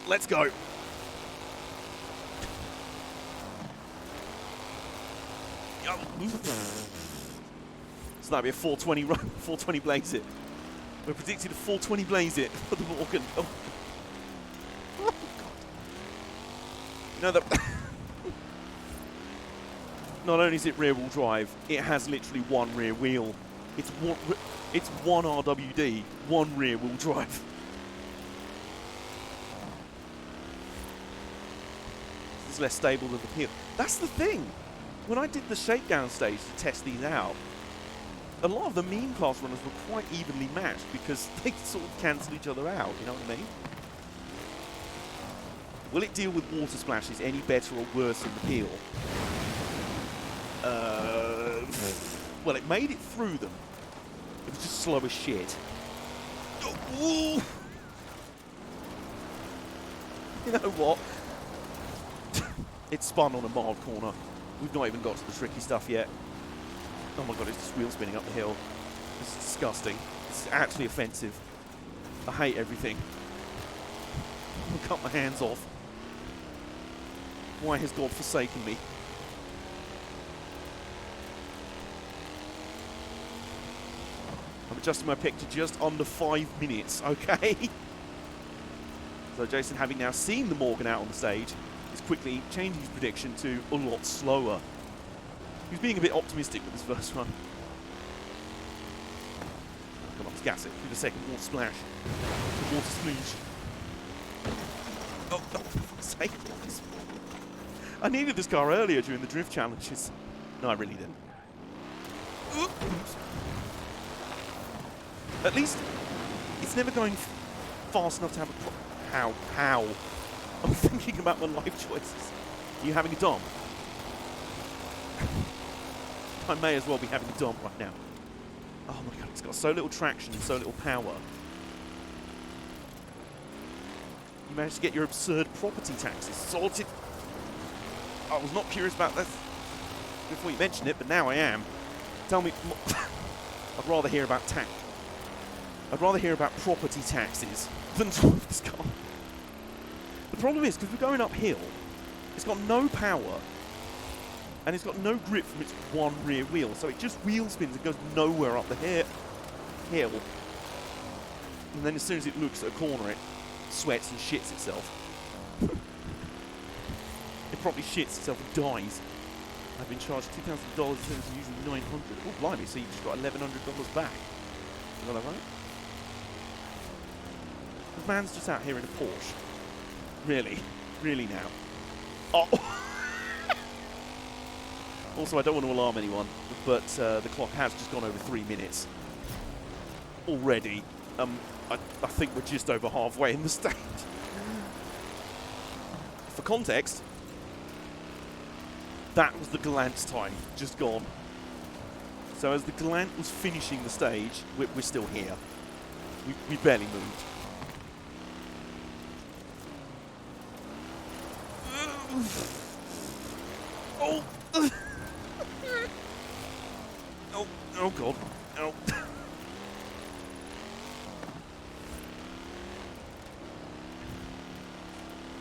Let's go. So that'd be a 4:20 run, 4:20 blaze it. We're predicting a 4:20 blaze it for the Morgan. Oh, oh God. You know that. Not only is it rear-wheel drive, it has literally one rear wheel. It's one RWD, one rear-wheel drive. It's less stable than the Peel. That's the thing. When I did the shakedown stage to test these out, a lot of the meme class runners were quite evenly matched because they sort of cancel each other out, you know what I mean? Will it deal with water splashes any better or worse than the Peel? Well, it made it through them. It was just slow as shit. Oh, you know what? It spun on a mild corner. We've not even got to the tricky stuff yet. Oh my god, it's just wheel spinning up the hill. It's disgusting. It's actually offensive. I hate everything. I'll cut my hands off. Why has God forsaken me? I'm adjusting my pick to just under 5 minutes, okay? So Jason, having now seen the Morgan out on the stage, is quickly changing his prediction to a lot slower. He's being a bit optimistic with this first run. Come on, let's gas it. Do the second water splash. The water splooge. Oh, for fuck's sake. I needed this car earlier during the drift challenges. No, I really didn't. Oops. At least, it's never going fast enough to have a How? I'm thinking about my life choices. Are you having a dom? I may as well be having a dom right now. Oh my god, it's got so little traction and so little power. You managed to get your absurd property taxes sorted. I was not curious about that before you mentioned it, but now I am. Tell me, I'd rather hear about property taxes than drive this car. The problem is, because we're going uphill, it's got no power, and it's got no grip from its one rear wheel, so it just wheel spins and goes nowhere up the hill. And then as soon as it looks at a corner, it sweats and shits itself. It probably shits itself and dies. I've been charged $2,000 instead of usually $900. Oh, blimey, so you just got $1,100 back. Is that right? The man's just out here in a Porsche. Really? Really now? Oh! Also, I don't want to alarm anyone, but the clock has just gone over 3 minutes. Already. I think we're just over halfway in the stage. For context, that was the Gallant time, just gone. So as the Gallant was finishing the stage, we're still here. We barely moved. Oh! Oh god. Oh.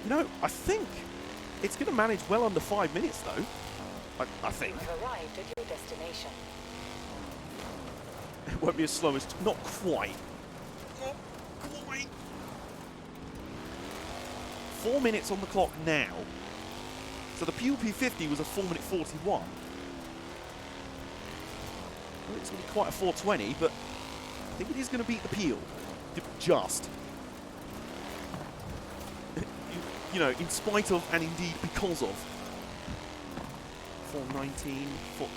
You know, I think it's going to manage well under 5 minutes, though. I think. You've arrived at your destination. It won't be as slow as... Not quite. Not quite. 4 minutes on the clock now. So the PUP50 was a 4:41. Well, it's going to be quite a 4:20, but I think it is going to beat the Peel. Just. You know, in spite of and indeed because of. 4:19.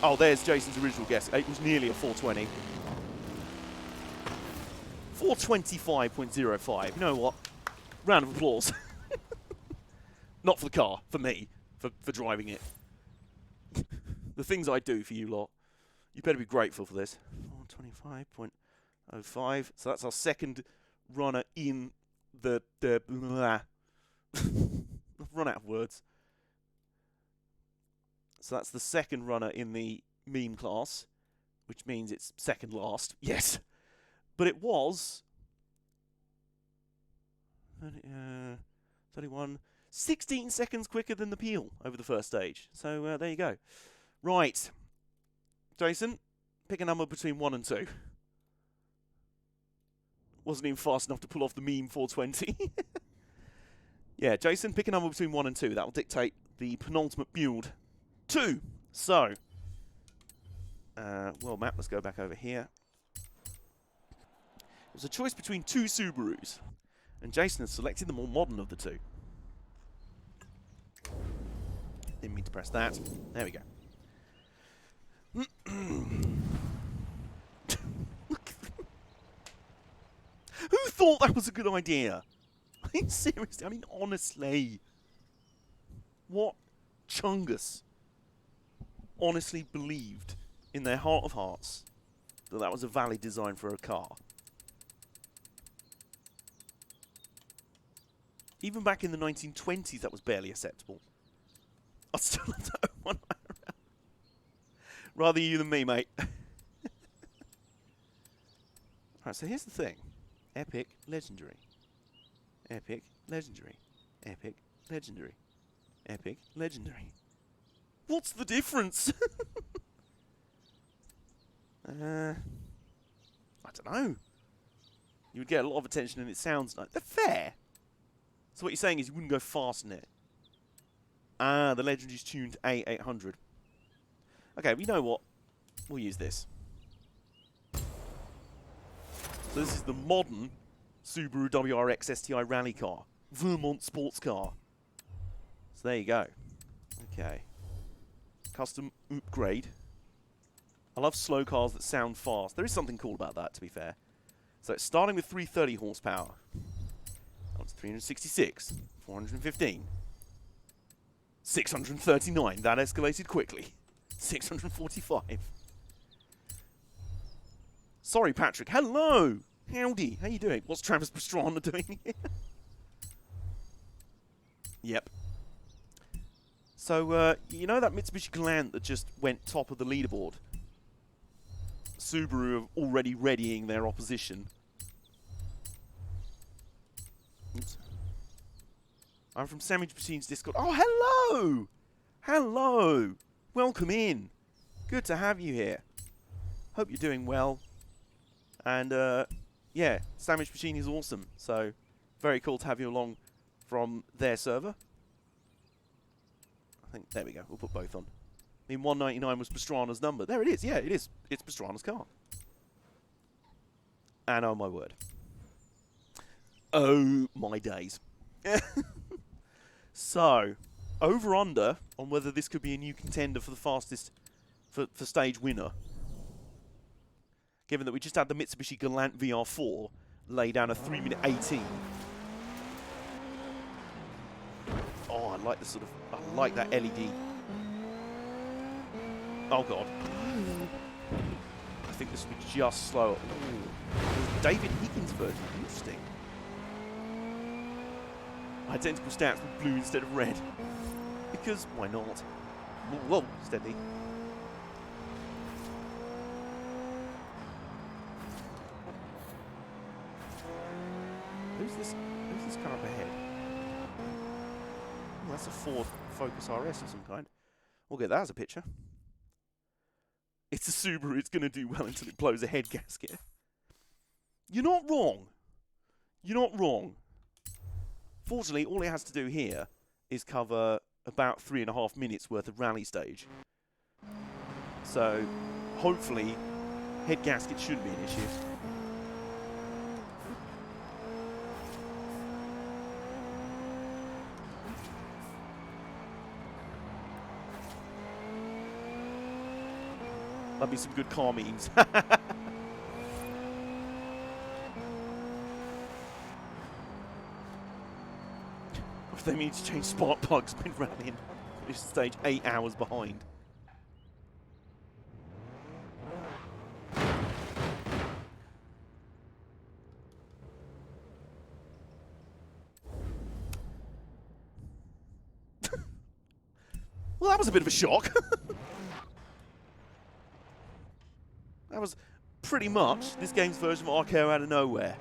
Oh, there's Jason's original guess. It was nearly a 4:20. 4:25.05. You know what? Round of applause. Not for the car, for me, for driving it. The things I do for you lot. You better be grateful for this. 425.05. So that's our second runner in the blah. I've run out of words. So that's the second runner in the meme class, which means it's second last. Yes. But it was 31, 16 seconds quicker than the Peel over the first stage. So there you go. Right. Jason, pick a number between 1 and 2. Wasn't even fast enough to pull off the meme 420. Yeah, Jason, pick a number between 1 and 2. That will dictate the penultimate build. 2. So, world map, let's go back over here. It was a choice between 2 Subarus, and Jason has selected the more modern of the 2. Didn't mean to press that. There we go. Who thought that was a good idea? I mean, seriously, I mean, honestly. What chungus honestly believed in their heart of hearts that that was a valid design for a car? Even back in the 1920s, that was barely acceptable. I still don't know one way around. Rather you than me, mate. Alright, so here's the thing. Epic, legendary. Epic, legendary. Epic, legendary. Epic, legendary. What's the difference? I don't know. You would get a lot of attention and it sounds nice. They're fair. So what you're saying is you wouldn't go fast in it. Ah, the legendary's tuned A800. Okay, we know what. We'll use this. So this is the modern Subaru WRX STI rally car. Vermont sports car. So there you go. Okay. Custom upgrade. I love slow cars that sound fast. There is something cool about that, to be fair. So it's starting with 330 horsepower. That was 366. 415. 639. That escalated quickly. 645. Sorry, Patrick. Hello. Howdy. How you doing? What's Travis Pastrana doing here? Yep. So, you know that Mitsubishi Galant that just went top of the leaderboard? Subaru are already readying their opposition. Oops. I'm from Sandwich Machine's Discord. Oh, hello! Hello! Welcome in. Good to have you here. Hope you're doing well. And, yeah, Sandwich Machine is awesome. So, very cool to have you along from their server. I think, there we go. We'll put both on. I mean, 199 was Pastrana's number. There it is. Yeah, it is. It's Pastrana's car. And oh my word. Oh my days. So, over-under on whether this could be a new contender for the fastest, for stage winner. Given that we just had the Mitsubishi Galant VR4 lay down a 3-minute 18. Oh, I like the sort of, I like that LED. Oh god. I think this will be just slower. Ooh. David Higgins version, interesting. Identical stats with blue instead of red. Because why not? Whoa, steady. Who's this car up ahead? Oh, that's a Ford Focus RS of some kind. We'll get that as a picture. It's a Subaru, it's going to do well until it blows a head gasket. You're not wrong. You're not wrong. Fortunately, all it has to do here is cover about 3.5 minutes worth of rally stage. So, hopefully, head gasket shouldn't be an issue. That'd be some good car memes. they need to change spark plugs mid-rally and finish the stage 8 hours behind. Well, that was a bit of a shock. That was pretty much this game's version of RKO out of nowhere.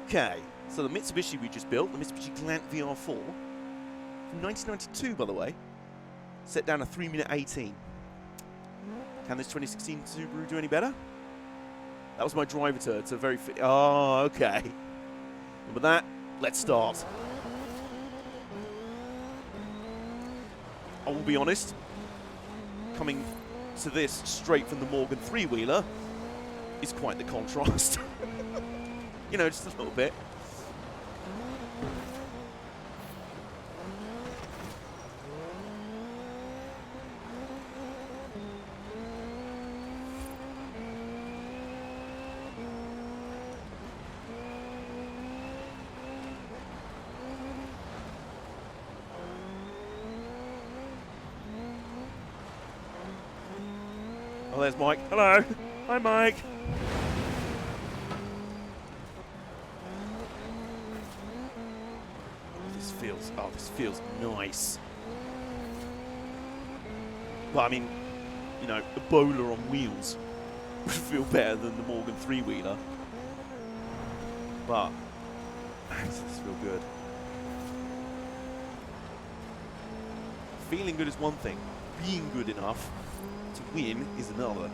Okay, so the Mitsubishi we just built, the Mitsubishi Galant VR4, from 1992, by the way, set down a 3-minute 18. Can this 2016 Subaru do any better? That was my driver turn. It's a very oh, okay. And with that, let's start. I will be honest, coming to this straight from the Morgan three-wheeler is quite the contrast. You know, just a little bit. Oh, there's Mike. Hello. Hi, Mike. This feels nice. Well, I mean, you know, a bowler on wheels would feel better than the Morgan three-wheeler. But this feels good. Feeling good is one thing. Being good enough to win is another.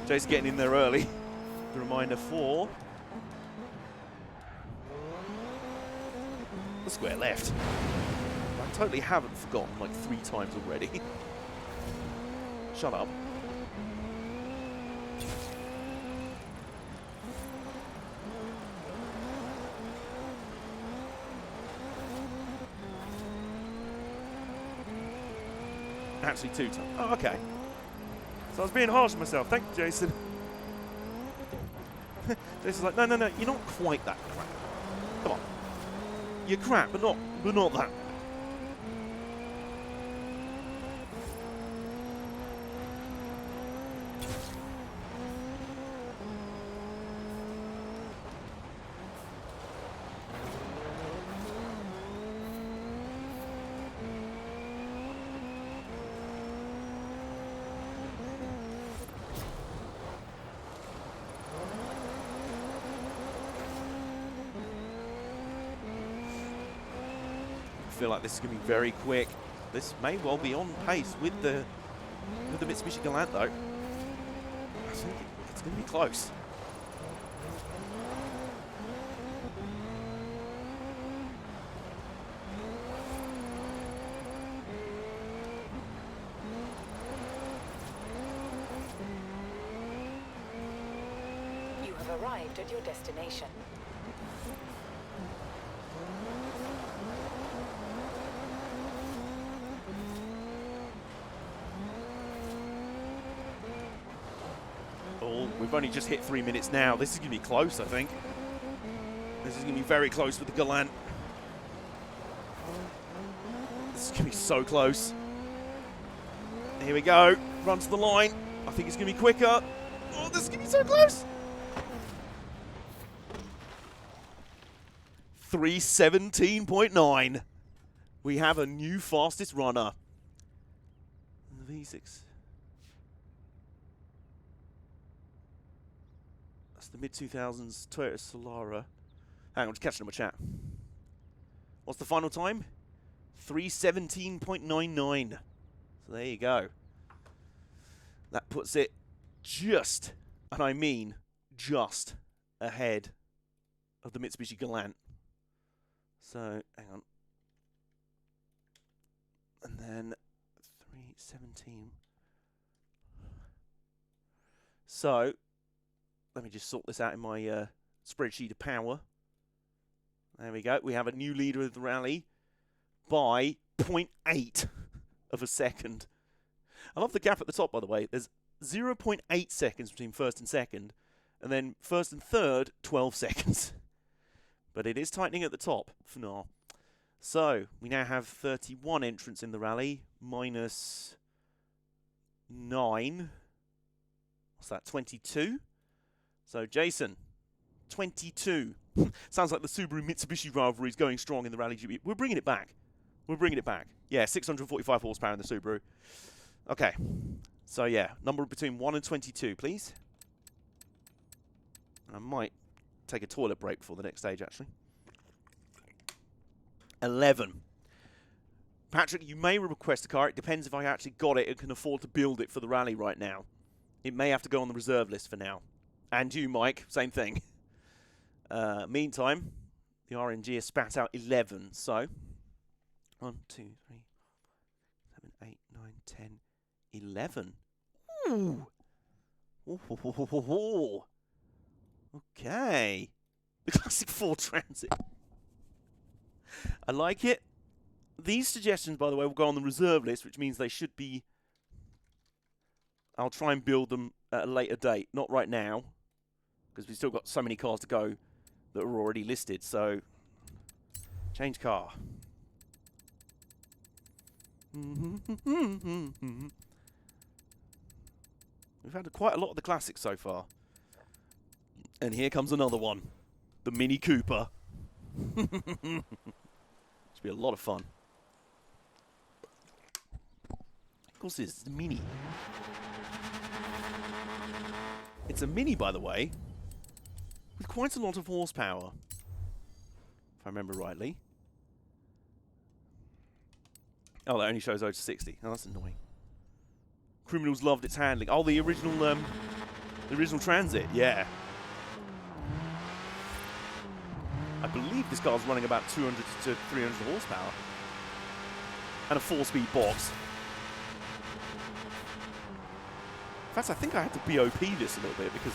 Jay's getting in there early. The reminder for the square left. I totally haven't forgotten like 3 times already. Shut up. Actually 2 times. Oh, okay. So I was being harsh on myself. Thank you, Jason. Jason's like, no, you're not quite that crap. Come on. You're crap, but not that. I feel like this is going to be very quick. This may well be on pace with the Mitsubishi Galant, though. I think it's going to be close. You have arrived at your destination. Oh, we've only just hit 3 minutes now. This is going to be close, I think. This is going to be very close with the Galant. This is going to be so close. Here we go. Run to the line. I think it's going to be quicker. Oh, this is going to be so close. 3:17.9. We have a new fastest runner. The V6. That's the mid-2000s Toyota Solara. Hang on, I'm just catching up my chat. What's the final time? 3:17.99. So there you go. That puts it just, and I mean just, ahead of the Mitsubishi Galant. So, hang on. And then 3:17. So, let me just sort this out in my spreadsheet of power. There we go. We have a new leader of the rally by 0.8 of a second. I love the gap at the top, by the way. There's 0.8 seconds between first and second, and then first and third, 12 seconds. But it is tightening at the top for now. So, we now have 31 entrants in the rally, minus 9. What's that, 22? So, Jason, 22. Sounds like the Subaru-Mitsubishi rivalry is going strong in the Rally GP. We're bringing it back. We're bringing it back. Yeah, 645 horsepower in the Subaru. Okay. So, yeah, number between 1 and 22, please. I might take a toilet break before the next stage, actually. 11. Patrick, you may request a car. It depends if I actually got it and can afford to build it for the rally right now. It may have to go on the reserve list for now. And you, Mike, same thing. Meantime, the RNG has spat out 11. So, 1, 2, 3, 7, 8, 9, 10, 11. Ooh. Ooh. Okay. The Classic 4 Transit. I like it. These suggestions, by the way, will go on the reserve list, which means they should be... I'll try and build them at a later date. Not right now, because we've still got so many cars to go that are already listed. So, change car. We've had quite a lot of the classics so far. And here comes another one. The Mini Cooper. Should be a lot of fun. Of course it is. It's a Mini. It's a Mini, by the way, with quite a lot of horsepower, if I remember rightly. Oh, that only shows 0 to 60. Oh, that's annoying. Criminals loved its handling. Oh, the original Transit, yeah. I believe this car's running about 200 to 300 horsepower. And a 4-speed box. In fact, I think I had to BOP this a little bit because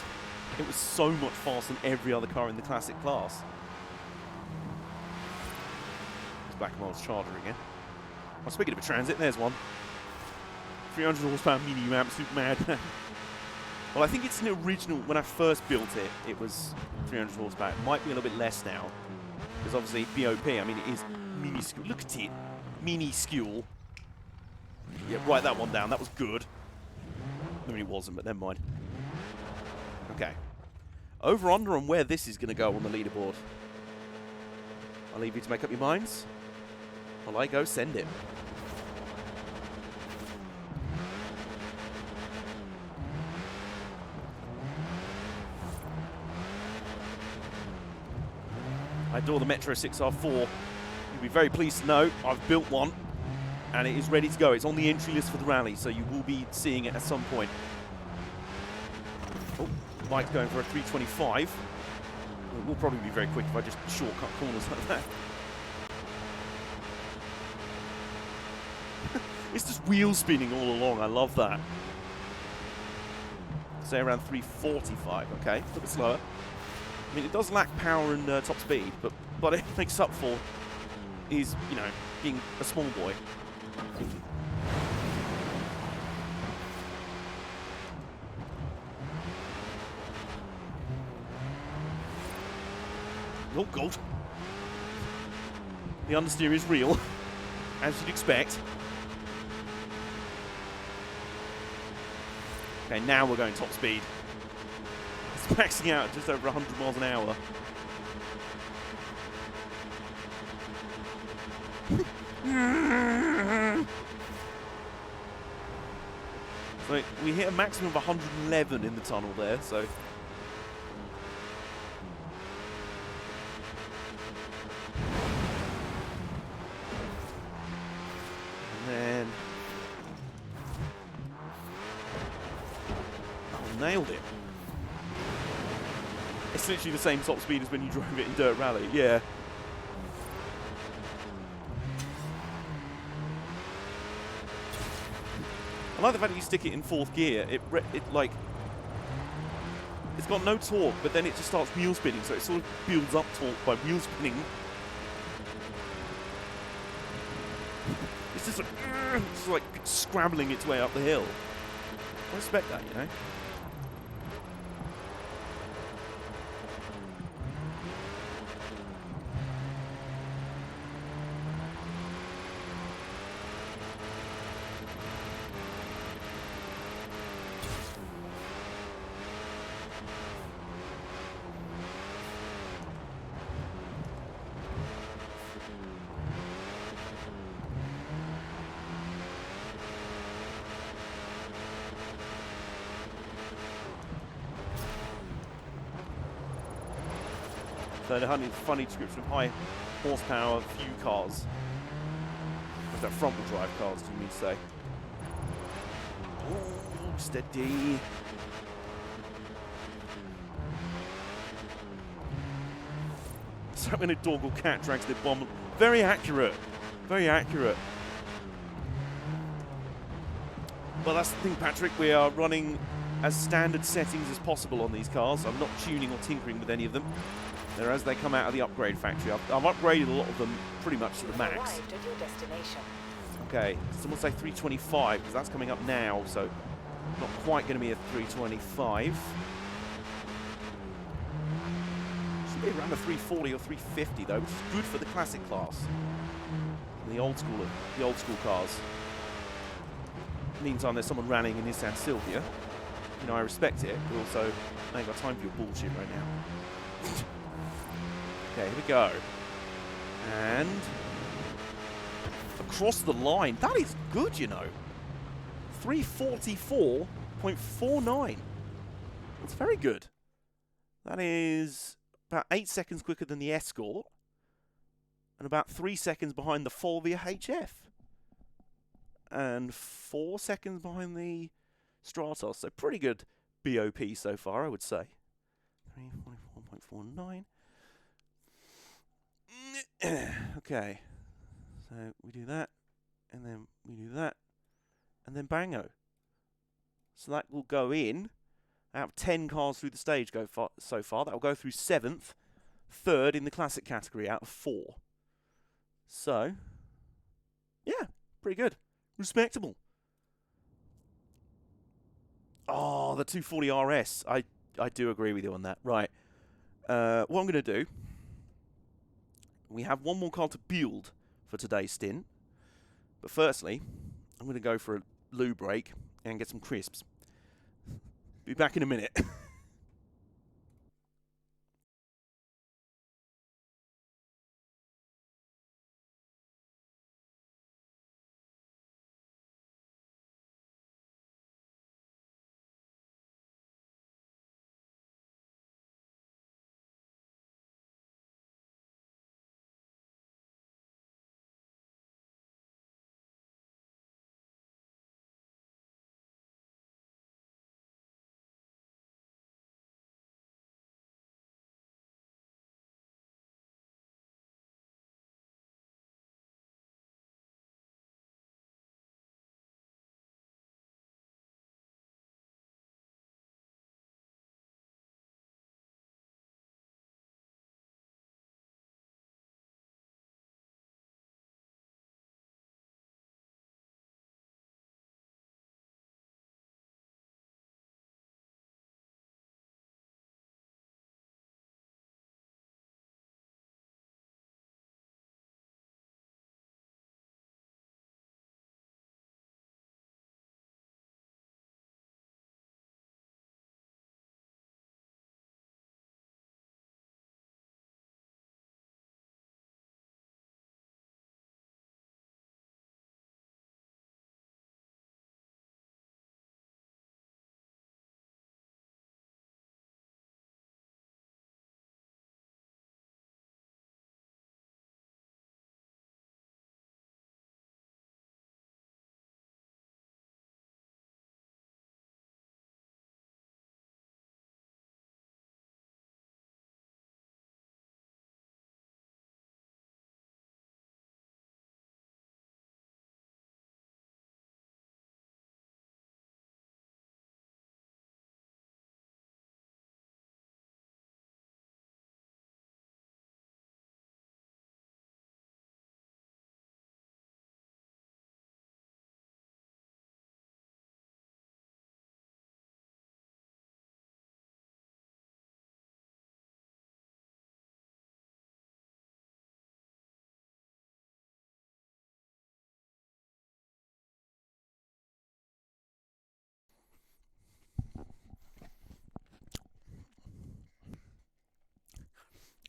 it was so much faster than every other car in the classic class. It's Black & Milds Charger again. Oh, speaking of a Transit, there's one. 300 horsepower mini ramp, super mad. Well, I think it's an original. When I first built it, it was 300 horsepower. It might be a little bit less now. Because obviously, BOP, I mean, it is minuscule. Look at it. Minuscule. Yeah, write that one down. That was good. I mean, it wasn't, but never mind. Okay. Over under on where this is going to go on the leaderboard. I'll leave you to make up your minds. While I go send it. I adore the Metro 6R4. You'll be very pleased to know I've built one and it is ready to go. It's on the entry list for the rally, so you will be seeing it at some point. Oh, Mike's going for a 325. It will probably be very quick if I just shortcut corners like that. It's just wheel spinning all along. I love that. Say around 345. Okay, a little bit slower. I mean, it does lack power and top speed, but what it makes up for is, you know, being a small boy. Oh, God. The understeer is real, as you'd expect. Okay, now we're going top speed. It's maxing out at just over 100 miles an hour. So we hit a maximum of 111 in the tunnel there, so... And then... Oh, nailed it. It's literally the same top speed as when you drove it in Dirt Rally, yeah. I like the fact that you stick it in 4th gear. It like, it's got no torque, but then it just starts wheel spinning, so it sort of builds up torque by wheel spinning. It's just like scrambling its way up the hill. I respect that, you know. So the funny description of high horsepower, few cars. Or is that front wheel drive cars, do you mean to say? Oh, steady. So when a dog or cat drags their bomb, very accurate. Very accurate. Well, that's the thing, Patrick. We are running as standard settings as possible on these cars. I'm not tuning or tinkering with any of them. They're as they come out of the upgrade factory. I've upgraded a lot of them pretty much to the max. Arrived at your destination. Okay, someone say 325 because that's coming up now, so not quite going to be a 325. Should be around a 340 or 350 though, which is good for the classic class. The old school cars. Meantime, there's someone rallying in Nissan Silvia. You know, I respect it, but also I ain't got time for your bullshit right now. Okay, here we go. And across the line. That is good, you know. 344.49. That's very good. That is about 8 seconds quicker than the Escort and about 3 seconds behind the Forza HF and 4 seconds behind the Stratos. So pretty good BOP so far, I would say. 344.49. Okay, so we do that, and then we do that, and then bango. So that will go in. Out of 10 cars through the stage so far, that will go through 7th, 3rd in the classic category out of 4. So, yeah, pretty good. Respectable. Oh, the 240 RS. I do agree with you on that. Right. What I'm going to do, we have one more car to build for today's stint. But firstly, I'm going to go for a loo break and get some crisps. Be back in a minute.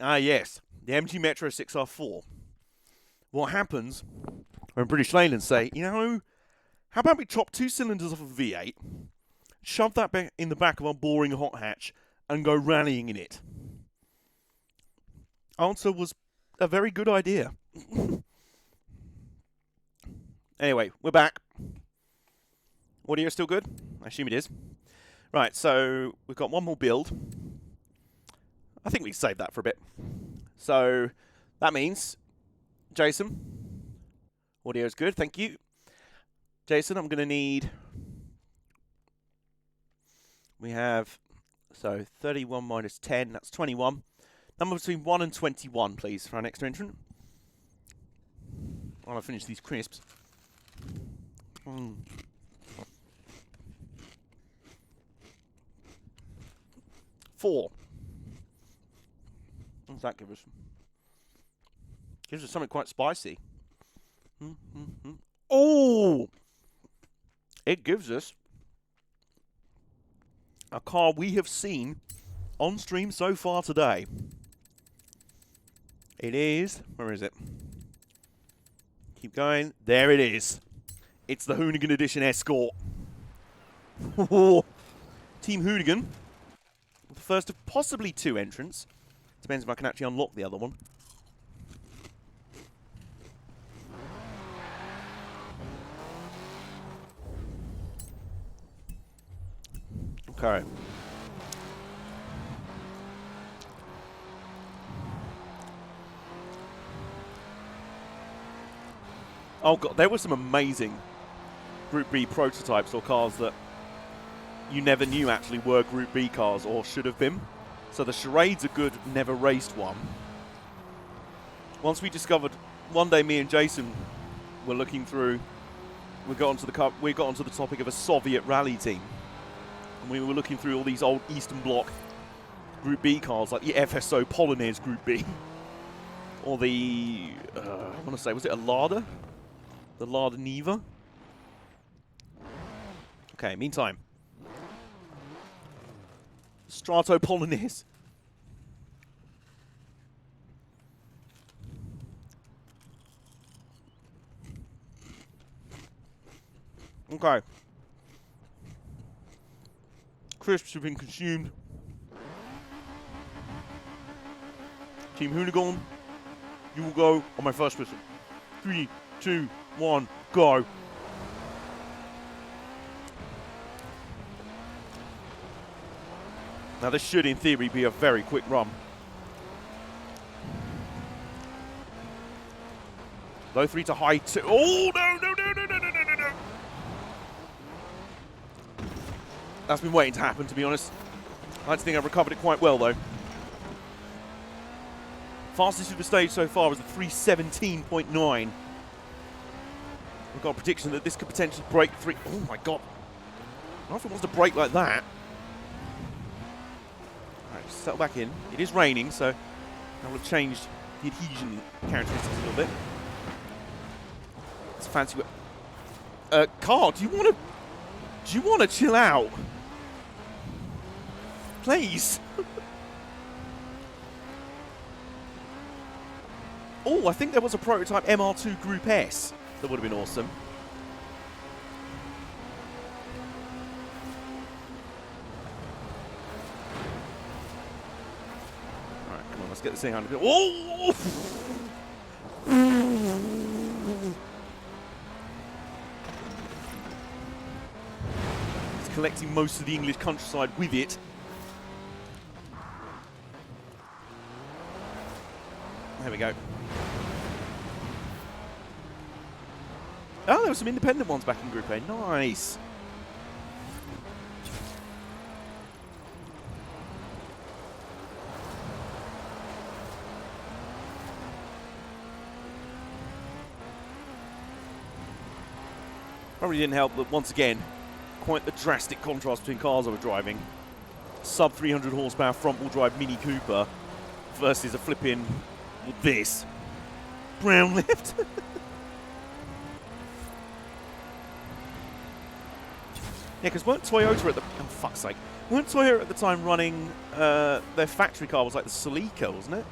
Ah, yes. The MG Metro 6R4. What happens when British Leyland say, you know, how about we chop 2 cylinders off a V8, shove that back in the back of our boring hot hatch, and go rallying in it? Answer was a very good idea. Anyway, we're back. Audio still good? I assume it is. Right, so we've got one more build. I think we can save that for a bit. So that means, Jason, audio is good, thank you. Jason, I'm going to need, we have, so 31 minus 10, that's 21. Number between 1 and 21, please, for our next entrant. While I finish these crisps. 4. What does that give us? Gives us something quite spicy. Oh! It gives us a car we have seen on stream so far today. It is, where is it? Keep going. There it is. It's the Hoonigan Edition Escort. Team Hoonigan. The first of possibly 2 entrants. Depends if I can actually unlock the other one. Okay. Oh god, there were some amazing Group B prototypes or cars that you never knew actually were Group B cars or should have been. So the Charade's a good never raced one. Once we discovered, one day me and Jason were looking through, we got onto the topic of a Soviet rally team. And we were looking through all these old Eastern Bloc Group B cars, like the FSO Polonaise Group B. Or the, I want to say, was it a Lada? The Lada Niva? Okay, meantime. Strato Polonaise. Okay. Crisps have been consumed. Team Hoonigan, you will go on my first whistle. 3, 2, 1, go. Now this should, in theory, be a very quick run. Low 3 to high 2. Oh, no. That's been waiting to happen, to be honest. I like to think I've recovered it quite well, though. Fastest of the stage so far is a 3:17.9. We've got a prediction that this could potentially break 3. Oh, my God. I don't know if it wants to break like that. Alright, settle back in. It is raining, so I will have changed the adhesion characteristics a little bit. It's fancy. Car, do you want to chill out? Please. Oh, I think there was a prototype MR2 Group S that would have been awesome. Alright, come on, let's get this thing under. Oh! It's collecting most of the English countryside with it. There we go. Oh, there were some independent ones back in Group A. Nice. Probably didn't help that, once again, quite the drastic contrast between cars I was driving. Sub 300 horsepower front-wheel drive Mini Cooper versus a flipping this brown lift. Yeah, because weren't Toyota at the... Oh, fuck's sake. Weren't Toyota at the time running... their factory car was like the Celica, wasn't it?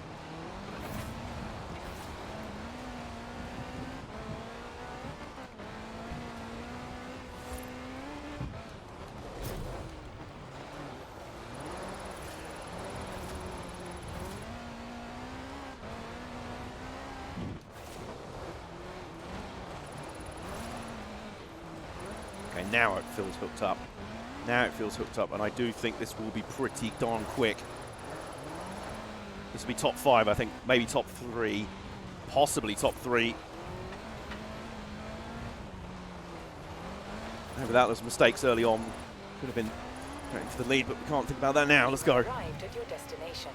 now it feels hooked up. Now it feels hooked up, and I do think this will be pretty darn quick. This will be top 5, I think. Maybe top 3. Possibly top 3. And without those mistakes early on, could have been going for the lead, but we can't think about that now. Let's go. Arrived at your destination.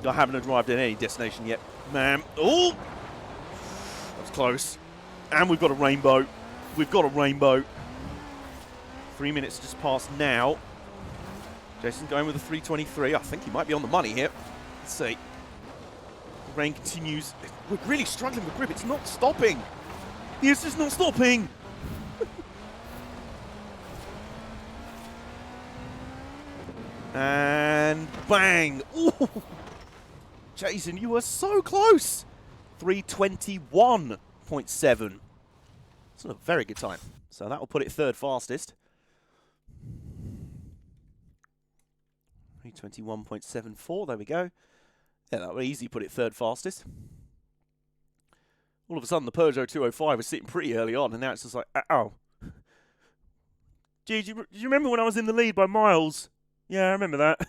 I haven't arrived at any destination yet, man. Oh! That was close. And we've got a rainbow. We've got a rainbow. 3 minutes just past now. Jason going with a 3:23. I think he might be on the money here. Let's see. The rain continues. We're really struggling with grip. It's not stopping. It's just not stopping. And bang. Ooh. Jason, you were so close. 3:21.7. It's a very good time. So that will put it third fastest. 3:21.74. There we go. Yeah, that would easily put it third fastest. All of a sudden, the Peugeot 205 was sitting pretty early on, and now it's just like, oh. Gee, do you remember when I was in the lead by miles? Yeah, I remember that.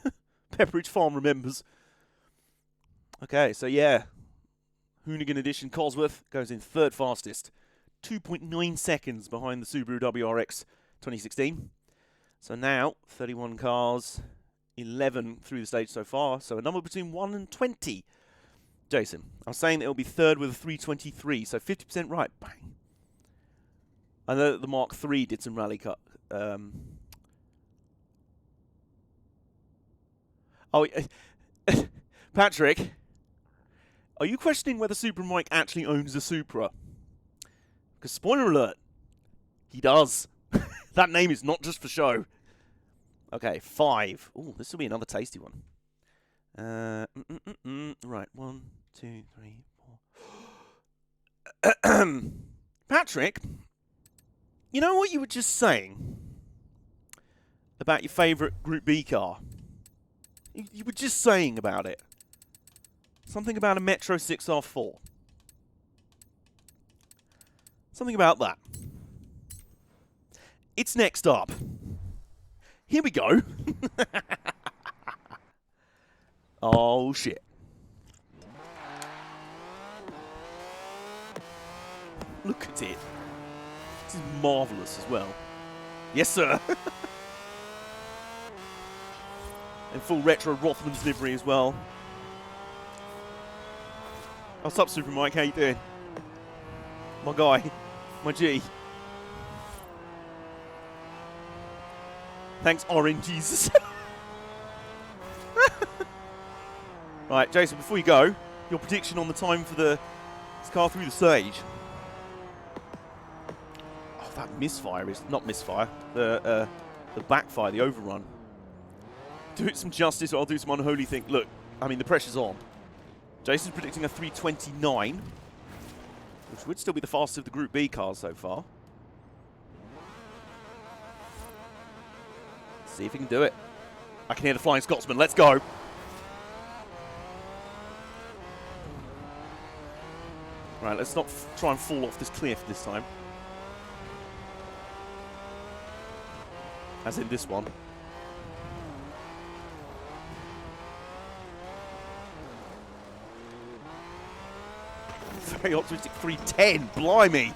Pepperidge Farm remembers. Okay, so yeah. Hoonigan Edition Cosworth goes in third fastest. 2.9 seconds behind the Subaru WRX 2016. So now, 31 cars, 11 through the stage so far. So a number between 1 and 20. Jason, I was saying that it'll be third with a 3:23, so 50% right. Bang. I know that the Mark III did some rally cut. Patrick, are you questioning whether Supra Mike actually owns a Supra? Because spoiler alert, he does. That name is not just for show. Okay, 5. Ooh, this will be another tasty one. Right, 1, 2, 3, 4. Patrick, you know what you were just saying about your favourite Group B car? You were just saying about it. Something about a Metro 6R4. Something about that. It's next up. Here we go. Oh, shit. Look at it. This is marvellous as well. Yes, sir. In full retro Rothman's livery as well. What's up, Super Mike? How you doing? My guy. My G. Thanks, Orange Jesus. Right, Jason, before you go, your prediction on the time for this car through the stage. Oh, that misfire is not misfire. The backfire, the overrun. Do it some justice, or I'll do some unholy thing. Look, I mean, the pressure's on. Jason's predicting a 3:29, which would still be the fastest of the Group B cars so far. Let's see if he can do it. I can hear the Flying Scotsman. Let's go. Right, let's not try and fall off this cliff this time. As in this one. Very optimistic 3:10. Blimey.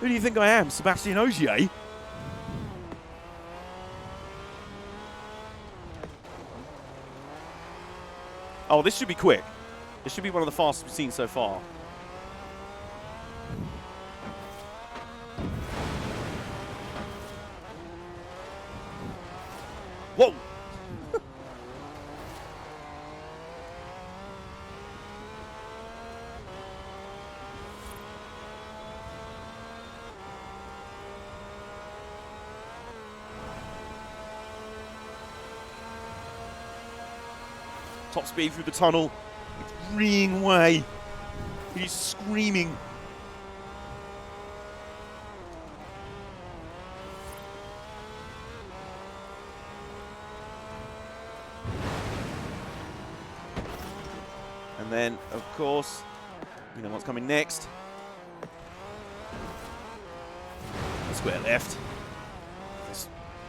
Who do you think I am? Sebastian Ogier? Oh, this should be quick. This should be one of the fastest we've seen so far. Whoa! Top speed through the tunnel. It's reeing away. He's screaming. And then, of course, you know what's coming next. Let's square left.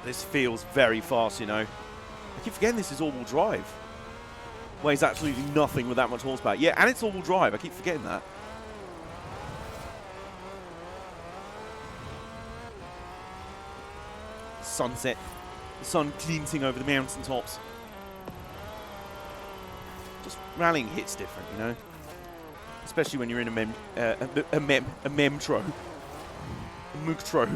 This feels very fast, you know. I keep forgetting this is all-wheel drive. Weighs absolutely nothing with that much horsepower. Yeah, and it's all-wheel drive. I keep forgetting that. Sunset. The sun glinting over the mountaintops. Just rallying hits different, you know. Especially when you're in a memtro. A mugtro.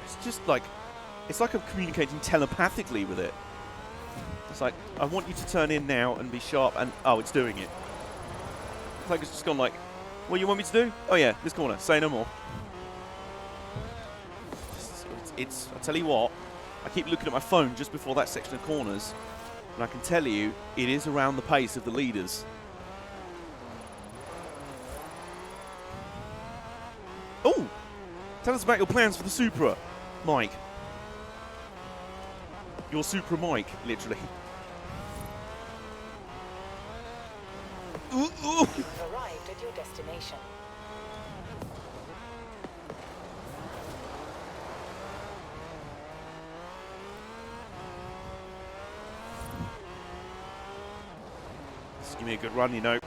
It's just like, it's like I'm communicating telepathically with it. It's like, I want you to turn in now and be sharp, and oh, it's doing it. It's like it's just gone like, what do you want me to do? Oh yeah, this corner, say no more. I tell you what, I keep looking at my phone just before that section of corners, and I can tell you, it is around the pace of the leaders. Oh! Tell us about your plans for the Supra, Mike. Your Supra Mike, literally. Ooh, ooh. You've arrived at your destination. Just give me a good run, you know.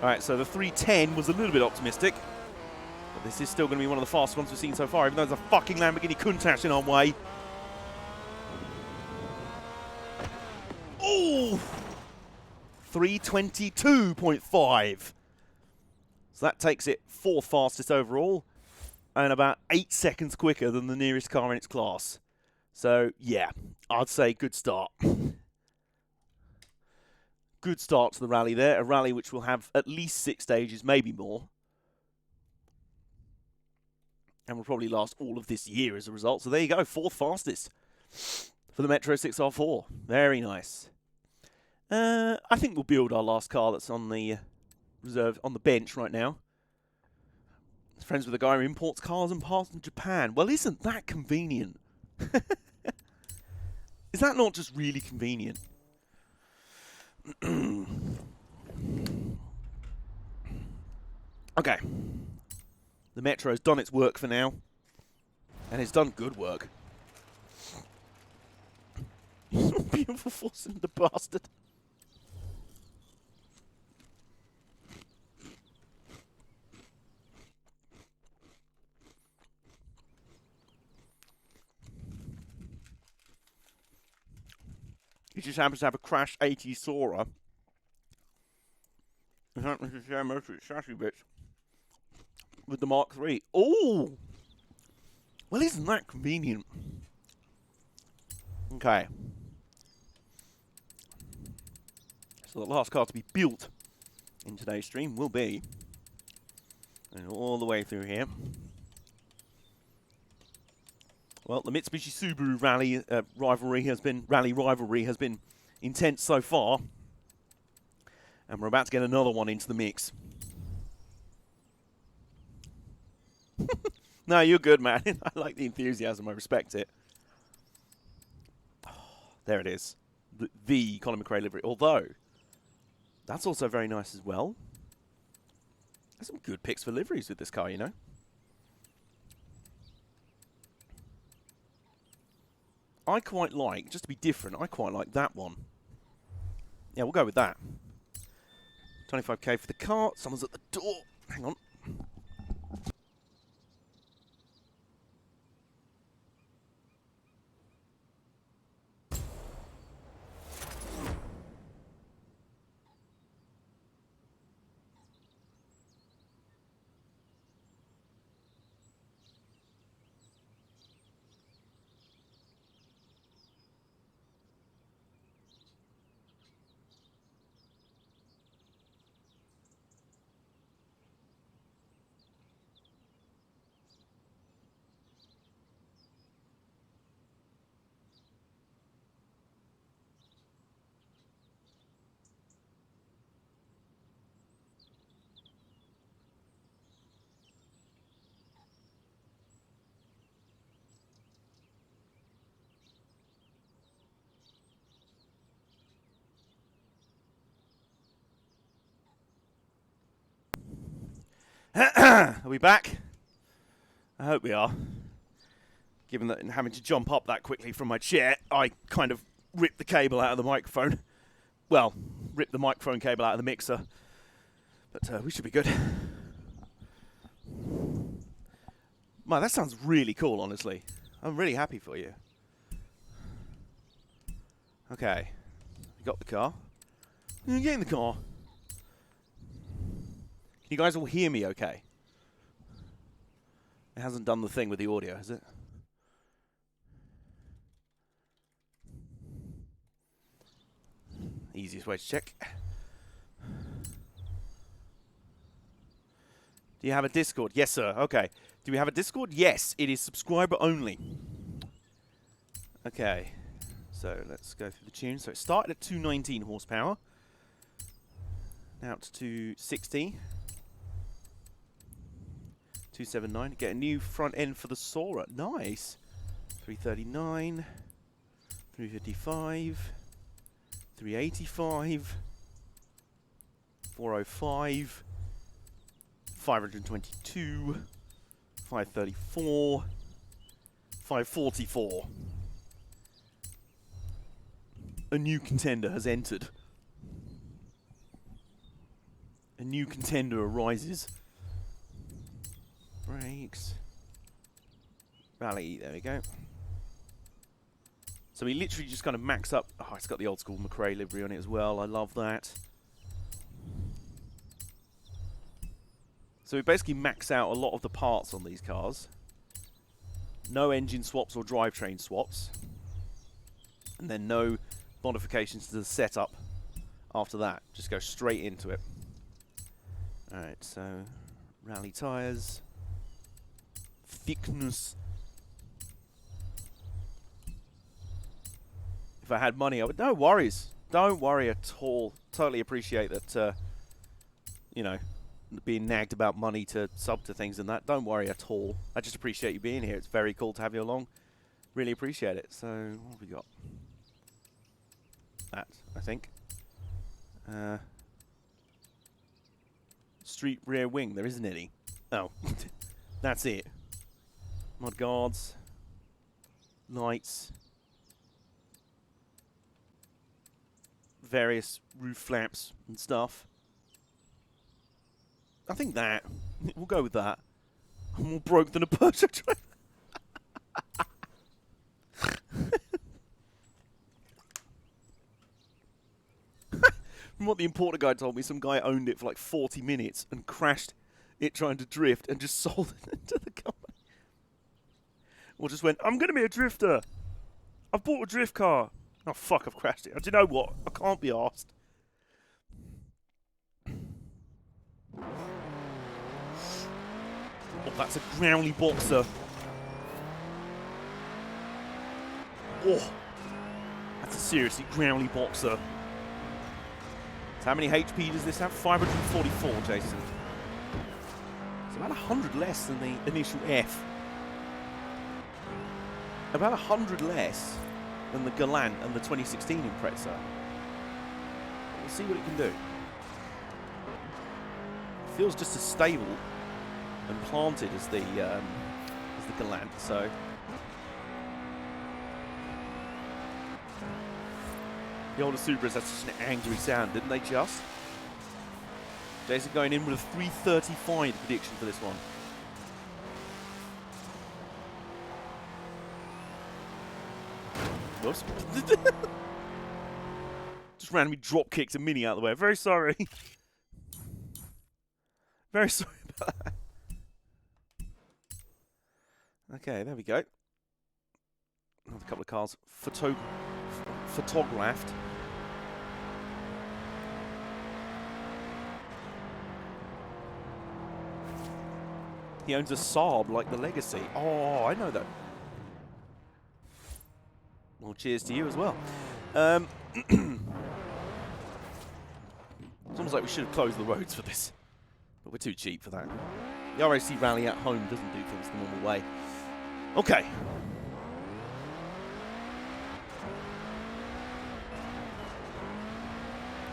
Alright, so the 310 was a little bit optimistic. But this is still going to be one of the fastest ones we've seen so far, even though there's a fucking Lamborghini Countach in our way. Oh! 322.5. So that takes it 4th fastest overall, and about 8 seconds quicker than the nearest car in its class. So, yeah, I'd say good start. Good start to the rally there. A rally which will have at least 6 stages, maybe more. And will probably last all of this year as a result. So there you go, 4th fastest for the Metro 6R4. Very nice. I think we'll build our last car that's on the reserve, on the bench right now. Friends with a guy who imports cars and parts from Japan. Well, isn't that convenient? Is that not just really convenient? Okay. The Metro's done its work for now. And it's done good work. Beautiful forcing the bastard. He just happens to have a Crash 80 Sora. He happens to share most of its chassis bits with the Mark III. Oh! Well, isn't that convenient? Okay. So the last car to be built in today's stream will be, and all the way through here. Well, the Mitsubishi Subaru rally rivalry has been intense so far, and we're about to get another one into the mix. No, you're good, man. I like the enthusiasm. I respect it. Oh, there it is, the Colin McRae livery. Although that's also very nice as well. There's some good picks for liveries with this car, you know. I quite like, just to be different, I quite like that one. Yeah, we'll go with that. 25k for the car. Someone's at the door. Hang on. Are we back? I hope we are. Given that having to jump up that quickly from my chair, I kind of ripped the cable out of the microphone. Well, ripped the microphone cable out of the mixer. But we should be good. Man, that sounds really cool, honestly. I'm really happy for you. Okay. You got the car. Get in the car. Can you guys all hear me okay? It hasn't done the thing with the audio, has it? Easiest way to check. Do you have a Discord? Yes, sir. Okay. Do we have a Discord? Yes. It is subscriber only. Okay. So let's go through the tune. So it started at 219 horsepower. Now it's 260. 279. Get a new front end for the Sora. Nice. 339. 355. 385. 405. 522. 534. 544. A new contender has entered. A new contender arises. Brakes. Rally, there we go. So we literally just kind of max up. Oh, it's got the old school McRae livery on it as well. I love that. So we basically max out a lot of the parts on these cars. No engine swaps or drivetrain swaps. And then no modifications to the setup after that. Just go straight into it. Alright, so rally tyres. Thickness. If I had money, I would. No worries. Don't worry at all. Totally appreciate that, you know, being nagged about money to sub to things and that. Don't worry at all. I just appreciate you being here. It's very cool to have you along. Really appreciate it. So, what have we got? That, I think. Street rear wing. There isn't any. Oh. That's it. Mud guards. Lights. Various roof flaps and stuff. I think that. We'll go with that. I'm more broke than a Peugeot driver. From what the importer guy told me, some guy owned it for like 40 minutes and crashed it trying to drift and just sold it to the company. Or just went, I'm going to be a drifter. I've bought a drift car. Oh, fuck, I've crashed it. Do you know what? I can't be arsed. Oh, that's a growly boxer. Oh, that's a seriously growly boxer. So how many HP does this have? 544, Jason. It's about 100 less than the initial F. About 100 less than the Galant and the 2016 Impreza. We'll see what it can do. It feels just as stable and planted as the Galant, so the older Subarus had such an angry sound, didn't they just? Jason going in with a 335 prediction for this one. Whoops. Just randomly drop kicked a Mini out of the way. Very sorry. Very sorry about that. Okay, there we go. Another couple of cars photographed. He owns a Saab like the Legacy. Oh, I know that. Well, cheers to you as well. It's almost like we should have closed the roads for this. But we're too cheap for that. The RAC Rally at home doesn't do things the normal way. Okay.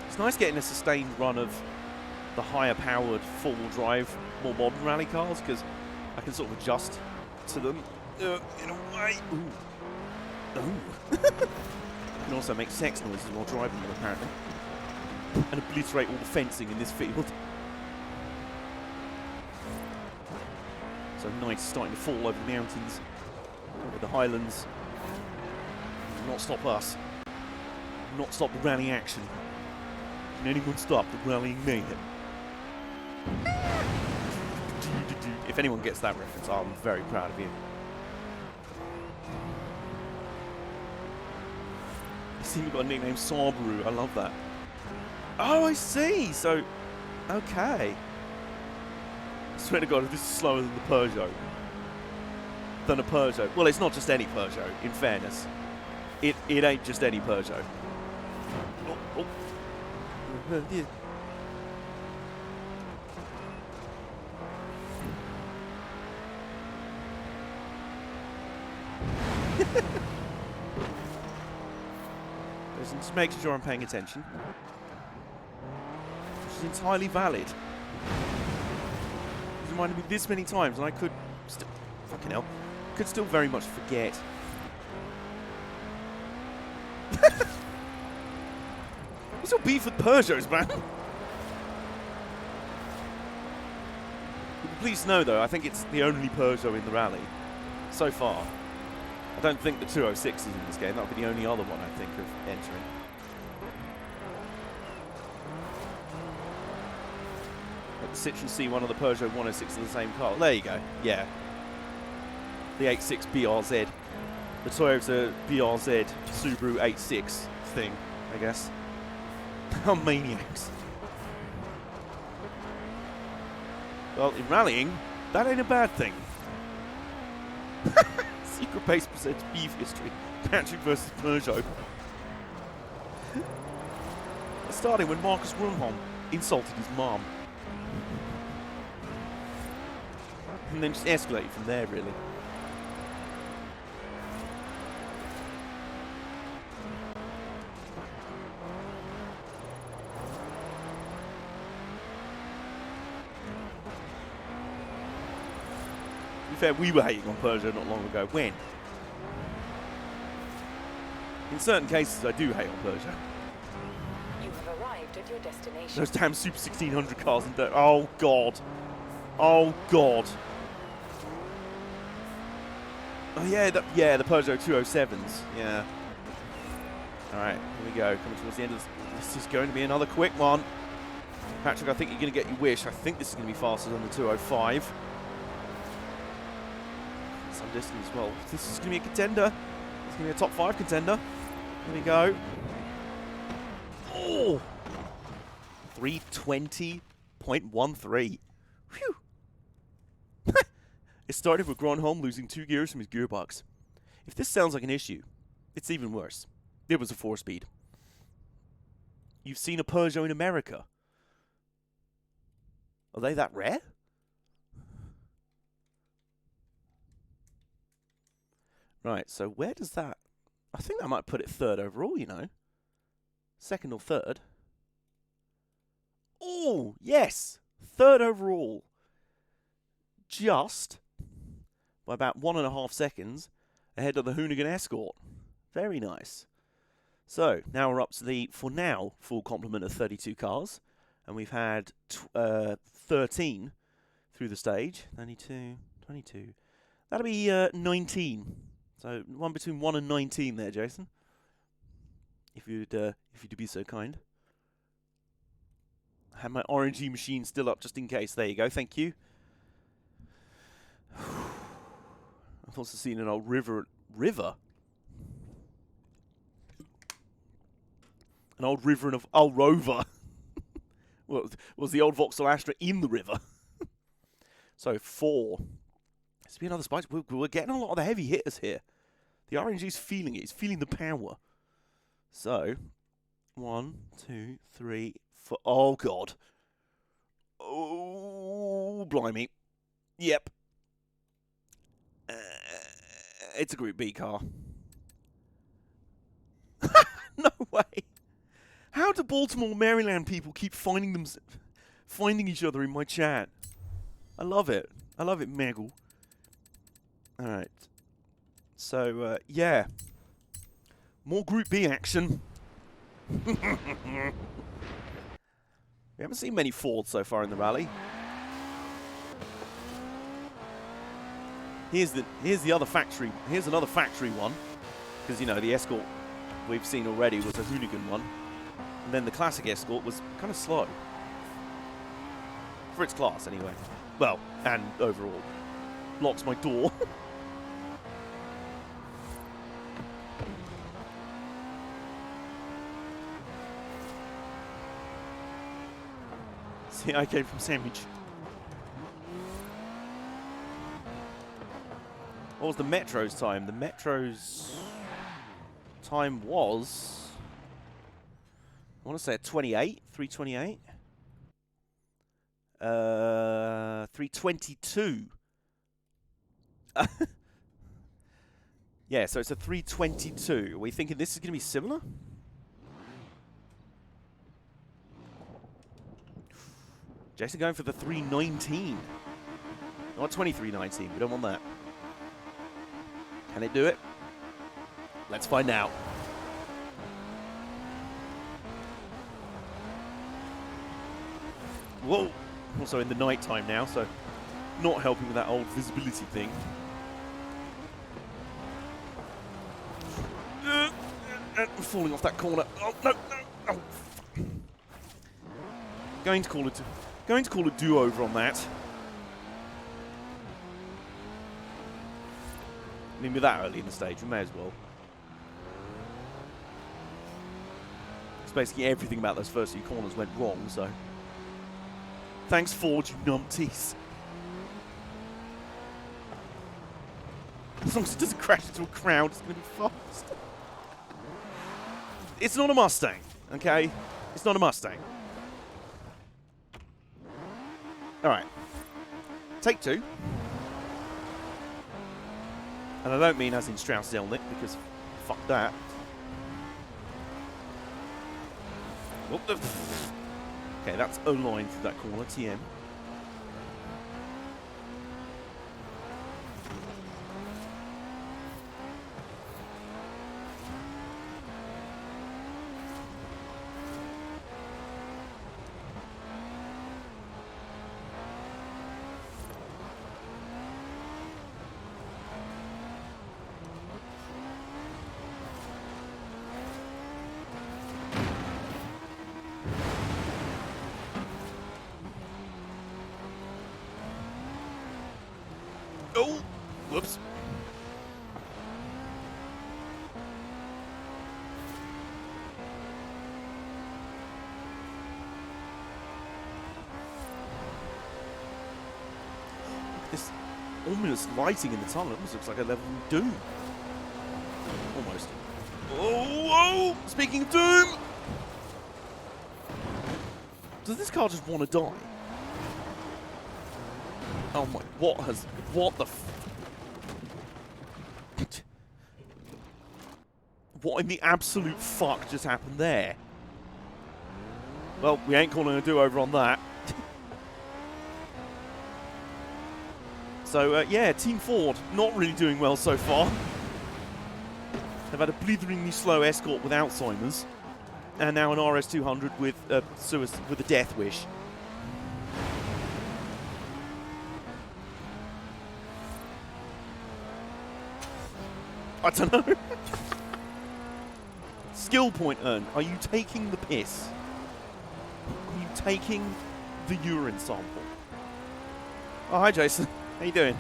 It's nice getting a sustained run of the higher powered four-wheel drive, more modern rally cars, because I can sort of adjust to them in a way. Ooh. Ooh. I can also make sex noises while driving them, apparently, and obliterate all the fencing in this field. So nice, starting to fall over the mountains, over the highlands. Not stop us. Not stop the rally action. Can anyone stop the rallying mayhem? If anyone gets that reference, I'm very proud of you. I see you've got a nickname, Sabru. I love that. Oh, I see. So, okay. I swear to God, if this is slower than the Peugeot. Than a Peugeot. Well, it's not just any Peugeot, in fairness. It ain't just any Peugeot. Oh, oh. Yeah. Just making sure I'm paying attention. Which is entirely valid. It's reminded me this many times, and I could still, fucking hell, could still very much forget. What's your beef with Peugeots, man? Please know, though, I think it's the only Peugeot in the rally so far. I don't think the 206 is in this game. That would be the only other one, I think, of entering. But the Citroen C1 and the Peugeot 106 are the same car. There you go. Yeah. The 86 BRZ. The Toyota BRZ Subaru 86 thing, I guess. How maniacs. Well, in rallying, that ain't a bad thing. Secret Base presents beef history. Patrick versus Peugeot. Starting when Marcus Grunholm insulted his mom. And then just escalated from there, really. To be fair, we were hating on Peugeot not long ago. When? In certain cases, I do hate on Peugeot. You have arrived at your destination. Those damn Super 1600 cars in there. Oh, God. Oh, God. Oh, yeah, the Peugeot 207s. Yeah. All right, here we go. Coming towards the end of this. This is going to be another quick one. Patrick, I think you're going to get your wish. I think this is going to be faster than the 205. Some distance as well. This is going to be a contender. It's going to be a top 5 contender. Here we go. Oh! 320.13. Phew! It started with Gronholm losing 2 gears from his gearbox. If this sounds like an issue, it's even worse. It was a 4-speed. You've seen a Peugeot in America. Are they that rare? Right, so where does that... I think that might put it 3rd overall, you know. 2nd or 3rd. Oh, yes! 3rd overall. Just by about 1.5 seconds ahead of the Hoonigan Escort. Very nice. So, now we're up to the, for now, full complement of 32 cars. And we've had 13 through the stage. 22. That'll be 19. So, one between 1 and 19 there, Jason. If you'd be so kind. I have my RNG machine still up just in case. There you go. Thank you. I've also seen an old river? An old river and an old rover. Well, was the old Vauxhall Astra in the river? So 4. This will be another spice. We're getting a lot of the heavy hitters here. The RNG's feeling it. It's feeling the power. So 1, 2, 3, 4. Oh God. Oh blimey. Yep. It's a Group B car. No way. How do Baltimore, Maryland people keep finding finding each other in my chat. I love it. I love it, Meggle. Alright. So, yeah. More Group B action. We haven't seen many Fords so far in the rally. Here's the other factory. Here's another factory one. Because, you know, the Escort we've seen already was a hooligan one. And then the classic Escort was kind of slow. For its class, anyway. Well, and overall. Locks my door. See, I came from Sandwich. What was the Metro's time? The Metro's time was... I want to say a 28, 328. 322. Yeah, so it's a 322. Are we thinking this is going to be similar? Jason going for the 319. Not 2319. We don't want that. Can it do it? Let's find out. Whoa! Also in the night time now, so not helping with that old visibility thing. I'm falling off that corner. Oh no! No! Oh. Going to call a do-over on that. I mean, with that early in the stage, we may as well. It's basically everything about those first few corners went wrong, so. Thanks, Ford, you numpties. As long as it doesn't crash into a crowd, it's going to be fast. It's not a Mustang, okay? It's not a Mustang. Alright. Take two. And I don't mean as in Strauss-Zelnick, because fuck that. Oh, okay, that's a line through that corner, TM. Oh! Whoops. This ominous lighting in the tunnel, it almost looks like a level of Doom. Almost. Oh, oh! Speaking of Doom! Does this car just want to die? Oh my, what the what in the absolute fuck just happened there? Well, we ain't calling a do-over on that. So, yeah, Team Ford not really doing well so far. They've had a blitheringly slow Escort with Alzheimer's, and now an RS200 with a death wish. I don't know. Skill point earned. Are you taking the piss? Are you taking the urine sample? Oh, hi, Jason. How you doing?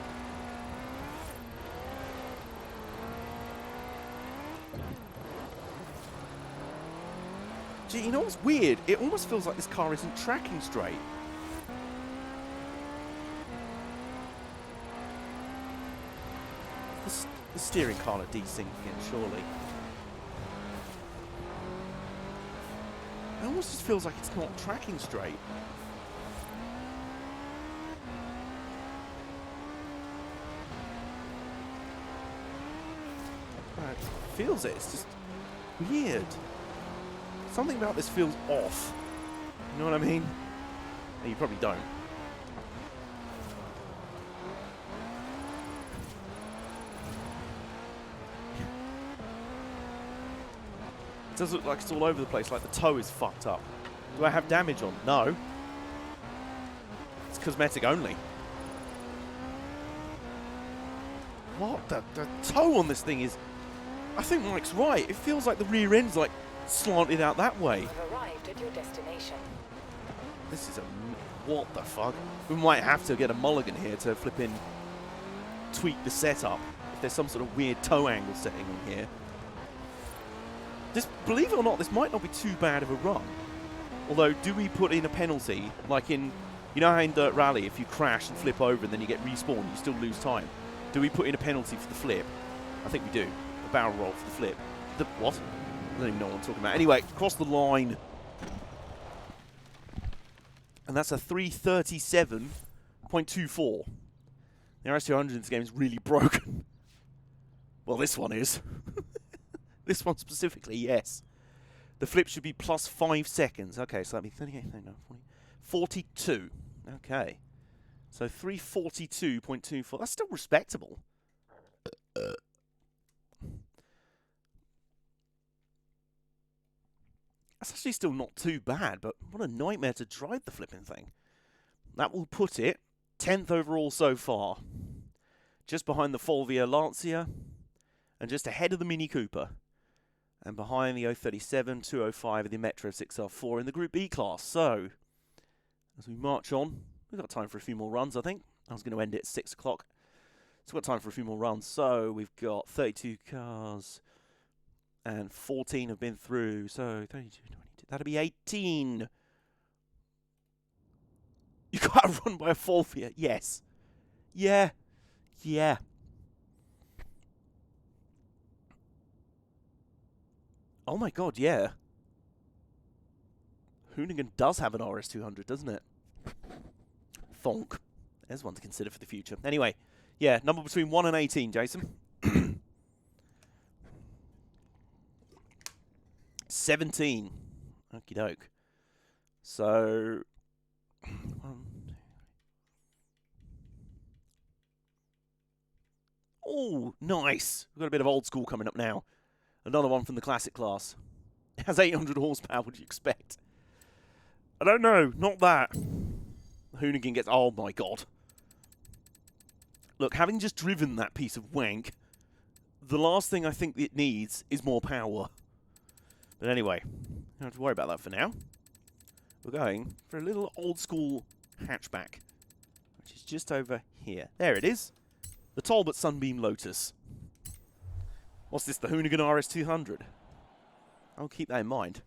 Gee, you know what's weird? It almost feels like this car isn't tracking straight. The steering can't have desynced again, surely. It almost just feels like it's not tracking straight. It feels it. It's just weird. Something about this feels off. You know what I mean? You probably don't. It does look like it's all over the place, like the toe is fucked up. Do I have damage on? No. It's cosmetic only. What? The toe on this thing is... I think Mike's right. It feels like the rear end's like slanted out that way. You've arrived at your destination. This is a... What the fuck? We might have to get a mulligan here to flip in... tweak the setup. If there's some sort of weird toe angle setting on here. This, believe it or not, this might not be too bad of a run. Although, do we put in a penalty, like in... You know how in Dirt Rally, if you crash and flip over and then you get respawned, you still lose time? Do we put in a penalty for the flip? I think we do. A barrel roll for the flip. The what? I don't even know what I'm talking about. Anyway, across the line. And that's a 337.24. The RS200 in this game is really broken. Well, this one is. This one specifically, yes. The flip should be plus 5 seconds. Okay, so that'd be 38, no, 42. Okay. So 342.24. That's still respectable. That's actually still not too bad, but what a nightmare to drive the flipping thing. That will put it 10th overall so far. Just behind the Fulvia Lancia, and just ahead of the Mini Cooper. And behind the 037, 205, and the Metro 6L4 in the Group B class. So, as we march on, we've got time for a few more runs, I think. I was going to end it at 6 o'clock. So we've got time for a few more runs. So, we've got 32 cars, and 14 have been through. So, 32, 22, that'll be 18. You got to run by a Fulvia. Yes. Yeah. Yeah. Oh my god, yeah. Hoonigan does have an RS200, doesn't it? Thonk. There's one to consider for the future. Anyway, yeah, number between 1 and 18, Jason. 17. Okie doke. So... Oh, nice. We've got a bit of old school coming up now. Another one from the classic class. It has 800 horsepower, what do you expect? I don't know, not that. Hoonigan gets... Oh my god. Look, having just driven that piece of wank, the last thing I think it needs is more power. But anyway, don't have to worry about that for now. We're going for a little old school hatchback, which is just over here. There it is. The Talbot Sunbeam Lotus. What's this, the Hoonigan RS200? I'll keep that in mind.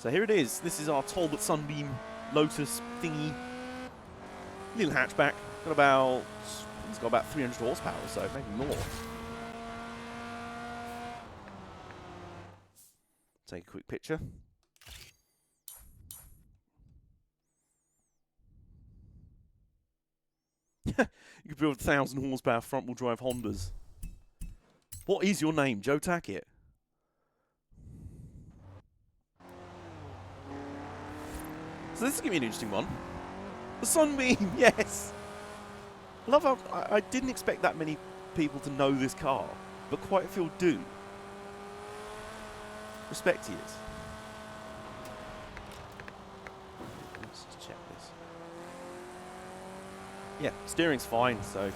So here it is. This is our Talbot Sunbeam Lotus thingy. Little hatchback. It's got about 300 horsepower or so, maybe more. Take a quick picture. You could build 1,000 horsepower front-wheel drive Hondas. What is your name, Joe Tackett? So this is going to be an interesting one. The Sunbeam, yes! I love how I didn't expect that many people to know this car, but quite a few do. Respect to it. Let's just check this. Yeah, steering's fine, so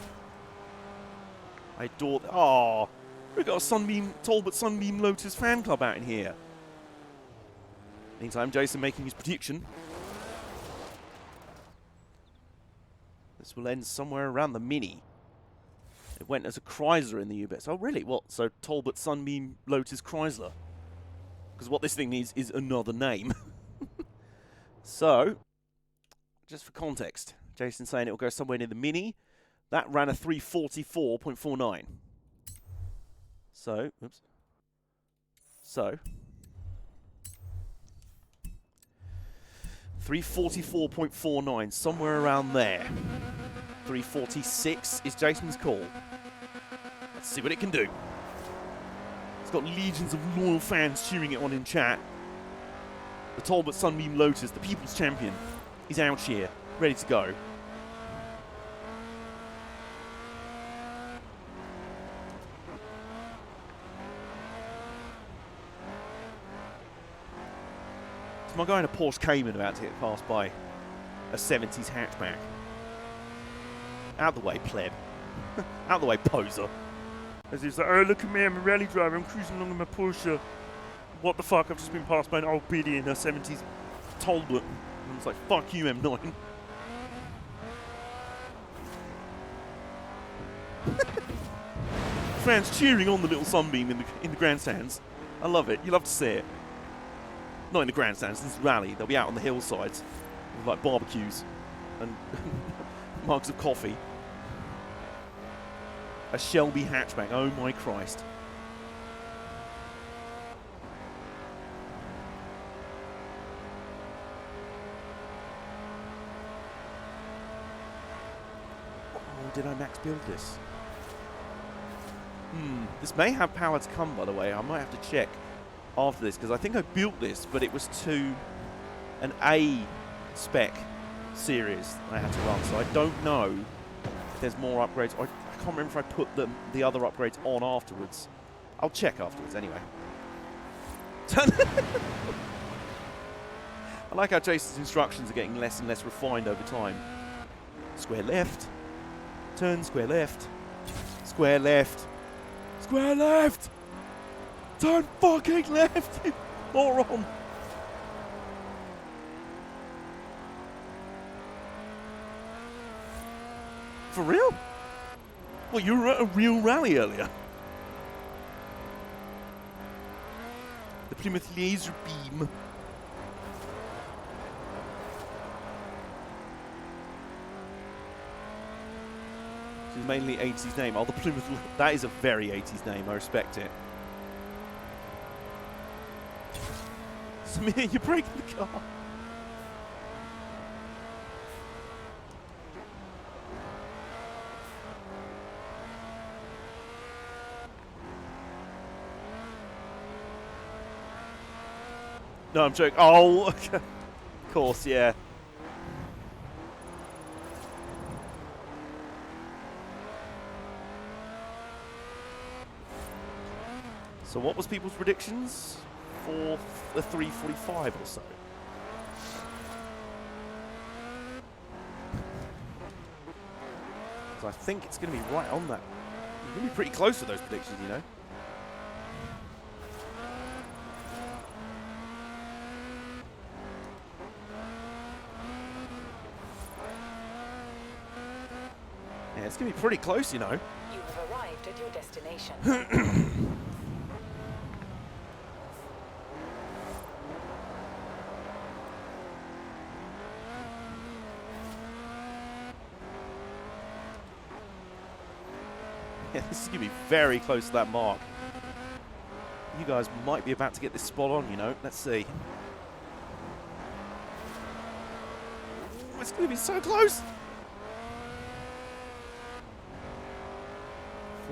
I adore that. Oh, we've got a Talbot Sunbeam Lotus fan club out in here. Meantime, Jason making his prediction. This will end somewhere around the Mini. It went as a Chrysler in the U-Bits. Oh, really? What? So Talbot Sunbeam Lotus Chrysler? Because what this thing needs is another name. So, just for context, Jason's saying it will go somewhere near the Mini. That ran a 344.49. So, oops. So, 344.49, somewhere around there. 346 is Jason's call. Let's see what it can do. It's got legions of loyal fans cheering it on in chat. The Talbot Sunbeam Lotus, the people's champion, is out here, ready to go. Is my guy in a Porsche Cayman about to get passed by a 70s hatchback? Out the way, pleb. Out the way, poser. As he's like, oh, look at me, I'm a rally driver, I'm cruising along in my Porsche. What the fuck, I've just been passed by an old biddy in a 70s Talbot. And it's like, fuck you, M9. Fans cheering on the little Sunbeam in the grandstands. I love it, you love to see it. Not in the grandstands, this is rally. They'll be out on the hillsides with like barbecues and mugs of coffee. A Shelby hatchback, oh my Christ. Oh, did I max build this? This may have power to come, by the way. I might have to check after this, because I think I built this, but it was to an A spec series I had to run, so I don't know if there's more upgrades. I can't remember if I put the other upgrades on afterwards. I'll check afterwards anyway. I like how Jason's instructions are getting less and less refined over time. Square left, turn, square left, square left, square left, turn fucking left, you moron. For real? Well, you were at a real rally earlier. The Plymouth Laser Beam. This is mainly 80s name. Oh, the Plymouth. That is a very 80s name. I respect it. Samir, you're breaking the car. No, I'm joking. Oh, okay. Of course, yeah. So what was people's predictions for the 345 or so? So I think it's going to be right on that. You're going to be pretty close to those predictions, you know. Yeah, it's going to be pretty close, you know. You have arrived at your destination. Yeah, this is going to be very close to that mark. You guys might be about to get this spot on, you know. Let's see. Ooh, it's going to be so close.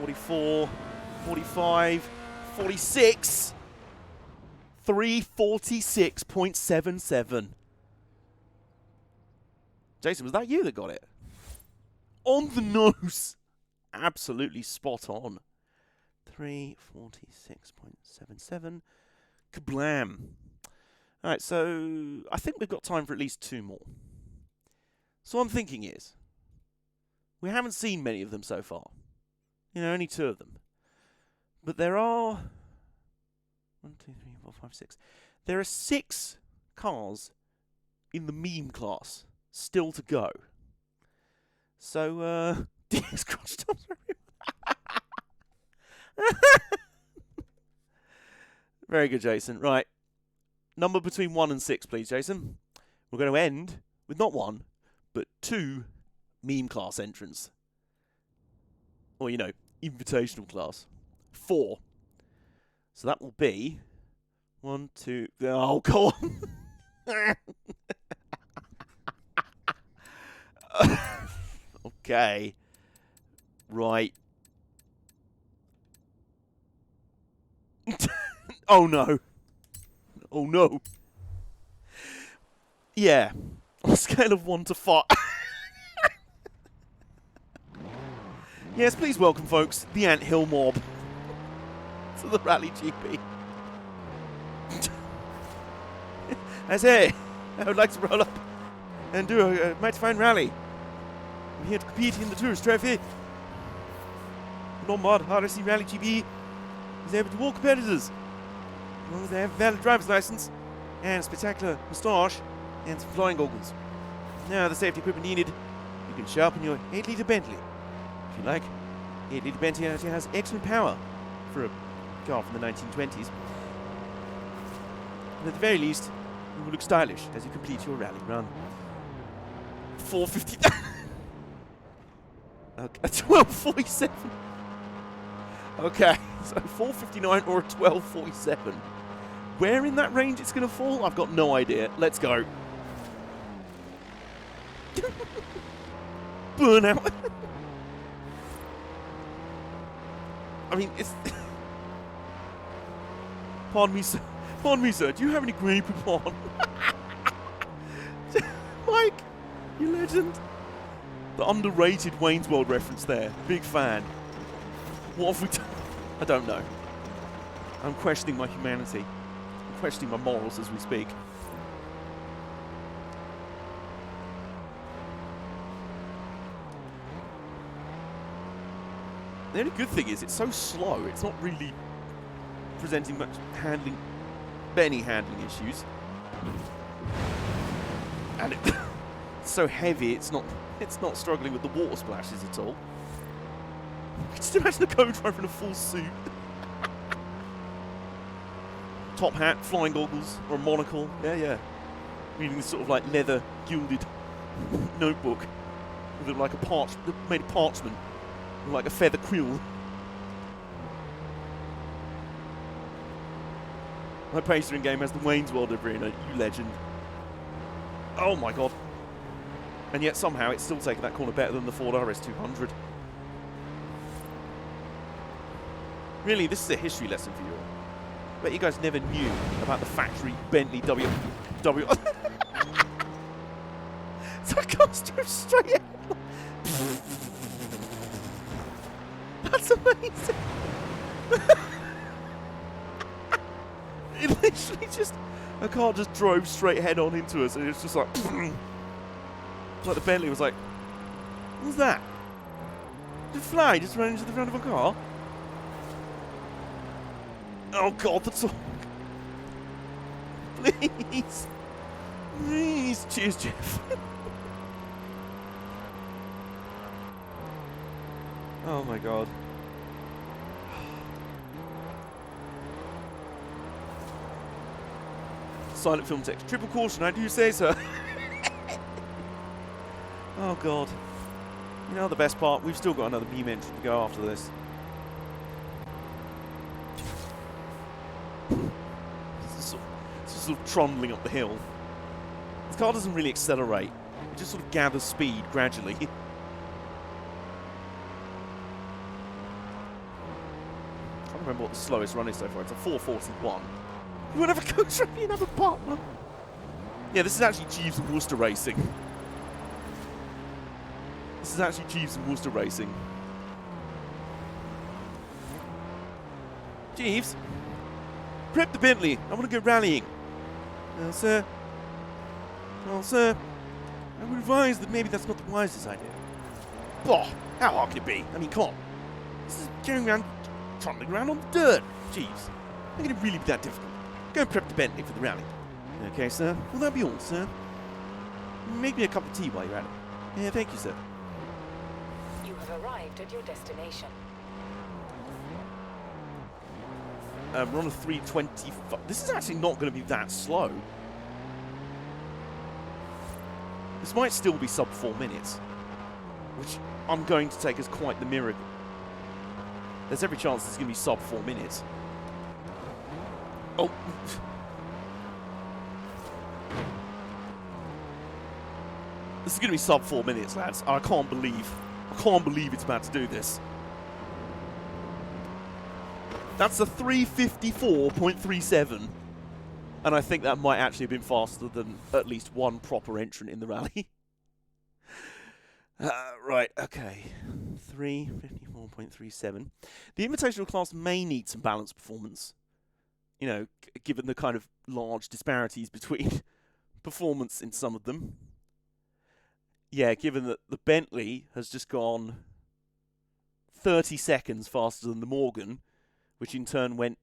44, 45, 46, 346.77. Jason, was that you that got it? On the nose. Absolutely spot on. 346.77. Kablam. All right, so I think we've got time for at least two more. So what I'm thinking is, we haven't seen many of them so far. You know, only two of them. But there are 1, 2, 3, 4, 5, 6. There are 6 cars in the meme class still to go. So, DX Crunch Times Very good, Jason. Right. Number between 1 and 6, please, Jason. We're going to end with not 1, but 2 meme class entrants. Or, you know, invitational class. 4. So that will be 1, 2. Oh, come on. Okay. Right. Oh no. Oh no. Yeah. On a scale of 1 to 5. Yes, please welcome, folks, the Anthill Mob to the Rally GP. I say, I would like to roll up and do a mighty fine rally. I'm here to compete in the Tourist Trophy. Non-mod RSC Rally GP is able to all competitors, as long as they have a valid driver's license and a spectacular moustache and some flying goggles. Now, the safety equipment needed, you can sharpen your 8-litre Bentley. If you like, 8-litre Bentley actually has excellent power for a car from the 1920s. And at the very least, you will look stylish as you complete your rally run. 450. Okay, 12:47. Okay, so 4:59 or a 12:47. Where in that range it's going to fall, I've got no idea. Let's go. Burnout. I mean, it's... Pardon me, sir. Pardon me, sir. Do you have any Grey Poupon? Mike, you legend. The underrated Wayne's World reference there. Big fan. What have we done? I don't know. I'm questioning my humanity. I'm questioning my morals as we speak. The only good thing is it's so slow, it's not really presenting much many handling issues. And it's so heavy, it's not struggling with the water splashes at all. Just imagine a co-driver in a full suit. Top hat, flying goggles, or a monocle. Yeah. Reading this sort of like leather gilded notebook with like made of parchment. Like a feather quill. My pacer in game has the Wayne's World arena, you legend. Oh my god. And yet somehow it's still taking that corner better than the Ford RS200. Really, this is a history lesson for you all. Bet you guys never knew about the factory Bentley W. So I can't drove straight out. That's amazing. It literally just... A car just drove straight head on into us and it's just like... Like the Bentley was like... What was that? Did it fly just ran into the front of a car? Oh god, that's all... Please. Please. Cheers, Jeff. Oh my god. Silent film text. Triple caution, I do say so. Oh god. You know the best part? We've still got another beam engine to go after this. It's just sort of trundling up the hill. This car doesn't really accelerate. It just sort of gathers speed gradually. I can't remember what the slowest run is so far. It's a 4:41. You won't have a coach rally, another partner. Yeah, this is actually Jeeves and Worcester racing. This is actually Jeeves and Worcester racing. Jeeves, prep the Bentley. I want to go rallying. Well, sir. Well, sir. I would advise that maybe that's not the wisest idea. Oh, how hard can it be? I mean, come on. This is going around, trundling around on the dirt. Jeeves, how can it really be that difficult? Go and prep the Bentley for the rally. Okay, sir. Will that be all, sir? Make me a cup of tea while you're at it. Yeah, thank you, sir. You have arrived at your destination. We're on a 3:25. This is actually not going to be that slow. This might still be sub 4 minutes, which I'm going to take as quite the miracle. There's every chance it's going to be sub 4 minutes. Oh. This is going to be sub 4 minutes, lads. I can't believe it's about to do this. That's a 3:54.37. And I think that might actually have been faster than at least one proper entrant in the rally. Right, okay. 3:54.37. The Invitational class may need some balanced performance. You know, given the kind of large disparities between performance in some of them. Yeah, given that the Bentley has just gone 30 seconds faster than the Morgan, which in turn went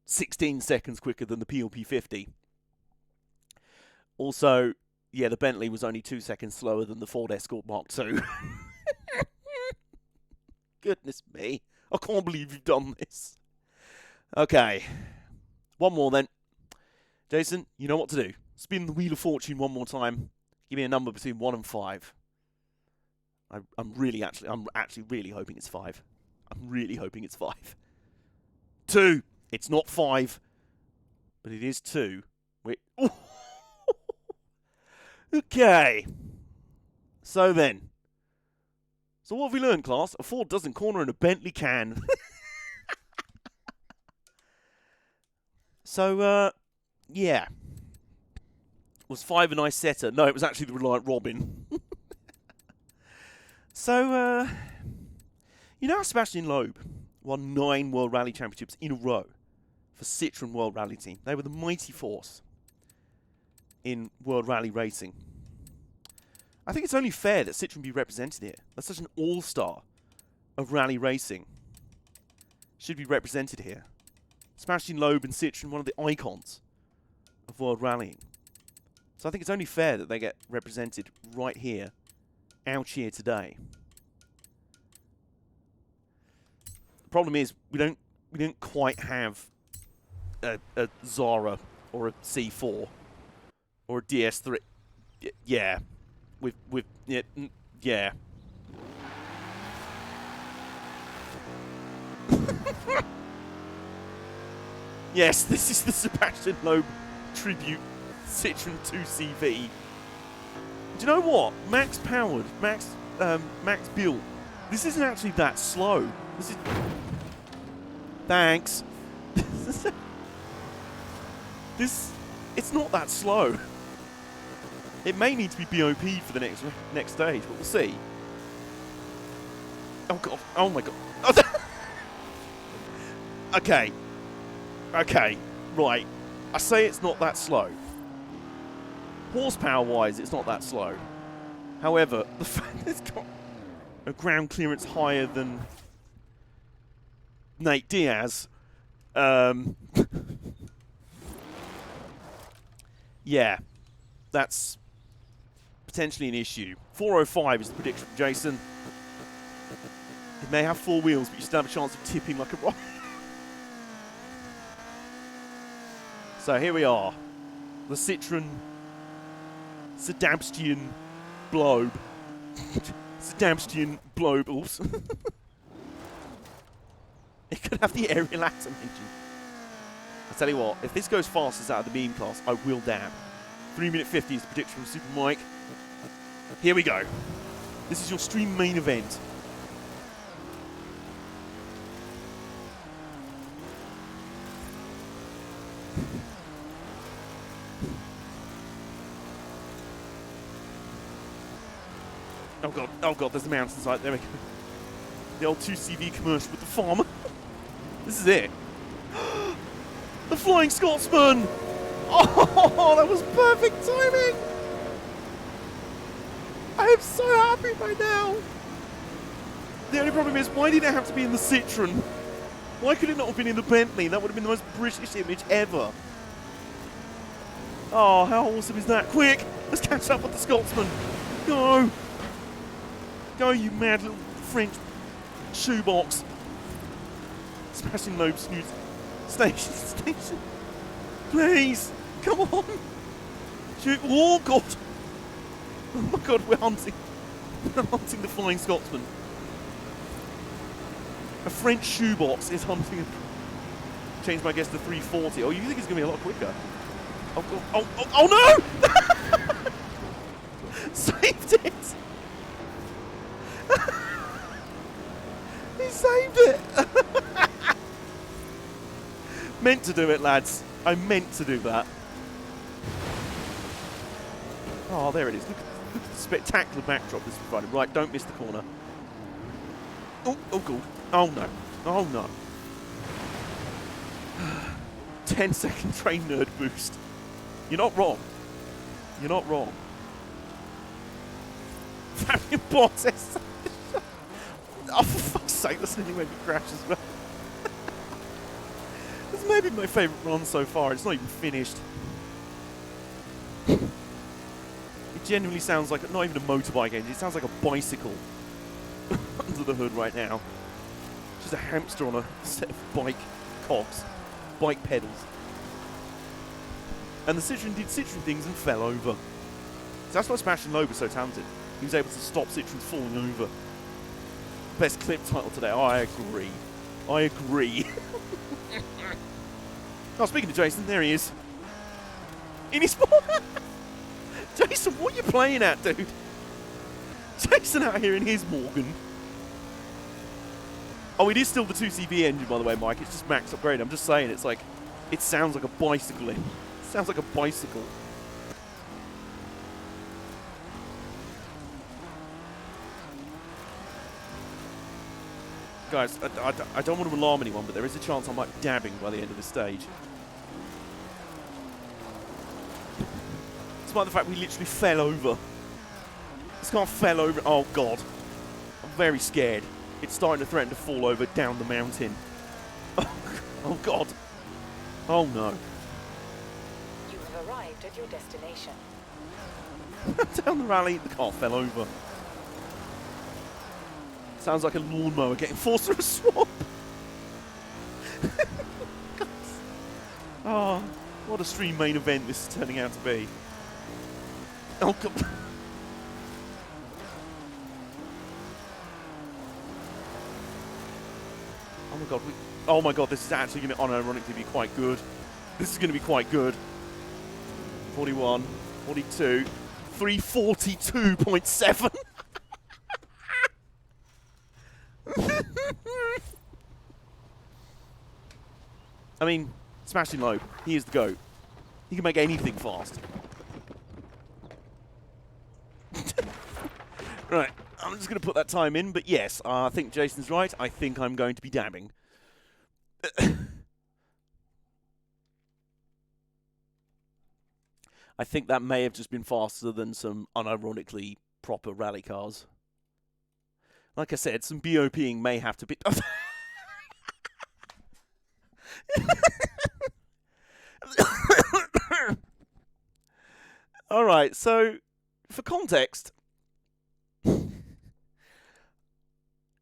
16 seconds quicker than the PLP 50. Also, yeah, the Bentley was only 2 seconds slower than the Ford Escort Mark II. Goodness me. I can't believe you've done this. Okay. One more then. Jason, you know what to do. Spin the Wheel of Fortune one more time. Give me a number between 1 and 5. I'm actually really hoping it's 5. I'm really hoping it's 5. 2. It's not 5, but it is 2. Wait. Okay. So then. So what have we learned, class? A Ford doesn't corner and a Bentley can. So, yeah. Was 5 a nice setter? No, it was actually the Reliant Robin. So, you know how Sebastian Loeb won 9 World Rally Championships in a row for Citroën World Rally Team? They were the mighty force in World Rally racing. I think it's only fair that Citroën be represented here. That's such an all-star of rally racing. Should be represented here. Sebastian Loeb and Citroën, one of the icons of world rallying. So I think it's only fair that they get represented right here, out here today. The problem is we don't quite have a Zara or a C4 or a DS3. Yeah. With yeah. Yes, this is the Sebastian Loeb tribute Citroën 2CV. Do you know what? Max built. This isn't actually that slow. This is. Thanks. It's not that slow. It may need to be BOP for the next stage, but we'll see. Oh god! Oh my god! Okay. Okay. Right. I say it's not that slow. Horsepower-wise, it's not that slow. However, the fact that it's got a ground clearance higher than Nate Diaz, yeah, that's potentially an issue. 405 is the prediction from Jason. It may have 4 wheels, but you still have a chance of tipping like a rock. So here we are. The Citroën Sebastian Loeb. Sebastian Loeb. Oops. It could have the aerial atom engine. I tell you what, if this goes fast as out of the beam class, I will dab. 3:50 is the prediction from Super Mike. Here we go. This is your stream main event. Oh god, there's a mountainside. There we go. The old 2CV commercial with the farmer. This is it. The Flying Scotsman! Oh, that was perfect timing! I am so happy by now! The only problem is, why did it have to be in the Citroën? Why could it not have been in the Bentley? That would have been the most British image ever. Oh, how awesome is that? Quick! Let's catch up with the Scotsman! Go! Go, you mad little French shoebox! Smashing Loeb snooze. Station. Please! Come on! Shoot! Oh, God! Oh, my God, we're hunting. We're hunting the Flying Scotsman. A French shoebox is hunting. Change my guess to 340. Oh, you think it's going to be a lot quicker? Oh no! Saved it! He saved it! Meant to do it, lads. I meant to do that. Oh, there it is. Look at the spectacular backdrop this provided. Right, don't miss the corner. Oh, oh, God. Oh, no. Oh, no. 10-second train nerd boost. You're not wrong. You're not wrong. Fabian Bottas. Oh, for fuck's sake, that's nearly made me crash as well. This may be my favourite run so far. It's not even finished. It genuinely sounds like not even a motorbike engine. It sounds like a bicycle under the hood right now. Just a hamster on a set of bike cogs, bike pedals. And the Citroen did Citroen things and fell over. So that's why Sebastian Loeb was so talented. He was able to stop Citroen falling over. Best clip title today. Oh, I agree. I agree. Oh, speaking of Jason, there he is. In his Jason, what are you playing at, dude? Jason out here in his Morgan. Oh, it is still the 2CV engine, by the way, Mike. It's just max upgrade. I'm just saying, it's like, it sounds like a bicycle in. It sounds like a bicycle. Guys, I don't want to alarm anyone, but there is a chance I might be dabbing by the end of this stage. Despite the fact we literally fell over. This car fell over. Oh, God. I'm very scared. It's starting to threaten to fall over down the mountain. Oh, God. Oh, no. You have arrived at your destination. Down the rally, the car fell over. Sounds like a lawnmower getting forced through a swamp. Oh, what a stream main event this is turning out to be. Oh, God. Oh, my God. Oh, my God. This is actually going to unironically be quite good. This is going to be quite good. 41, 42, 342.7. I mean, Sebastian Loeb, he is the GOAT. He can make anything fast. Right, I'm just going to put that time in, but yes, I think Jason's right. I think I'm going to be dabbing. I think that may have just been faster than some unironically proper rally cars. Like I said, some BOPing may have to be... Alright, so, for context,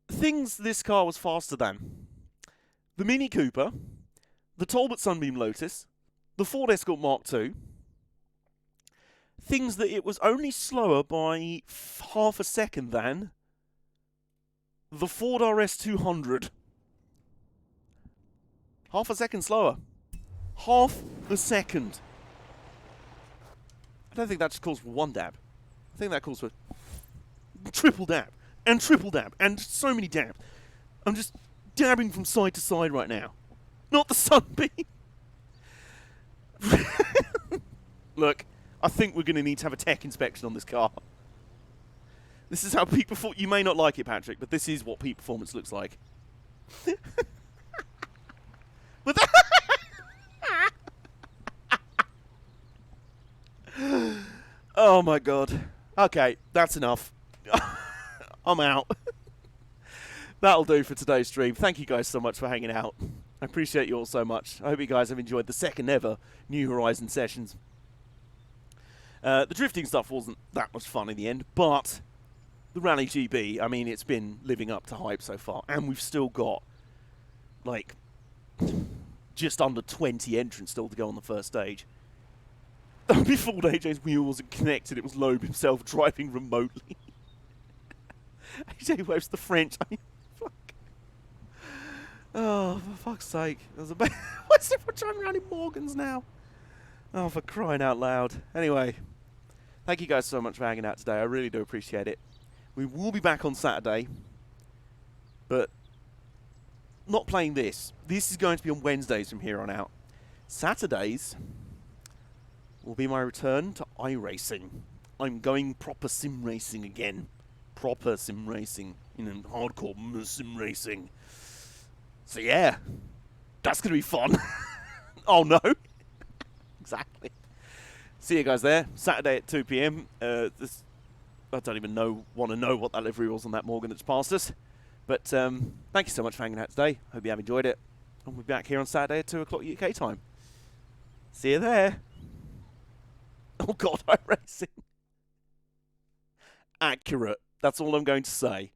things this car was faster than the Mini Cooper, the Talbot Sunbeam Lotus, the Ford Escort Mark II, things that it was only slower by half a second than the Ford RS 200. Half a second slower. Half a second. I don't think that just calls for one dab. I think that calls for triple dab. And triple dab. And so many dabs. I'm just dabbing from side to side right now. Not the Sunbeam. Look, I think we're going to need to have a tech inspection on this car. This is how peak performance... You may not like it, Patrick, but this is what peak performance looks like. But oh my God. Okay, that's enough. I'm out. That'll do for today's stream. Thank you guys so much for hanging out. I appreciate you all so much. I hope you guys have enjoyed the second ever New Horizon sessions. The drifting stuff wasn't that much fun in the end, but the Rally GB, I mean, it's been living up to hype so far, and we've still got, like, just under 20 entrants still to go on the first stage. Before AJ's wheel wasn't connected, it was Loeb himself driving remotely. AJ waves the French. I mean, fuck. Oh, for fuck's sake. There's a what's everyone driving around in Morgans now? Oh, for crying out loud. Anyway, thank you guys so much for hanging out today. I really do appreciate it. We will be back on Saturday, but not playing this. This is going to be on Wednesdays from here on out. Saturdays will be my return to iRacing. I'm going proper sim racing again. Proper sim racing. Hardcore sim racing. So yeah, that's going to be fun. Oh no. Exactly. See you guys there. Saturday at 2 p.m. I don't even want to know what that livery was on that Morgan that's passed us. But thank you so much for hanging out today. Hope you have enjoyed it. And we'll be back here on Saturday at 2 o'clock UK time. See you there. Oh God, iRacing. Accurate. That's all I'm going to say.